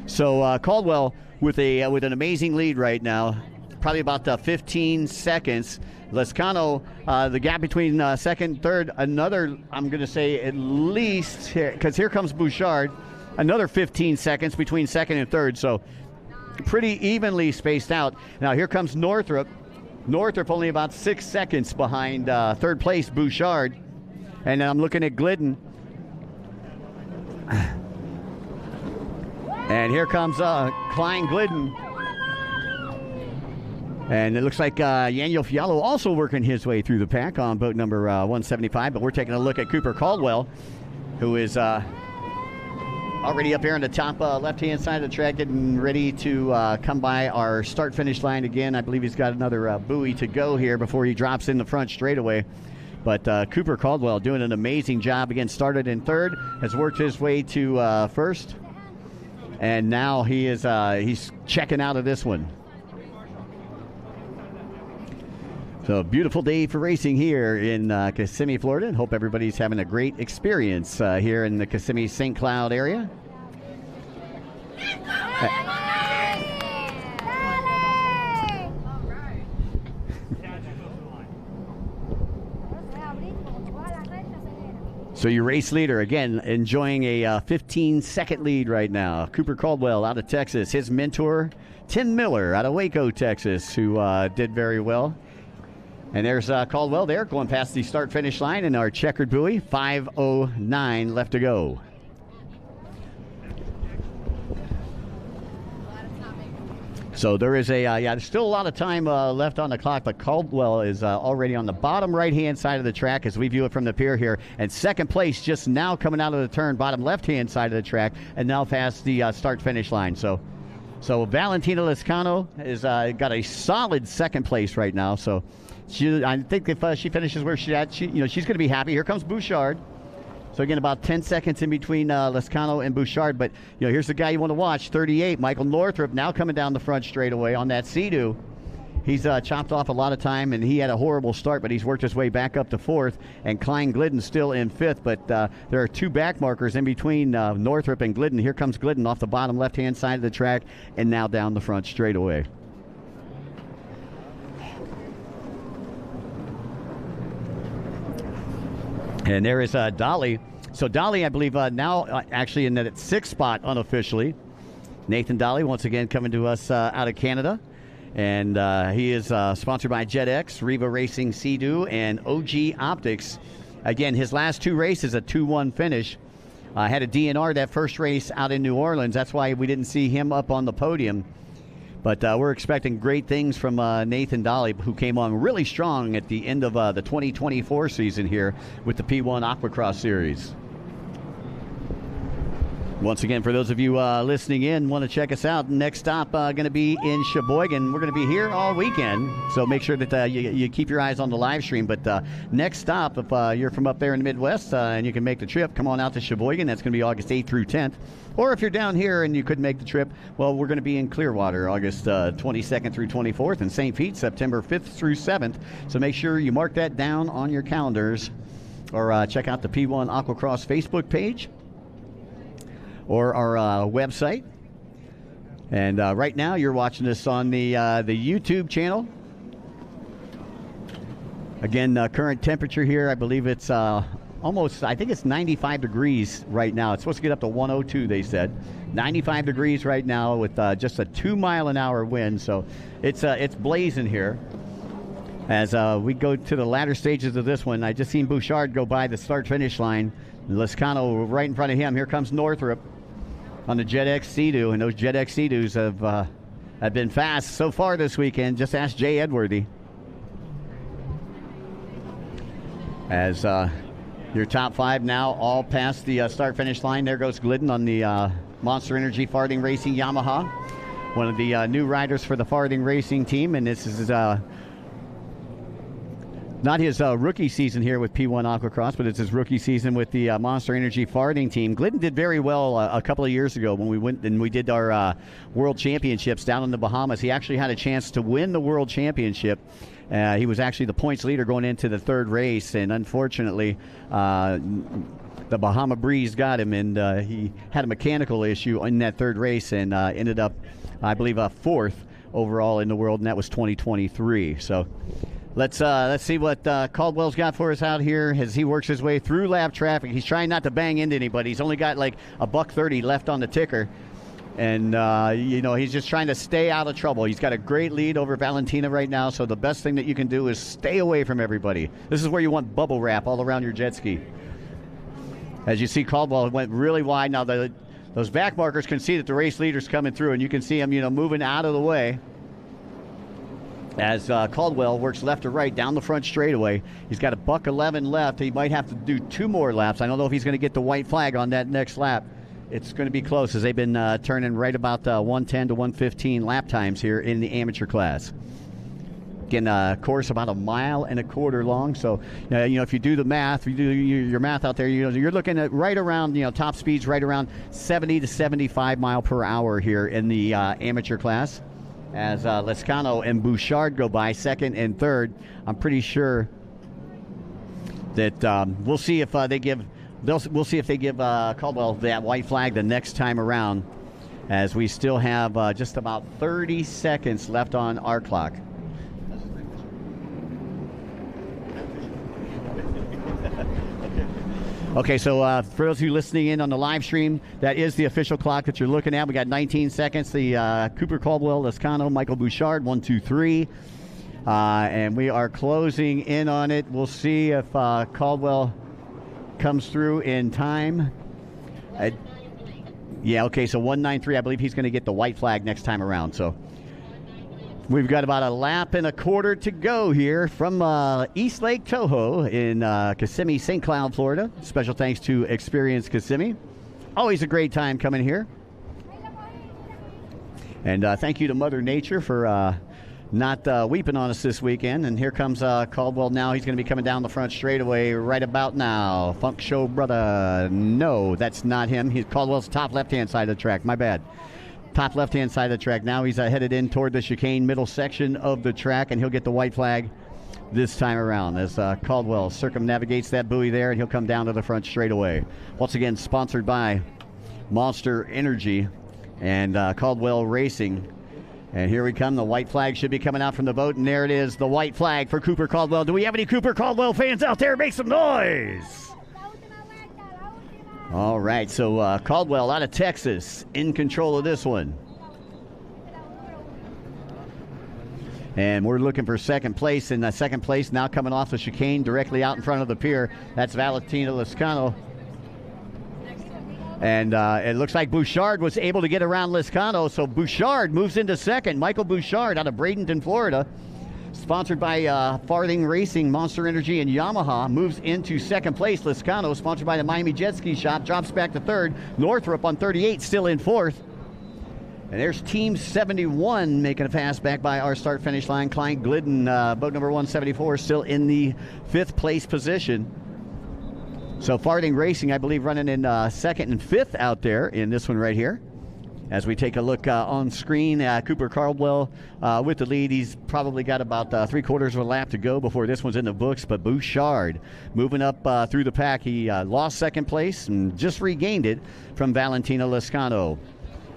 So Caldwell with an amazing lead right now, probably about 15 seconds. Lescano, the gap between second and third, another, I'm going to say at least, because here comes Bouchard, another 15 seconds between second and third, so pretty evenly spaced out. Now here comes Northrop. Northrop only about 6 seconds behind third place Bouchard. And I'm looking at Glidden. And here comes Klein Glidden. And it looks like Daniel Fiallo also working his way through the pack on boat number 175. But we're taking a look at Cooper Caldwell, who is already up here on the top left-hand side of the track, getting ready to come by our start-finish line again. I believe he's got another buoy to go here before he drops in the front straightaway. But Cooper Caldwell doing an amazing job. Again, started in third, has worked his way to first. And now he is he's checking out of this one. So, beautiful day for racing here in Kissimmee, Florida. Hope everybody's having a great experience here in the Kissimmee St. Cloud area. So your race leader, again, enjoying a 15-second lead right now. Cooper Caldwell out of Texas. His mentor, Tim Miller out of Waco, Texas, who did very well. And there's Caldwell there going past the start-finish line in our checkered buoy. 5:09 left to go. So there is there's still a lot of time left on the clock, but Caldwell is already on the bottom right-hand side of the track as we view it from the pier here. And second place just now coming out of the turn, bottom left-hand side of the track, and now past the start-finish line. So Valentina Lescano is got a solid second place right now. So I think if she finishes where she's at, she's going to be happy. Here comes Bouchard. So again, about 10 seconds in between Lescano and Bouchard. But here's the guy you want to watch, 38, Michael Northrop, now coming down the front straightaway on that Sea-Doo. He's chopped off a lot of time, and he had a horrible start, but he's worked his way back up to fourth. And Klein Glidden still in fifth, but there are 2 back markers in between Northrop and Glidden. Here comes Glidden off the bottom left-hand side of the track, and now down the front straightaway. And there is Dolly So Dolly, I believe, now actually in that sixth spot unofficially. Nathan Dolly, once again, coming to us out of Canada. And he is sponsored by JetX, Riva Racing, Sea-Doo, and OG Optics. Again, his last two races, a 2-1 finish. Had a DNR that first race out in New Orleans. That's why we didn't see him up on the podium. But we're expecting great things from Nathan Dolly, who came on really strong at the end of the 2024 season here with the P1 Aquacross Series. Once again, for those of you listening in, want to check us out, next stop going to be in Sheboygan. We're going to be here all weekend, so make sure that you keep your eyes on the live stream. But next stop, if you're from up there in the Midwest and you can make the trip, come on out to Sheboygan. That's going to be August 8th through 10th. Or if you're down here and you couldn't make the trip, well, we're going to be in Clearwater August 22nd through 24th, and St. Pete September 5th through 7th. So make sure you mark that down on your calendars, or check out the P1 Aquacross Facebook page or our website. And right now you're watching this on the YouTube channel. Again, current temperature here, I believe it's almost, I think it's 95 degrees right now. It's supposed to get up to 102, they said. 95 degrees right now with just a 2-mile-an-hour wind, so it's blazing here. As we go to the latter stages of this one, I just seen Bouchard go by the start-finish line. Lescano right in front of him. Here comes Northrup on the JetX Sea-Doo, and those JetX Sea-Doos have been fast so far this weekend. Just ask Jay Edworthy. As your top five now all past the start-finish line. There goes Glidden on the Monster Energy Farthing Racing Yamaha, one of the new riders for the Farthing Racing team, and this is not his rookie season here with P1 Aquacross, but it's his rookie season with the Monster Energy Farthing team. Glidden did very well a couple of years ago when we went and we did our World Championships down in the Bahamas. He actually had a chance to win the World Championship. He was actually the points leader going into the third race, and unfortunately, the Bahama breeze got him, and he had a mechanical issue in that third race and ended up, I believe, fourth overall in the world, and that was 2023. So let's see what Caldwell's got for us out here as he works his way through lap traffic. He's trying not to bang into anybody. He's only got like a $1:30 left on the ticker. And, he's just trying to stay out of trouble. He's got a great lead over Valentina right now, so the best thing that you can do is stay away from everybody. This is where you want bubble wrap all around your jet ski. As you see, Caldwell went really wide. Now, those back markers can see that the race leader's coming through, and you can see him, moving out of the way. As Caldwell works left to right down the front straightaway. He's got a $1:11 left. He might have to do 2 more laps. I don't know if he's going to get the white flag on that next lap. It's going to be close as they've been turning right about 1:10 to 1:15 lap times here in the amateur class. Again, course about 1.25 miles long. So, if you do the math, you do your math out there, you're looking at right around, top speeds right around 70 to 75 mile per hour here in the amateur class. As Lescano and Bouchard go by second and third, I'm pretty sure that we'll see if they give. We'll see if they give Caldwell that white flag the next time around, as we still have just about 30 seconds left on our clock. Okay, so for those of you listening in on the live stream, that is the official clock that you're looking at. We got 19 seconds. The Cooper, Caldwell, Lescano, Michael Bouchard, 1, 2, 3. And we are closing in on it. We'll see if Caldwell comes through in time. Yeah, okay, so 1:93. I believe he's going to get the white flag next time around. So we've got about 1.25 laps to go here from East Lake Toho in Kissimmee, St. Cloud, Florida. Special thanks to Experience Kissimmee. Always a great time coming here. And thank you to Mother Nature for not weeping on us this weekend. And here comes Caldwell now. He's going to be coming down the front straightaway right about now. Funk Show Brother. No, that's not him. Caldwell's top left-hand side of the track. My bad. Top left-hand side of the track. Now he's headed in toward the chicane middle section of the track, and he'll get the white flag this time around as Caldwell circumnavigates that buoy there, and he'll come down to the front straightaway. Once again, sponsored by Monster Energy and Caldwell Racing. And here we come. The white flag should be coming out from the boat, and there it is, the white flag for Cooper Caldwell. Do we have any Cooper Caldwell fans out there? Make some noise! All right, so Caldwell out of Texas in control of this one. And we're looking for second place. In second place now coming off the chicane directly out in front of the pier. That's Valentina Liscano. And it looks like Bouchard was able to get around Liscano, so Bouchard moves into second. Michael Bouchard out of Bradenton, Florida, sponsored by Farthing Racing, Monster Energy, and Yamaha, moves into second place. Liscano, sponsored by the Miami Jet Ski Shop, drops back to third. Northrop on 38, still in fourth. And there's Team 71 making a pass back by our start-finish line. Klein Glidden, boat number 174, still in the fifth place position. So Farthing Racing, I believe, running in second and fifth out there in this one right here. As we take a look on screen, Cooper Caldwell with the lead. He's probably got about 3/4 of a lap to go before this one's in the books. But Bouchard moving up through the pack. He lost second place and just regained it from Valentina Liscano.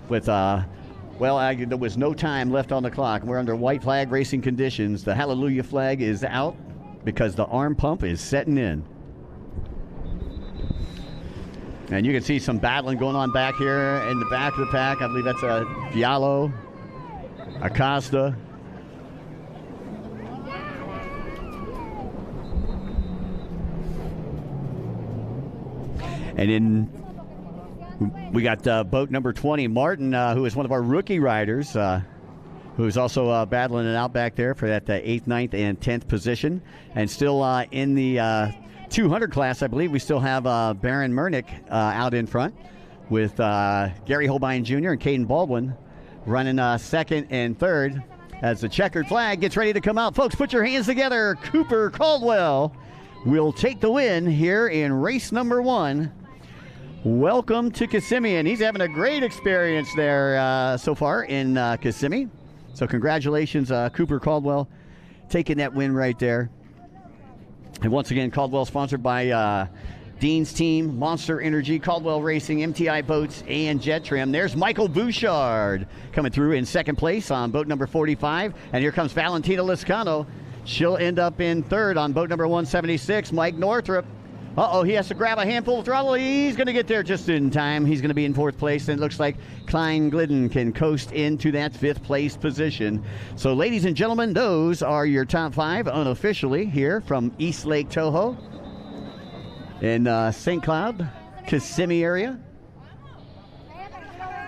With, there was no time left on the clock. We're under white flag racing conditions. The Hallelujah flag is out because the arm pump is setting in. And you can see some battling going on back here in the back of the pack. I believe that's Fialo, Acosta. And then we got boat number 20, Martin, who is one of our rookie riders, who's also battling it out back there for that 8th, 9th, and 10th position. And still in the 200 class, I believe we still have Baron Mernick out in front with Gary Holbein Jr. and Caden Baldwin running second and third as the checkered flag gets ready to come out. Folks, put your hands together. Cooper Caldwell will take the win here in race number 1. Welcome to Kissimmee, and he's having a great experience there so far in Kissimmee. So congratulations, Cooper Caldwell, taking that win right there. And once again, Caldwell sponsored by Dean's team, Monster Energy, Caldwell Racing, MTI Boats, and Jet Trim. There's Michael Bouchard coming through in second place on boat number 45. And here comes Valentina Liscano. She'll end up in third on boat number 176, Mike Northrop. He has to grab a handful of throttle. He's going to get there just in time. He's going to be in fourth place, and it looks like Klein Glidden can coast into that fifth place position. So, ladies and gentlemen, those are your top 5 unofficially here from East Lake Toho in St. Cloud, Kissimmee area.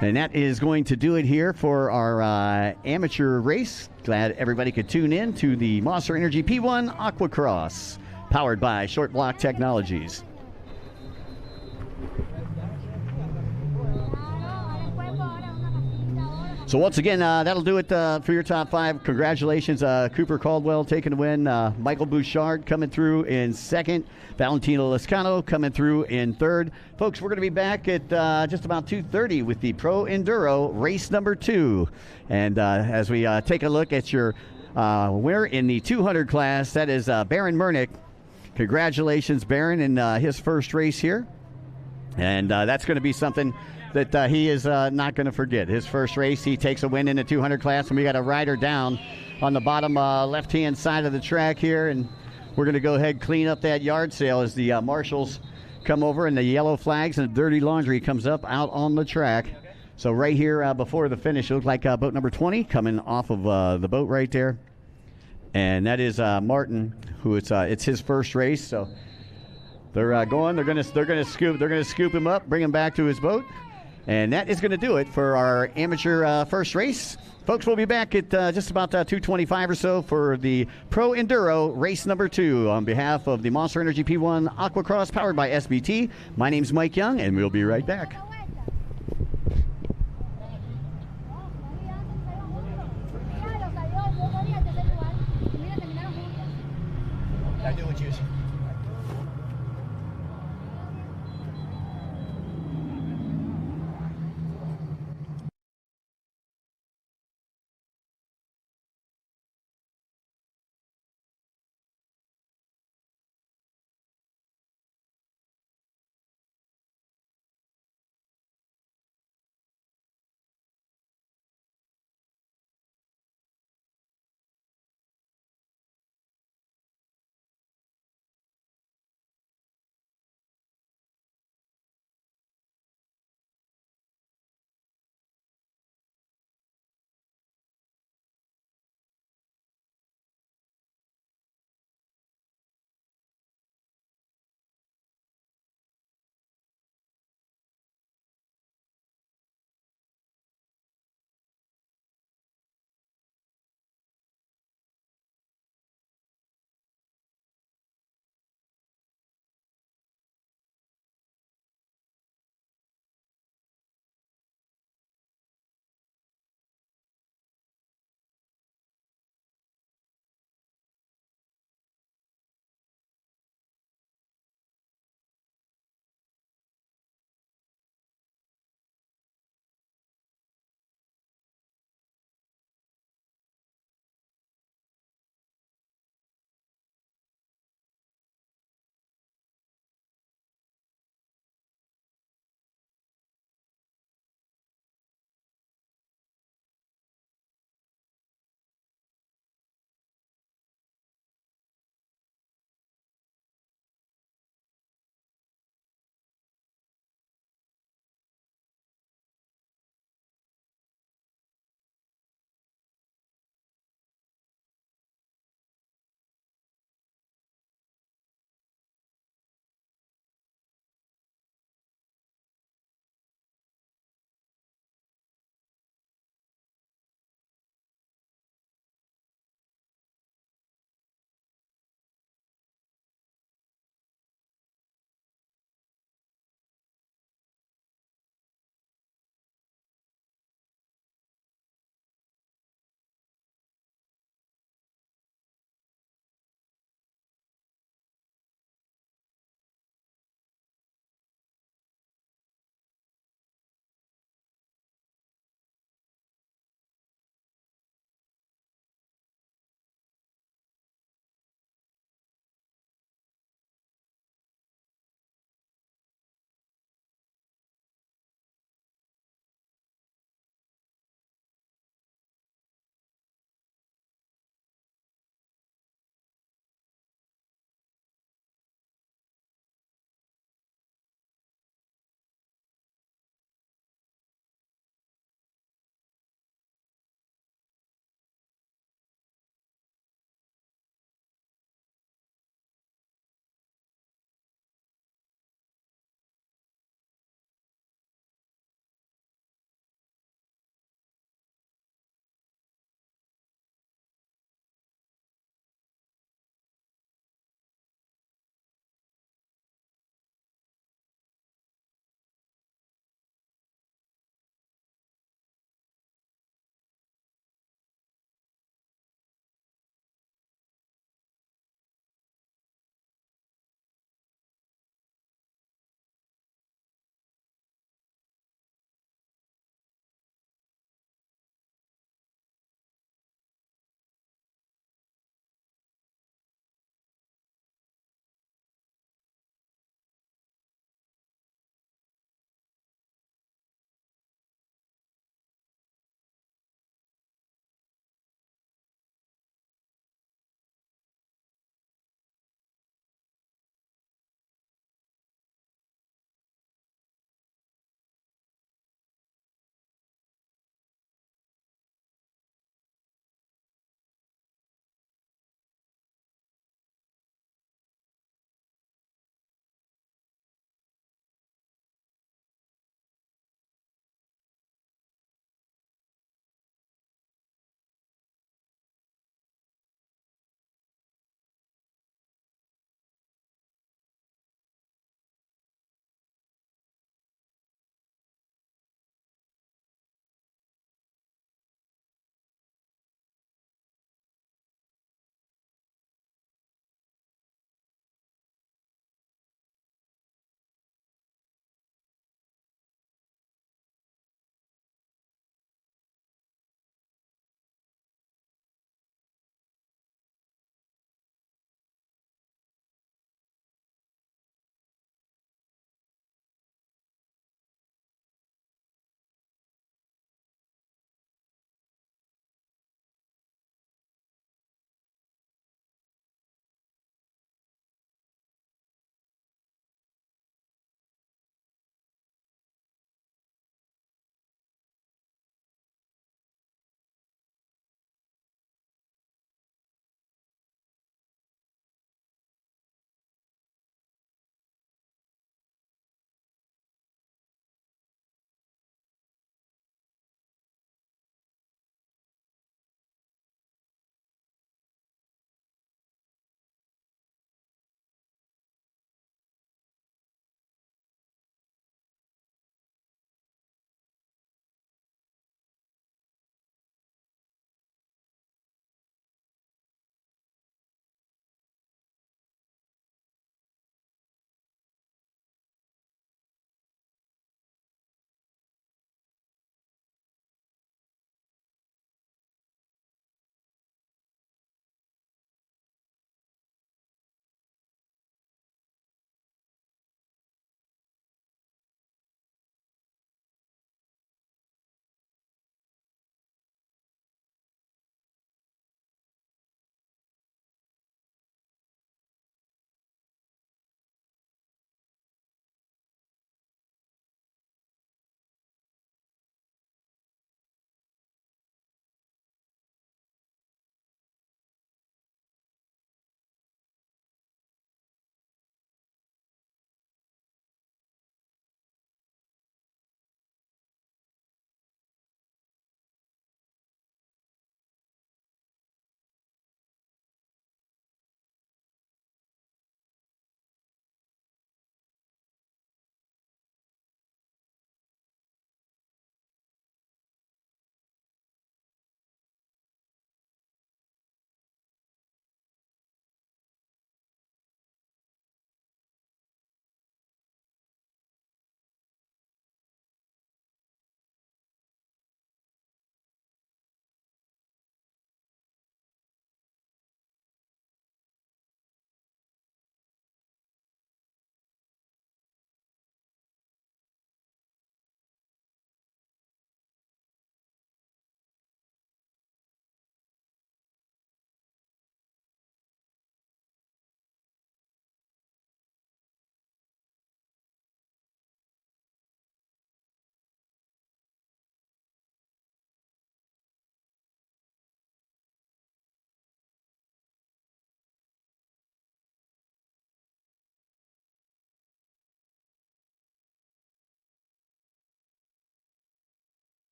And that is going to do it here for our amateur race. Glad everybody could tune in to the Monster Energy P1 Aquacross, powered by Short Block Technologies. So once again, that'll do it for your top 5. Congratulations, Cooper Caldwell taking the win. Michael Bouchard coming through in second. Valentina Liscano coming through in third. Folks, we're going to be back at just about 2:30 with the Pro Enduro race number 2. And as we take a look at your winner in the 200 class, that is Baron Mernick. Congratulations, Baron, in his first race here. And that's going to be something that he is not going to forget. His first race, he takes a win in the 200 class, and we got a rider down on the bottom left-hand side of the track here, and we're going to go ahead and clean up that yard sale as the marshals come over and the yellow flags and the dirty laundry comes up out on the track. So right here before the finish, it looks like boat number 20 coming off of the boat right there. And that is Martin, who it's his first race. So they're going. They're gonna scoop him up, bring him back to his boat, and that is going to do it for our amateur first race. Folks, we'll be back at just about 2:25 or so for the Pro Enduro race number 2 on behalf of the Monster Energy P1 Aquacross powered by SBT. My name's Mike Young, and we'll be right back. I do what you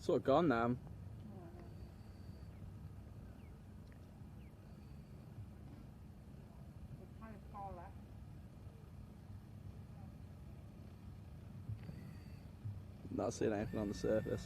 Sort of gone now. It's kind of taller. Not seeing anything on the surface.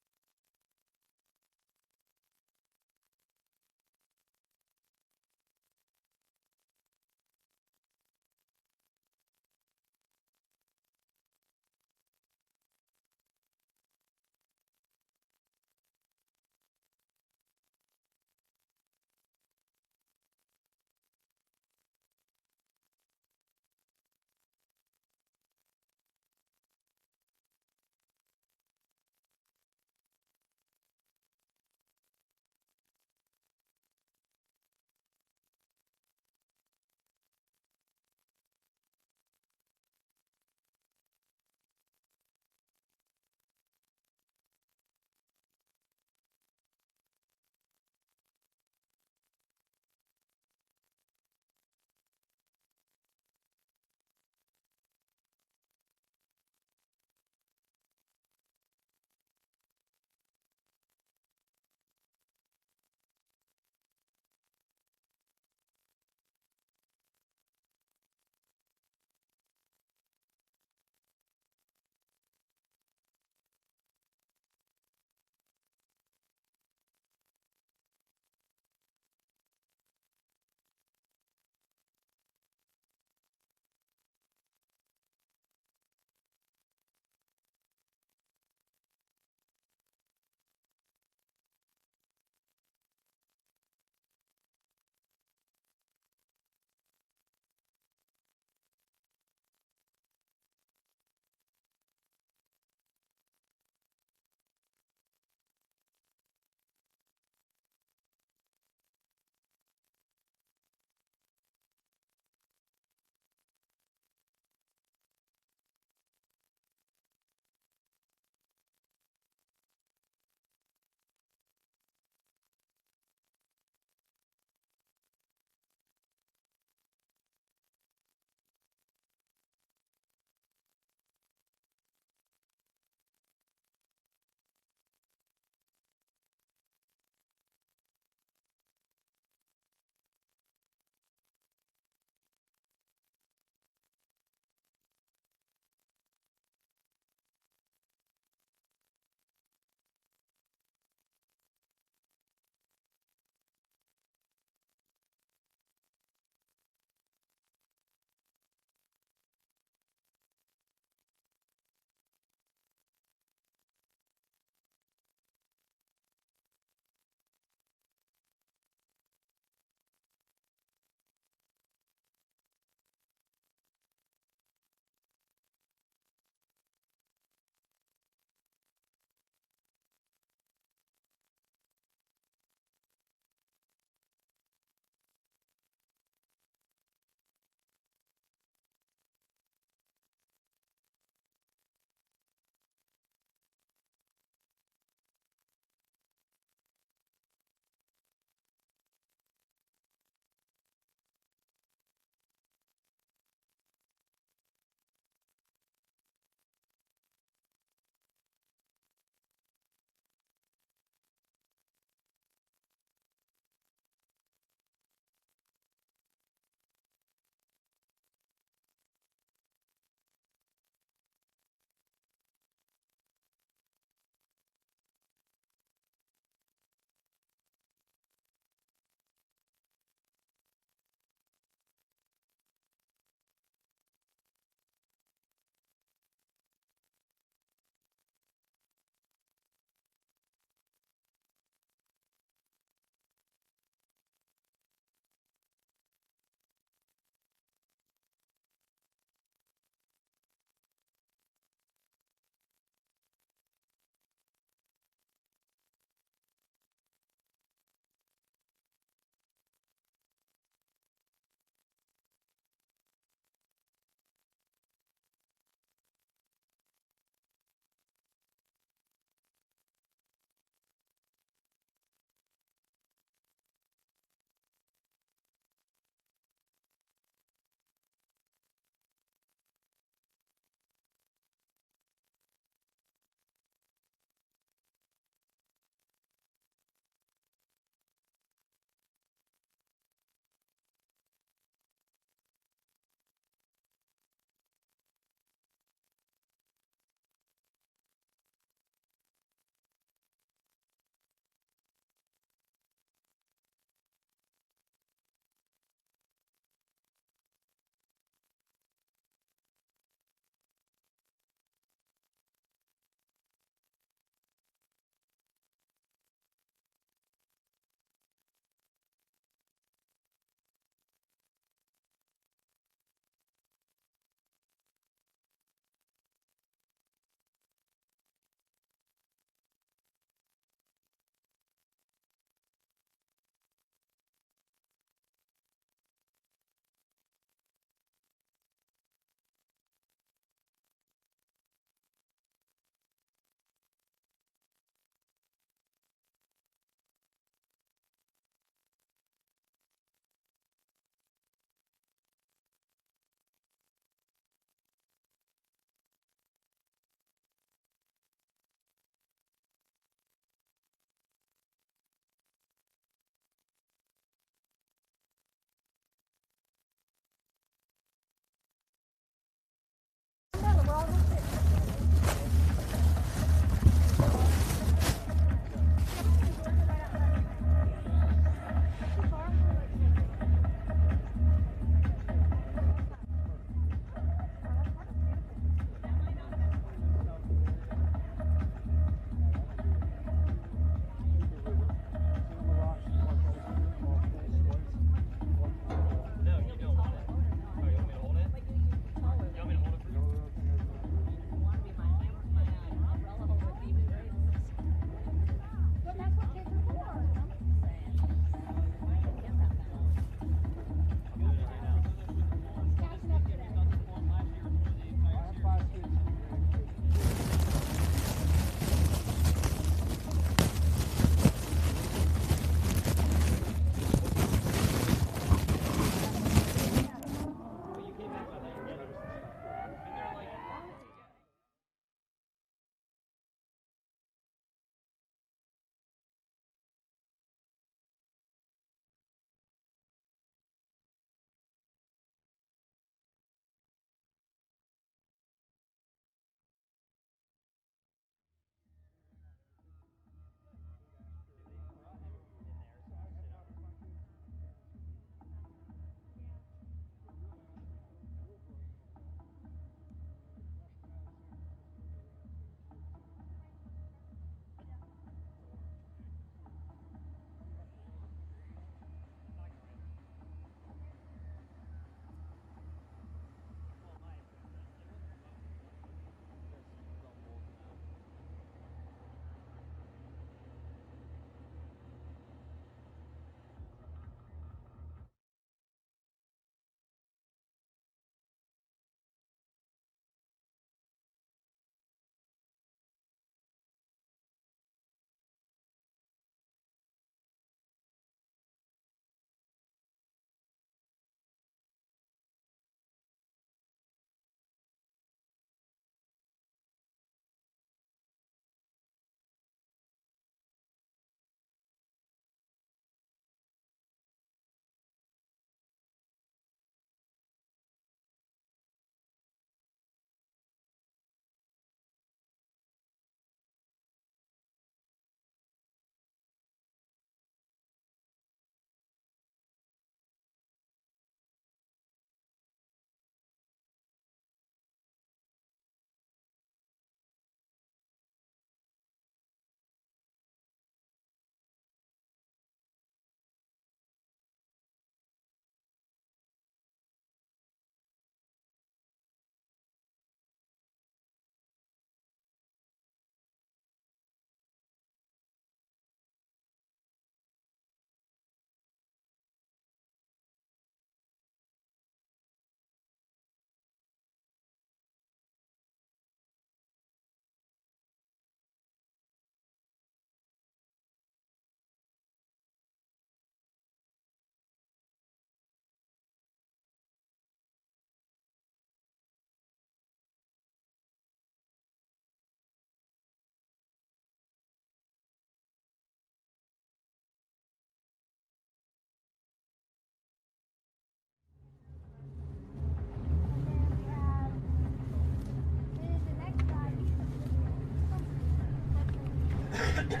Yeah, I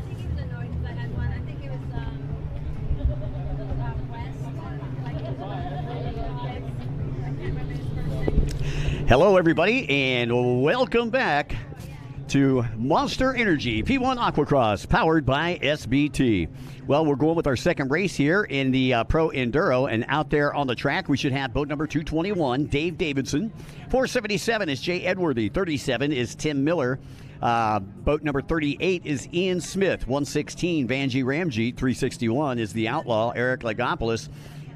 think he was annoyed because I had one. I think it was West. Like, I can't remember his first name. Hello, everybody, and welcome back to Monster Energy P1 Aquacross, powered by SBT. Well, we're going with our second race here in the Pro Enduro, and out there on the track, we should have boat number 221, Dave Davidson. 477 is Jay Edworthy. 37 is Tim Miller. Boat number 38 is Ian Smith. 116, Vanjie Ramjeet. 361 is the Outlaw, Eric Legopoulos.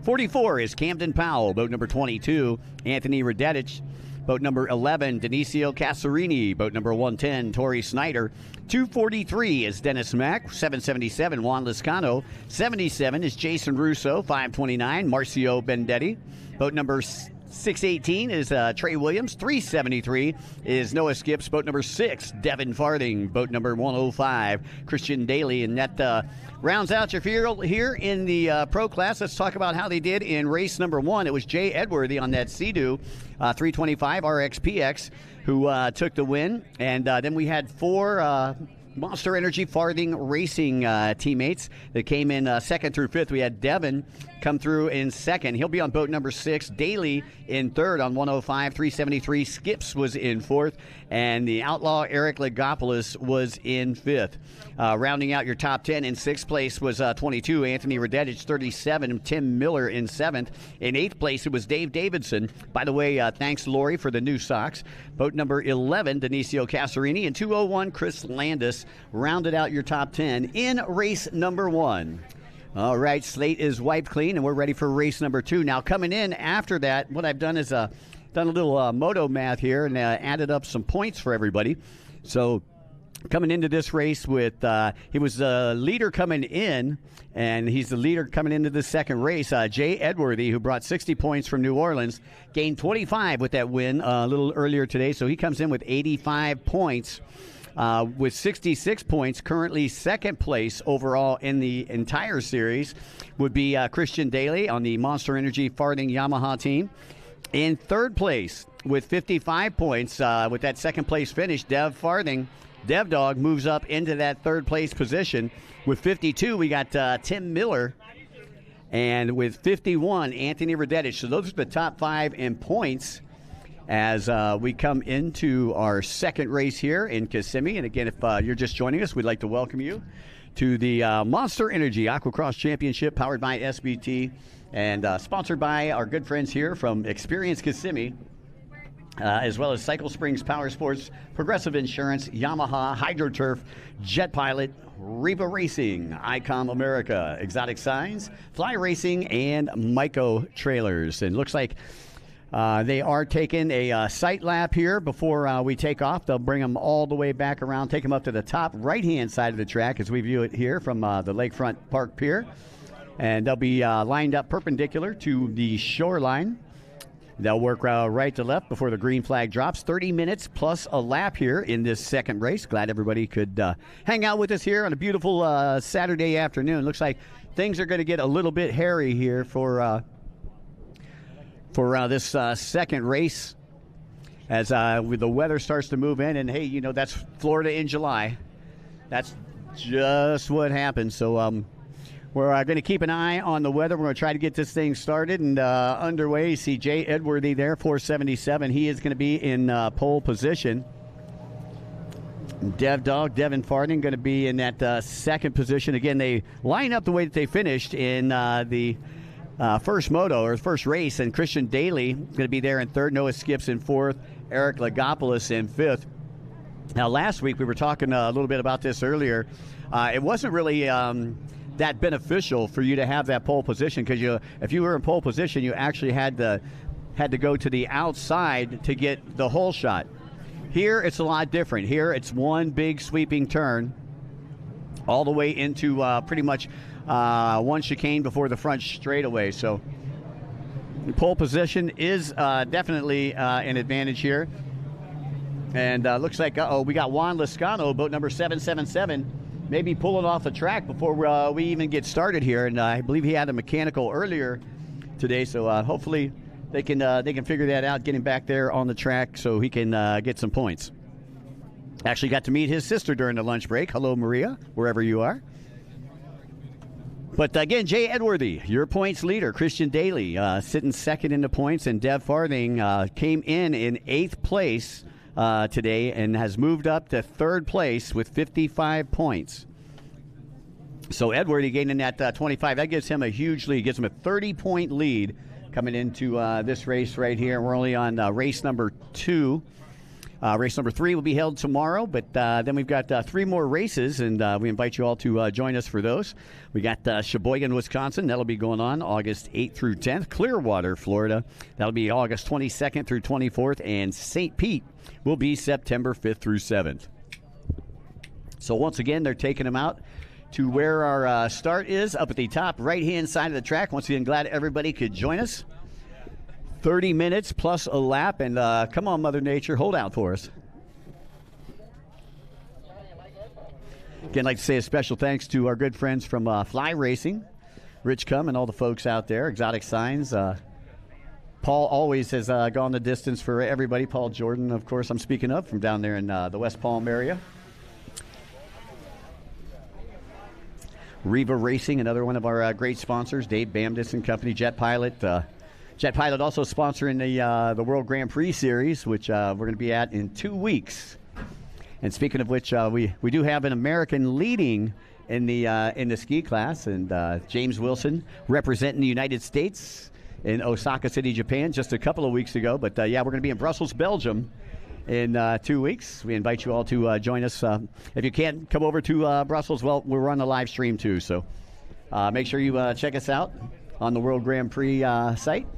44 is Camden Powell. Boat number 22, Anthony Radetich. Boat number 11, Denisio Casarini. Boat number 110, Tori Snyder. 243 is Dennis Mack. 777, Juan Liscano. 77 is Jason Russo. 529, Marcio Bendetti. Boat number 618 is Trey Williams. 373 is Noah Skips. Boat number 6, Devin Farthing. Boat number 105, Christian Daly. And that rounds out your field here in the pro class. Let's talk about how they did in race number 1. It was Jay Edworthy on that Sea-Doo 325 RXPX who took the win. And then we had 4 Monster Energy Farthing Racing teammates that came in second through fifth. We had Devin come through in second. He'll be on boat number 6. Daly in third on 105. 373. Skips was in fourth. And the Outlaw Eric Legopoulos was in fifth. Rounding out your top 10, in sixth place was 22, Anthony Radetich. 37, Tim Miller in seventh. In eighth place, it was Dave Davidson. By the way, thanks, Lori, for the new socks. Boat number 11, Denisio Casarini. And 201, Chris Landis rounded out your top 10 in race number 1. All right, slate is wiped clean, and we're ready for race number 2. Now, coming in after that, what I've done is done a little moto math here and added up some points for everybody. So coming into this race with, he was the leader coming in, and he's the leader coming into the second race. Jay Edworthy, who brought 60 points from New Orleans, gained 25 with that win a little earlier today. So he comes in with 85 points. With 66 points, currently second place overall in the entire series would be Christian Daly on the Monster Energy Farthing Yamaha team. In third place with 55 points, with that second place finish, Dev Farthing. Dev Dog moves up into that third place position. With 52, we got Tim Miller. And with 51, Anthony Radetich. So those are the top 5 in points as we come into our second race here in Kissimmee. And again, if you're just joining us, we'd like to welcome you to the Monster Energy Aquacross Championship, powered by SBT and sponsored by our good friends here from Experience Kissimmee, as well as Cycle Springs Power Sports, Progressive Insurance, Yamaha, HydroTurf, Jet Pilot, Reba Racing, ICOM America, Exotic Signs, Fly Racing, and Myco Trailers. And looks like they are taking a sight lap here before we take off. They'll bring them all the way back around, take them up to the top right-hand side of the track as we view it here from the Lakefront Park Pier. And they'll be lined up perpendicular to the shoreline. They'll work right to left before the green flag drops. 30 minutes plus a lap here in this second race. Glad everybody could hang out with us here on a beautiful Saturday afternoon. Looks like things are going to get a little bit hairy here for this second race as the weather starts to move in. And, hey, you know, that's Florida in July. That's just what happens. So we're going to keep an eye on the weather. We're going to try to get this thing started and underway. You see Jay Edworthy there, 477. He is going to be in pole position. Devin Farthing going to be in that second position. Again, they line up the way that they finished in the first moto or first race, and Christian Daly going to be there in third. Noah Skips in fourth. Eric Legopoulos in fifth. Now, last week we were talking a little bit about this earlier. It wasn't really that beneficial for you to have that pole position because if you were in pole position, you actually had to go to the outside to get the hole shot. Here, it's a lot different. Here, it's one big sweeping turn all the way into pretty much one chicane before the front straightaway. So pole position is definitely an advantage here. And looks like, we got Juan Liscano, boat number 777, maybe pulling off the track before we even get started here. And I believe he had a mechanical earlier today, so hopefully they can figure that out, get him back there on the track so he can get some points. Actually got to meet his sister during the lunch break. Hello, Maria, wherever you are. But again, Jay Edworthy, your points leader. Christian Daly sitting second in the points, and Dev Farthing came in 8th place today and has moved up to 3rd place with 55 points. So Edworthy gaining that 25. That gives him a huge lead. Gives him a 30-point lead coming into this race right here. We're only on race number 2. Race number 3 will be held tomorrow, but then we've got 3 more races, and we invite you all to join us for those. We got Sheboygan, Wisconsin. That'll be going on August 8th through 10th. Clearwater, Florida. That'll be August 22nd through 24th. And St. Pete will be September 5th through 7th. So once again, they're taking them out to where our start is, up at the top right-hand side of the track. Once again, glad everybody could join us. 30 minutes plus a lap, and come on, Mother Nature, hold out for us. Again, I'd like to say a special thanks to our good friends from Fly Racing, Rich Cum and all the folks out there, Exotic Signs. Paul always has gone the distance for everybody. Paul Jordan, of course, I'm speaking of, from down there in the West Palm area. Riva Racing, another one of our great sponsors, Dave Bamdis and Company, Jet Pilot. Jet Pilot also sponsoring the World Grand Prix Series, which we're going to be at in 2 weeks. And speaking of which, we do have an American leading in the ski class, and James Wilson representing the United States in Osaka City, Japan, just a couple of weeks ago. But yeah, we're going to be in Brussels, Belgium in 2 weeks. We invite you all to join us. If you can't come over to Brussels, well, we're on the live stream too. So make sure you check us out on the World Grand Prix site.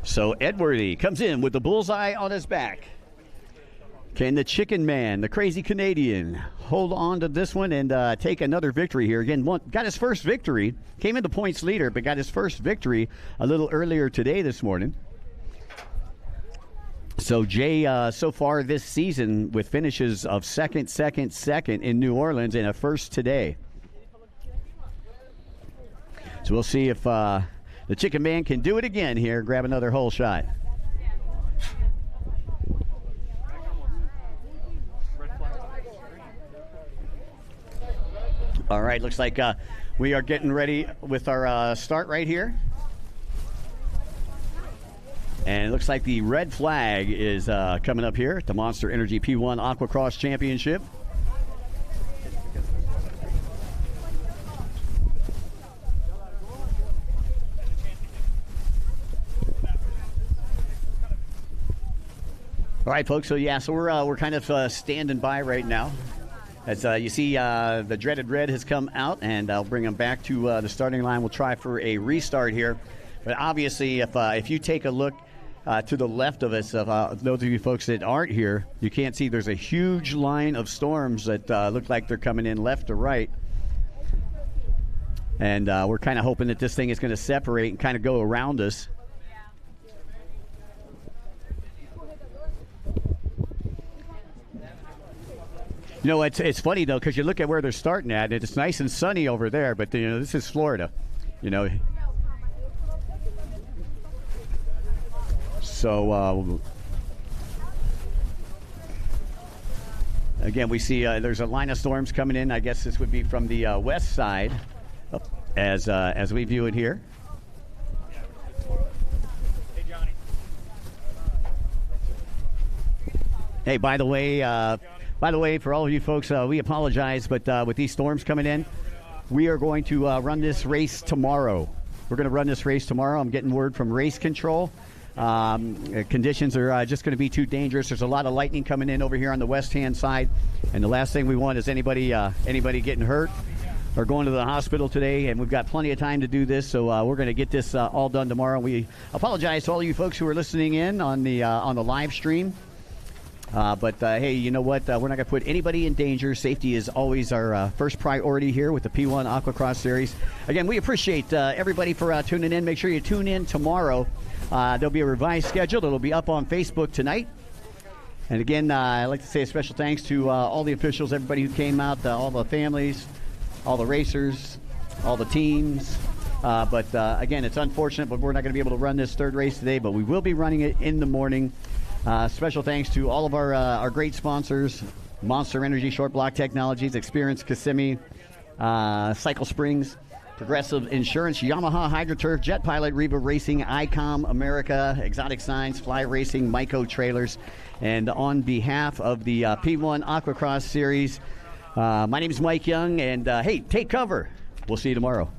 So Edworthy comes in with the bullseye on his back. Can the Chicken Man, the crazy Canadian, hold on to this one and take another victory here? Again, got his first victory, came into points leader, but got his first victory a little earlier today this morning. So Jay, so far this season, with finishes of second in New Orleans and a first today. So we'll see if the Chicken Man can do it again here, grab another hole shot. All right, looks like we are getting ready with our start right here. And it looks like the red flag is coming up here at the Monster Energy P1 Aquacross Championship. All right, folks. So yeah, so we're kind of standing by right now. As you see, the dreaded red has come out, and I'll bring them back to the starting line. We'll try for a restart here. But obviously, if you take a look to the left of us, those of you folks that aren't here, you can't see there's a huge line of storms that look like they're coming in left to right. And we're kind of hoping that this thing is going to separate and kind of go around us. You know, it's funny, though, because you look at where they're starting at, and it's nice and sunny over there, but, you know, this is Florida, you know. So, again, we see there's a line of storms coming in. I guess this would be from the west side, as we view it here. Hey, by the way, for all of you folks, we apologize, but with these storms coming in, we are going to run this race tomorrow. We're going to run this race tomorrow. I'm getting word from race control. Conditions are just going to be too dangerous. There's a lot of lightning coming in over here on the west-hand side, and the last thing we want is anybody getting hurt or going to the hospital today, and we've got plenty of time to do this, so we're going to get this all done tomorrow. We apologize to all you folks who are listening in on the live stream. But hey, you know what? We're not going to put anybody in danger. Safety is always our first priority here with the P1 Aquacross Series. Again, we appreciate everybody for tuning in. Make sure you tune in tomorrow. There'll be a revised schedule. It'll be up on Facebook tonight. And again, I'd like to say a special thanks to all the officials, everybody who came out, all the families, all the racers, all the teams, But again, it's unfortunate, but we're not going to be able to run this third race today, but we will be running it in the morning. Special thanks to all of our great sponsors, Monster Energy, Short Block Technologies, Experience Kissimmee, Cycle Springs, Progressive Insurance, Yamaha HydroTurf, Jet Pilot, Reva Racing, ICOM America, Exotic Signs, Fly Racing, Myco Trailers. And on behalf of the P1 Aquacross Series, my name is Mike Young, and hey, take cover. We'll see you tomorrow.